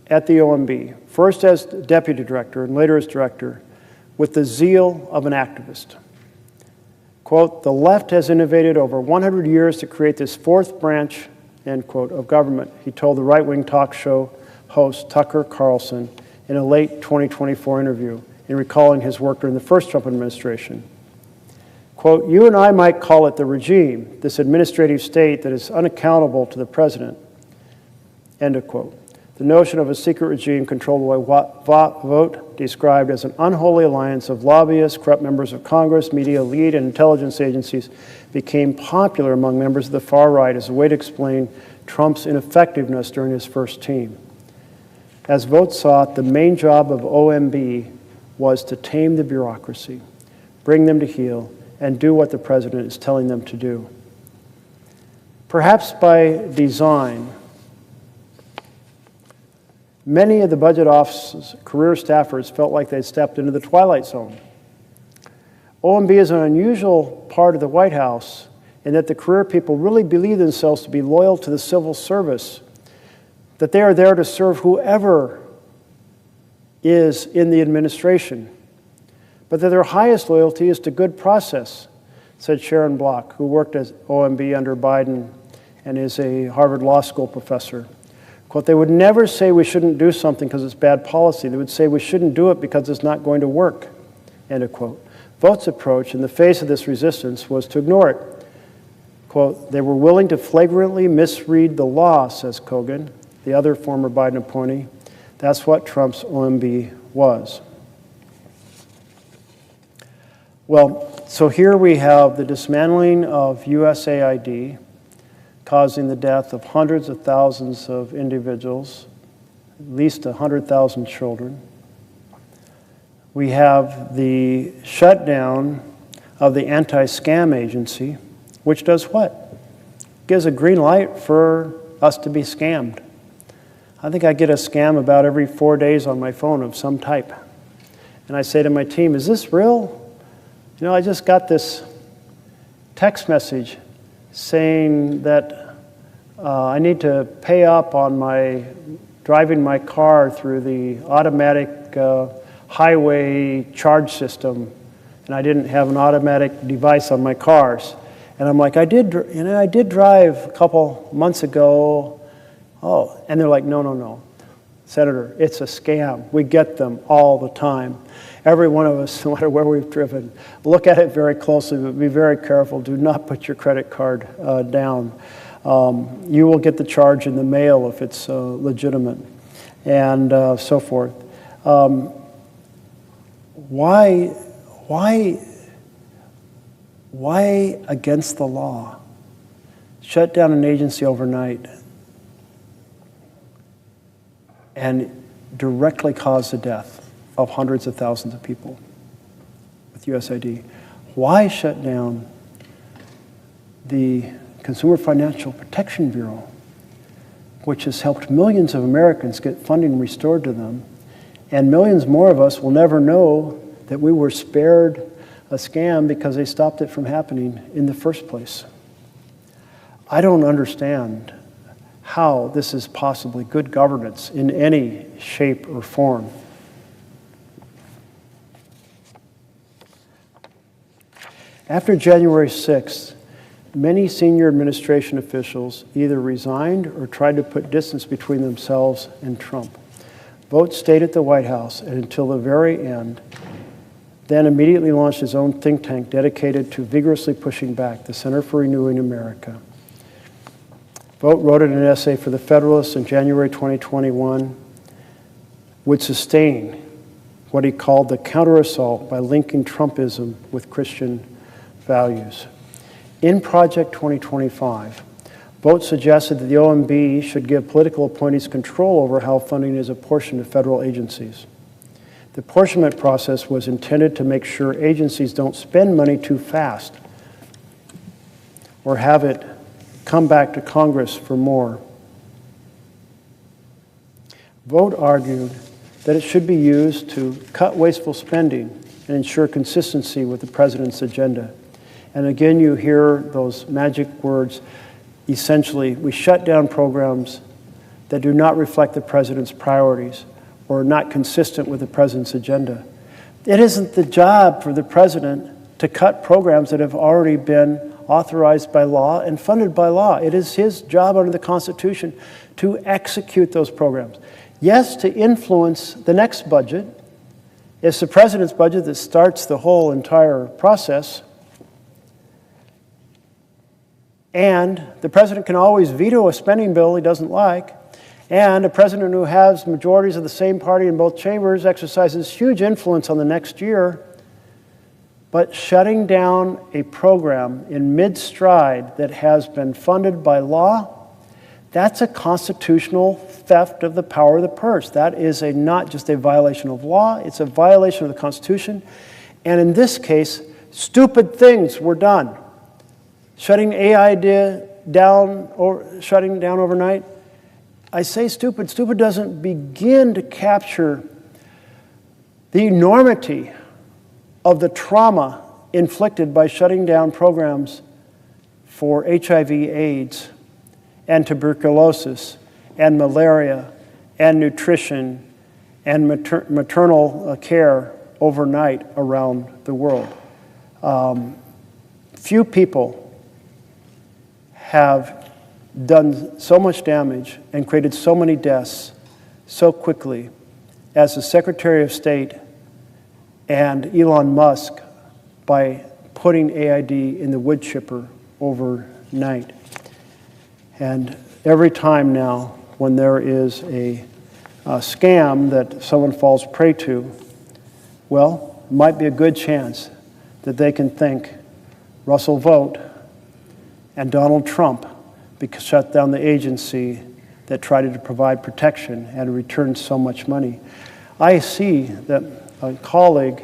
at the OMB, first as deputy director and later as director, with the zeal of an activist. Quote, the left has innovated over 100 years to create this fourth branch, end quote, of government, he told the right-wing talk show host Tucker Carlson in a late 2024 interview in recalling his work during the first Trump administration. Quote, you and I might call it the regime, this administrative state that is unaccountable to the president, end of quote. The notion of a secret regime controlled by what Vought described as an unholy alliance of lobbyists, corrupt members of Congress, media elite, and intelligence agencies became popular among members of the far right as a way to explain Trump's ineffectiveness during his first term. As Vought saw it, the main job of OMB was to tame the bureaucracy, bring them to heel, and do what the president is telling them to do. Perhaps by design, many of the budget office's career staffers felt like they'd stepped into the twilight zone. OMB is an unusual part of the White House in that the career people really believe themselves to be loyal to the civil service, that they are there to serve whoever is in the administration, but that their highest loyalty is to good process, said Sharon Block, who worked at OMB under Biden and is a Harvard Law School professor. Quote, they would never say we shouldn't do something because it's bad policy. They would say we shouldn't do it because it's not going to work. end of quote. Vogt's approach in the face of this resistance was to ignore it. Quote, they were willing to flagrantly misread the law, says Kogan, the other former Biden appointee. That's what Trump's OMB was. Well, so here we have the dismantling of USAID, causing the death of hundreds of thousands of individuals, at least 100,000 children. We have the shutdown of the anti-scam agency, which does what? Gives a green light for us to be scammed. I think I get a scam about every 4 days on my phone of some type. And I say to my team, is this real? You know, I just got this text saying that I need to pay up on driving my car through the automatic highway charge system, and I didn't have an automatic device on my cars. And I'm like, I did drive a couple months ago. Oh, and they're like, no, Senator, it's a scam. We get them all the time. Every one of us, no matter where we've driven, look at it very closely, but be very careful. Do not put your credit card down. You will get the charge in the mail if it's legitimate, and so forth. Why against the law? Shut down an agency overnight and directly cause the death of hundreds of thousands of people with USAID. Why shut down the Consumer Financial Protection Bureau, which has helped millions of Americans get funding restored to them, and millions more of us will never know that we were spared a scam because they stopped it from happening in the first place. I don't understand how this is possibly good governance in any shape or form. After January 6th, many senior administration officials either resigned or tried to put distance between themselves and Trump. Vogt stayed at the White House and until the very end, then immediately launched his own think tank dedicated to vigorously pushing back, the Center for Renewing America. Vogt wrote in an essay for the Federalist in January 2021, would sustain what he called the counter-assault by linking Trumpism with Christian values. In Project 2025, Vogt suggested that the OMB should give political appointees control over how funding is apportioned to federal agencies. The apportionment process was intended to make sure agencies don't spend money too fast or have it come back to Congress for more. Vogt argued that it should be used to cut wasteful spending and ensure consistency with the president's agenda. And again, you hear those magic words, essentially, we shut down programs that do not reflect the president's priorities or are not consistent with the president's agenda. It isn't the job for the president to cut programs that have already been authorized by law and funded by law. It is his job under the Constitution to execute those programs. Yes, to influence the next budget. It's the president's budget that starts the whole entire process. And the president can always veto a spending bill he doesn't like. And a president who has majorities of the same party in both chambers exercises huge influence on the next year. But shutting down a program in mid-stride that has been funded by law, that's a constitutional theft of the power of the purse. That is not just a violation of law, it's a violation of the Constitution. And in this case, stupid things were done. Shutting AI down overnight. I say stupid. Stupid doesn't begin to capture the enormity of the trauma inflicted by shutting down programs for HIV/AIDS and tuberculosis and malaria and nutrition and maternal care overnight around the world. Few people have done so much damage and created so many deaths so quickly as the Secretary of State and Elon Musk by putting AID in the wood chipper overnight. And every time now when there is a scam that someone falls prey to, well, it might be a good chance that they can thank Russell Vogt and Donald Trump because shut down the agency that tried to provide protection and returned so much money. I see that a colleague,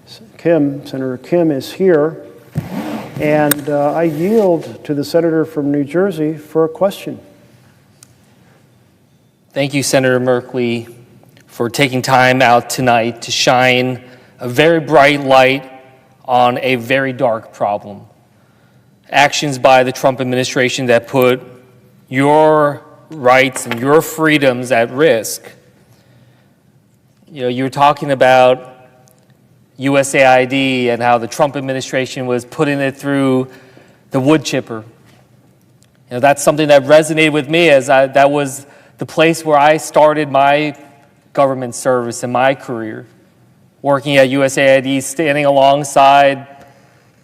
Senator Kim, is here, and I yield to the senator from New Jersey for a question. Thank you, Senator Merkley, for taking time out tonight to shine a very bright light on a very dark problem. Actions by the Trump administration that put your rights and your freedoms at risk. You were talking about USAID and how the Trump administration was putting it through the wood chipper. That's something that resonated with me as that was the place where I started my government service and my career, working at USAID, standing alongside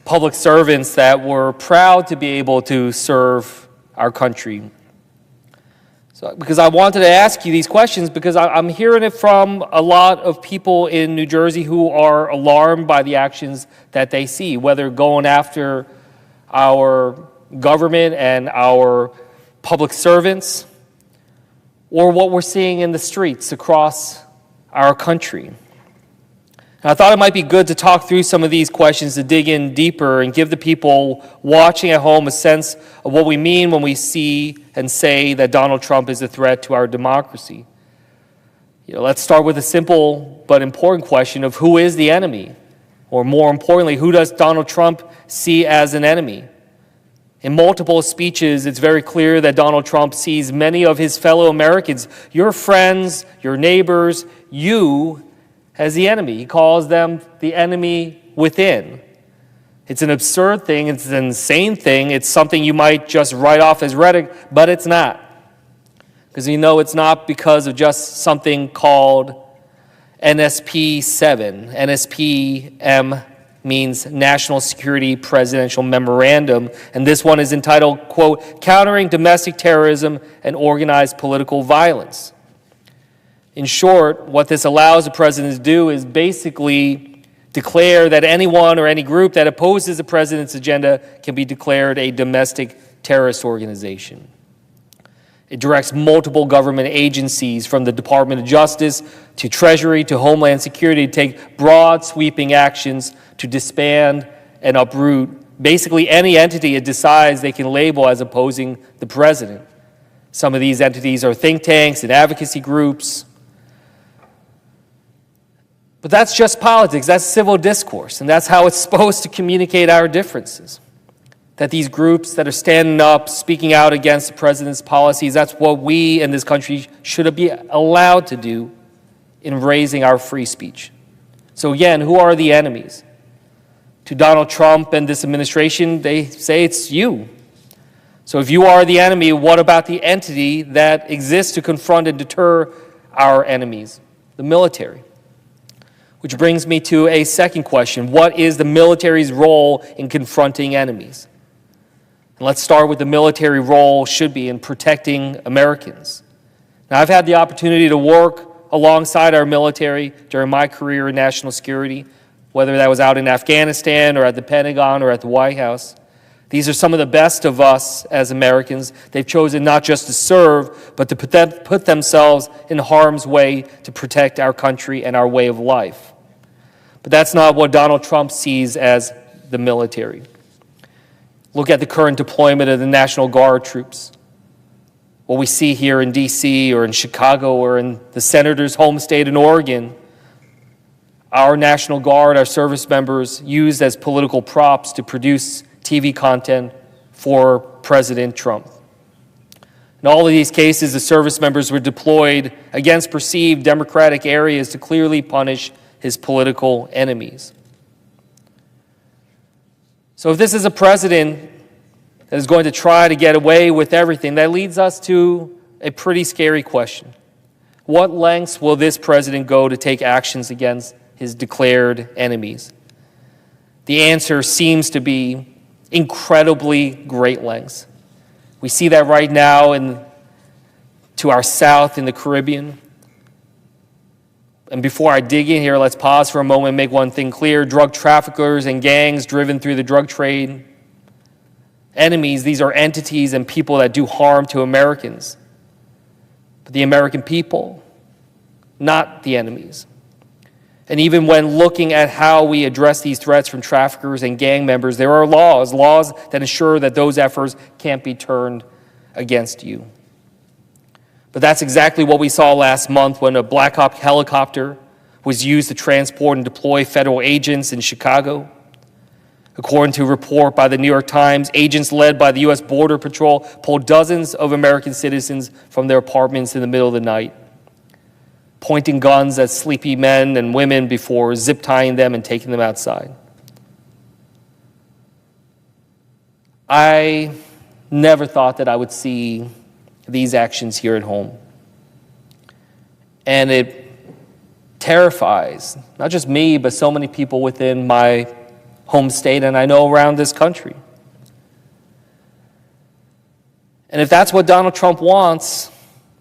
public servants that were proud to be able to serve our country. So, because I wanted to ask you these questions because I'm hearing it from a lot of people in New Jersey who are alarmed by the actions that they see, whether going after our government and our public servants, or what we're seeing in the streets across our country. And I thought it might be good to talk through some of these questions to dig in deeper and give the people watching at home a sense of what we mean when we see and say that Donald Trump is a threat to our democracy. Let's start with a simple but important question of who is the enemy? Or more importantly, who does Donald Trump see as an enemy? In multiple speeches, it's very clear that Donald Trump sees many of his fellow Americans, your friends, your neighbors, you, as the enemy. He calls them the enemy within. It's an absurd thing. It's an insane thing. It's something you might just write off as rhetoric, but it's not. Because it's not because of just something called NSP 7. NSP-M means National Security Presidential Memorandum, and this one is entitled, quote, Countering Domestic Terrorism and Organized Political Violence. In short, what this allows the president to do is basically declare that anyone or any group that opposes the president's agenda can be declared a domestic terrorist organization. It directs multiple government agencies from the Department of Justice to Treasury to Homeland Security to take broad, sweeping actions to disband and uproot basically any entity it decides they can label as opposing the president. Some of these entities are think tanks and advocacy groups. But that's just politics. That's civil discourse, and that's how it's supposed to communicate our differences. That these groups that are standing up, speaking out against the president's policies, that's what we in this country should be allowed to do in raising our free speech. So again, who are the enemies? To Donald Trump and this administration, they say it's you. So if you are the enemy, what about the entity that exists to confront and deter our enemies? The military. Which brings me to a second question. What is the military's role in confronting enemies? And let's start with the military role should be in protecting Americans. Now, I've had the opportunity to work alongside our military during my career in national security, whether that was out in Afghanistan or at the Pentagon or at the White House. These are some of the best of us as Americans. They've chosen not just to serve, but to put themselves in harm's way to protect our country and our way of life. But that's not what Donald Trump sees as the military. Look at the current deployment of the National Guard troops. What we see here in D.C. or in Chicago or in the senator's home state in Oregon, our National Guard, our service members, used as political props to produce TV content for President Trump. In all of these cases, the service members were deployed against perceived Democratic areas to clearly punish his political enemies. So if this is a president that is going to try to get away with everything, that leads us to a pretty scary question. What lengths will this president go to take actions against his declared enemies? The answer seems to be incredibly great lengths. We see that right now to our south in the Caribbean. And before I dig in here, let's pause for a moment and make one thing clear. Drug traffickers and gangs driven through the drug trade, enemies, these are entities and people that do harm to Americans. But the American people, not the enemies. And even when looking at how we address these threats from traffickers and gang members, there are laws that ensure that those efforts can't be turned against you. But that's exactly what we saw last month when a Black Hawk helicopter was used to transport and deploy federal agents in Chicago. According to a report by the New York Times, agents led by the U.S. Border Patrol pulled dozens of American citizens from their apartments in the middle of the night, pointing guns at sleepy men and women before zip-tying them and taking them outside. I never thought that I would see these actions here at home. And it terrifies, not just me, but so many people within my home state and I know around this country. And if that's what Donald Trump wants,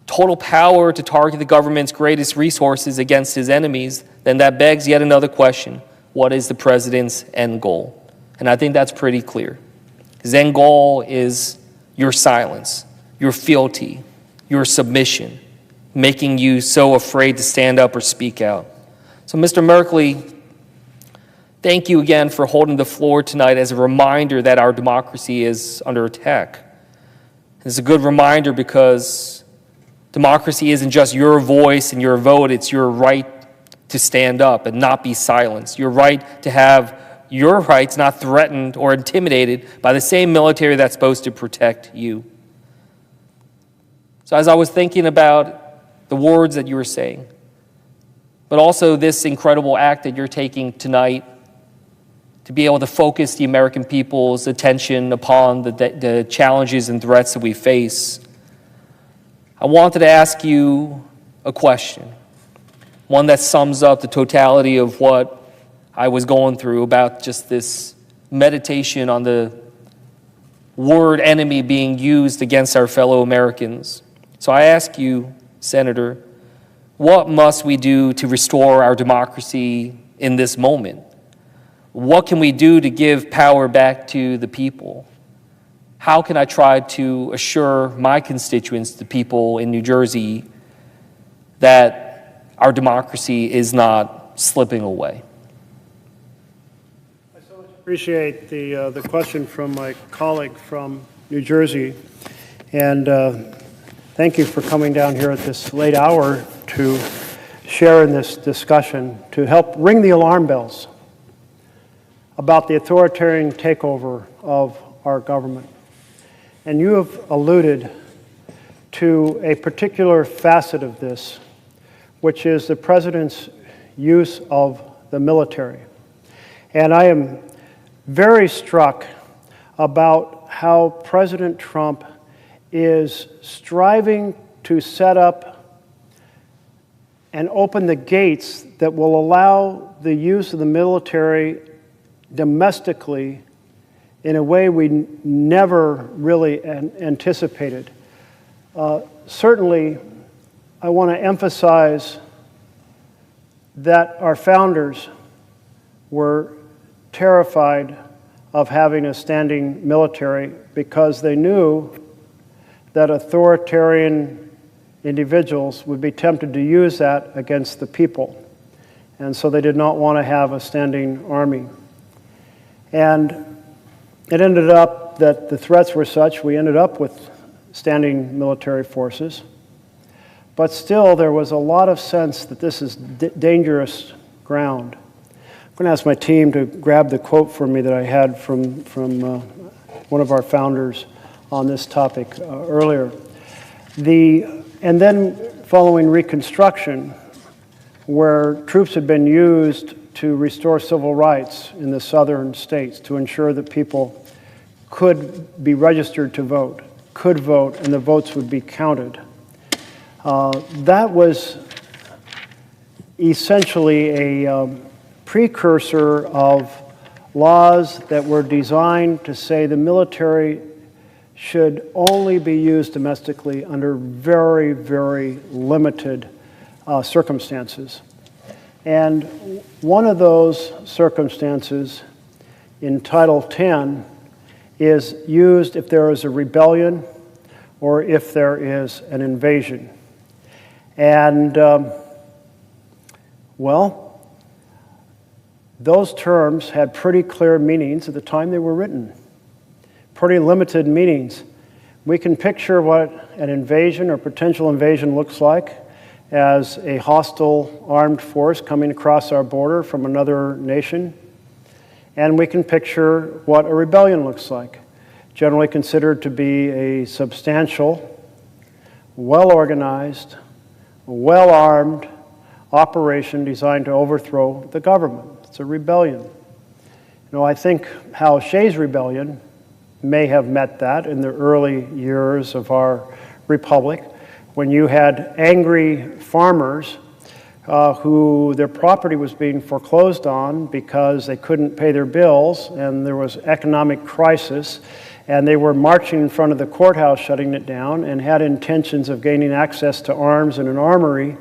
total power to target the government's greatest resources against his enemies, then that begs yet another question. What is the president's end goal? And I think that's pretty clear. His end goal is your silence, your fealty, your submission, making you so afraid to stand up or speak out. So, Mr. Merkley, thank you again for holding the floor tonight as a reminder that our democracy is under attack. It's a good reminder because democracy isn't just your voice and your vote, it's your right to stand up and not be silenced, your right to have your rights not threatened or intimidated by the same military that's supposed to protect you. So as I was thinking about the words that you were saying, but also this incredible act that you're taking tonight to be able to focus the American people's attention upon the challenges and threats that we face, I wanted to ask you a question, one that sums up the totality of what I was going through about just this meditation on the word enemy being used against our fellow Americans. So I ask you, Senator, what must we do to restore our democracy in this moment? What can we do to give power back to the people? How can I try to assure my constituents, the people in New Jersey, that our democracy is not slipping away? I so much appreciate the question from my colleague from New Jersey, and thank you for coming down here at this late hour to share in this discussion, to help ring the alarm bells about the authoritarian takeover of our government. And you have alluded to a particular facet of this, which is the president's use of the military. And I am very struck about how President Trump is striving to set up and open the gates that will allow the use of the military domestically in a way we never really anticipated. Certainly, I want to emphasize that our founders were terrified of having a standing military because they knew that authoritarian individuals would be tempted to use that against the people. And so they did not want to have a standing army. And it ended up that the threats were such, we ended up with standing military forces. But still, there was a lot of sense that this is dangerous ground. I'm going to ask my team to grab the quote for me that I had from one of our founders on this topic earlier. And then following Reconstruction, where troops had been used to restore civil rights in the southern states to ensure that people could be registered to vote, could vote, and the votes would be counted. That was essentially precursor of laws that were designed to say the military should only be used domestically under very, very limited circumstances. And one of those circumstances in Title 10 is used if there is a rebellion or if there is an invasion. And, well, those terms had pretty clear meanings at the time they were written, pretty limited meanings. We can picture what an invasion or potential invasion looks like as a hostile armed force coming across our border from another nation. And we can picture what a rebellion looks like, generally considered to be a substantial, well-organized, well-armed operation designed to overthrow the government. It's a rebellion. You know, I think Hal Shay's rebellion may have met that in the early years of our republic, when you had angry farmers who their property was being foreclosed on because they couldn't pay their bills and there was economic crisis, and they were marching in front of the courthouse shutting it down and had intentions of gaining access to arms and an armory.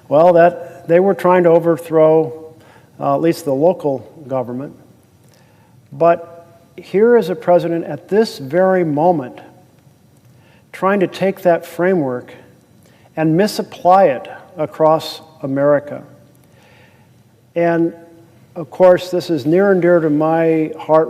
Well, they were trying to overthrow at least the local government. But here is a president at this very moment trying to take that framework and misapply it across America. And of course, this is near and dear to my heart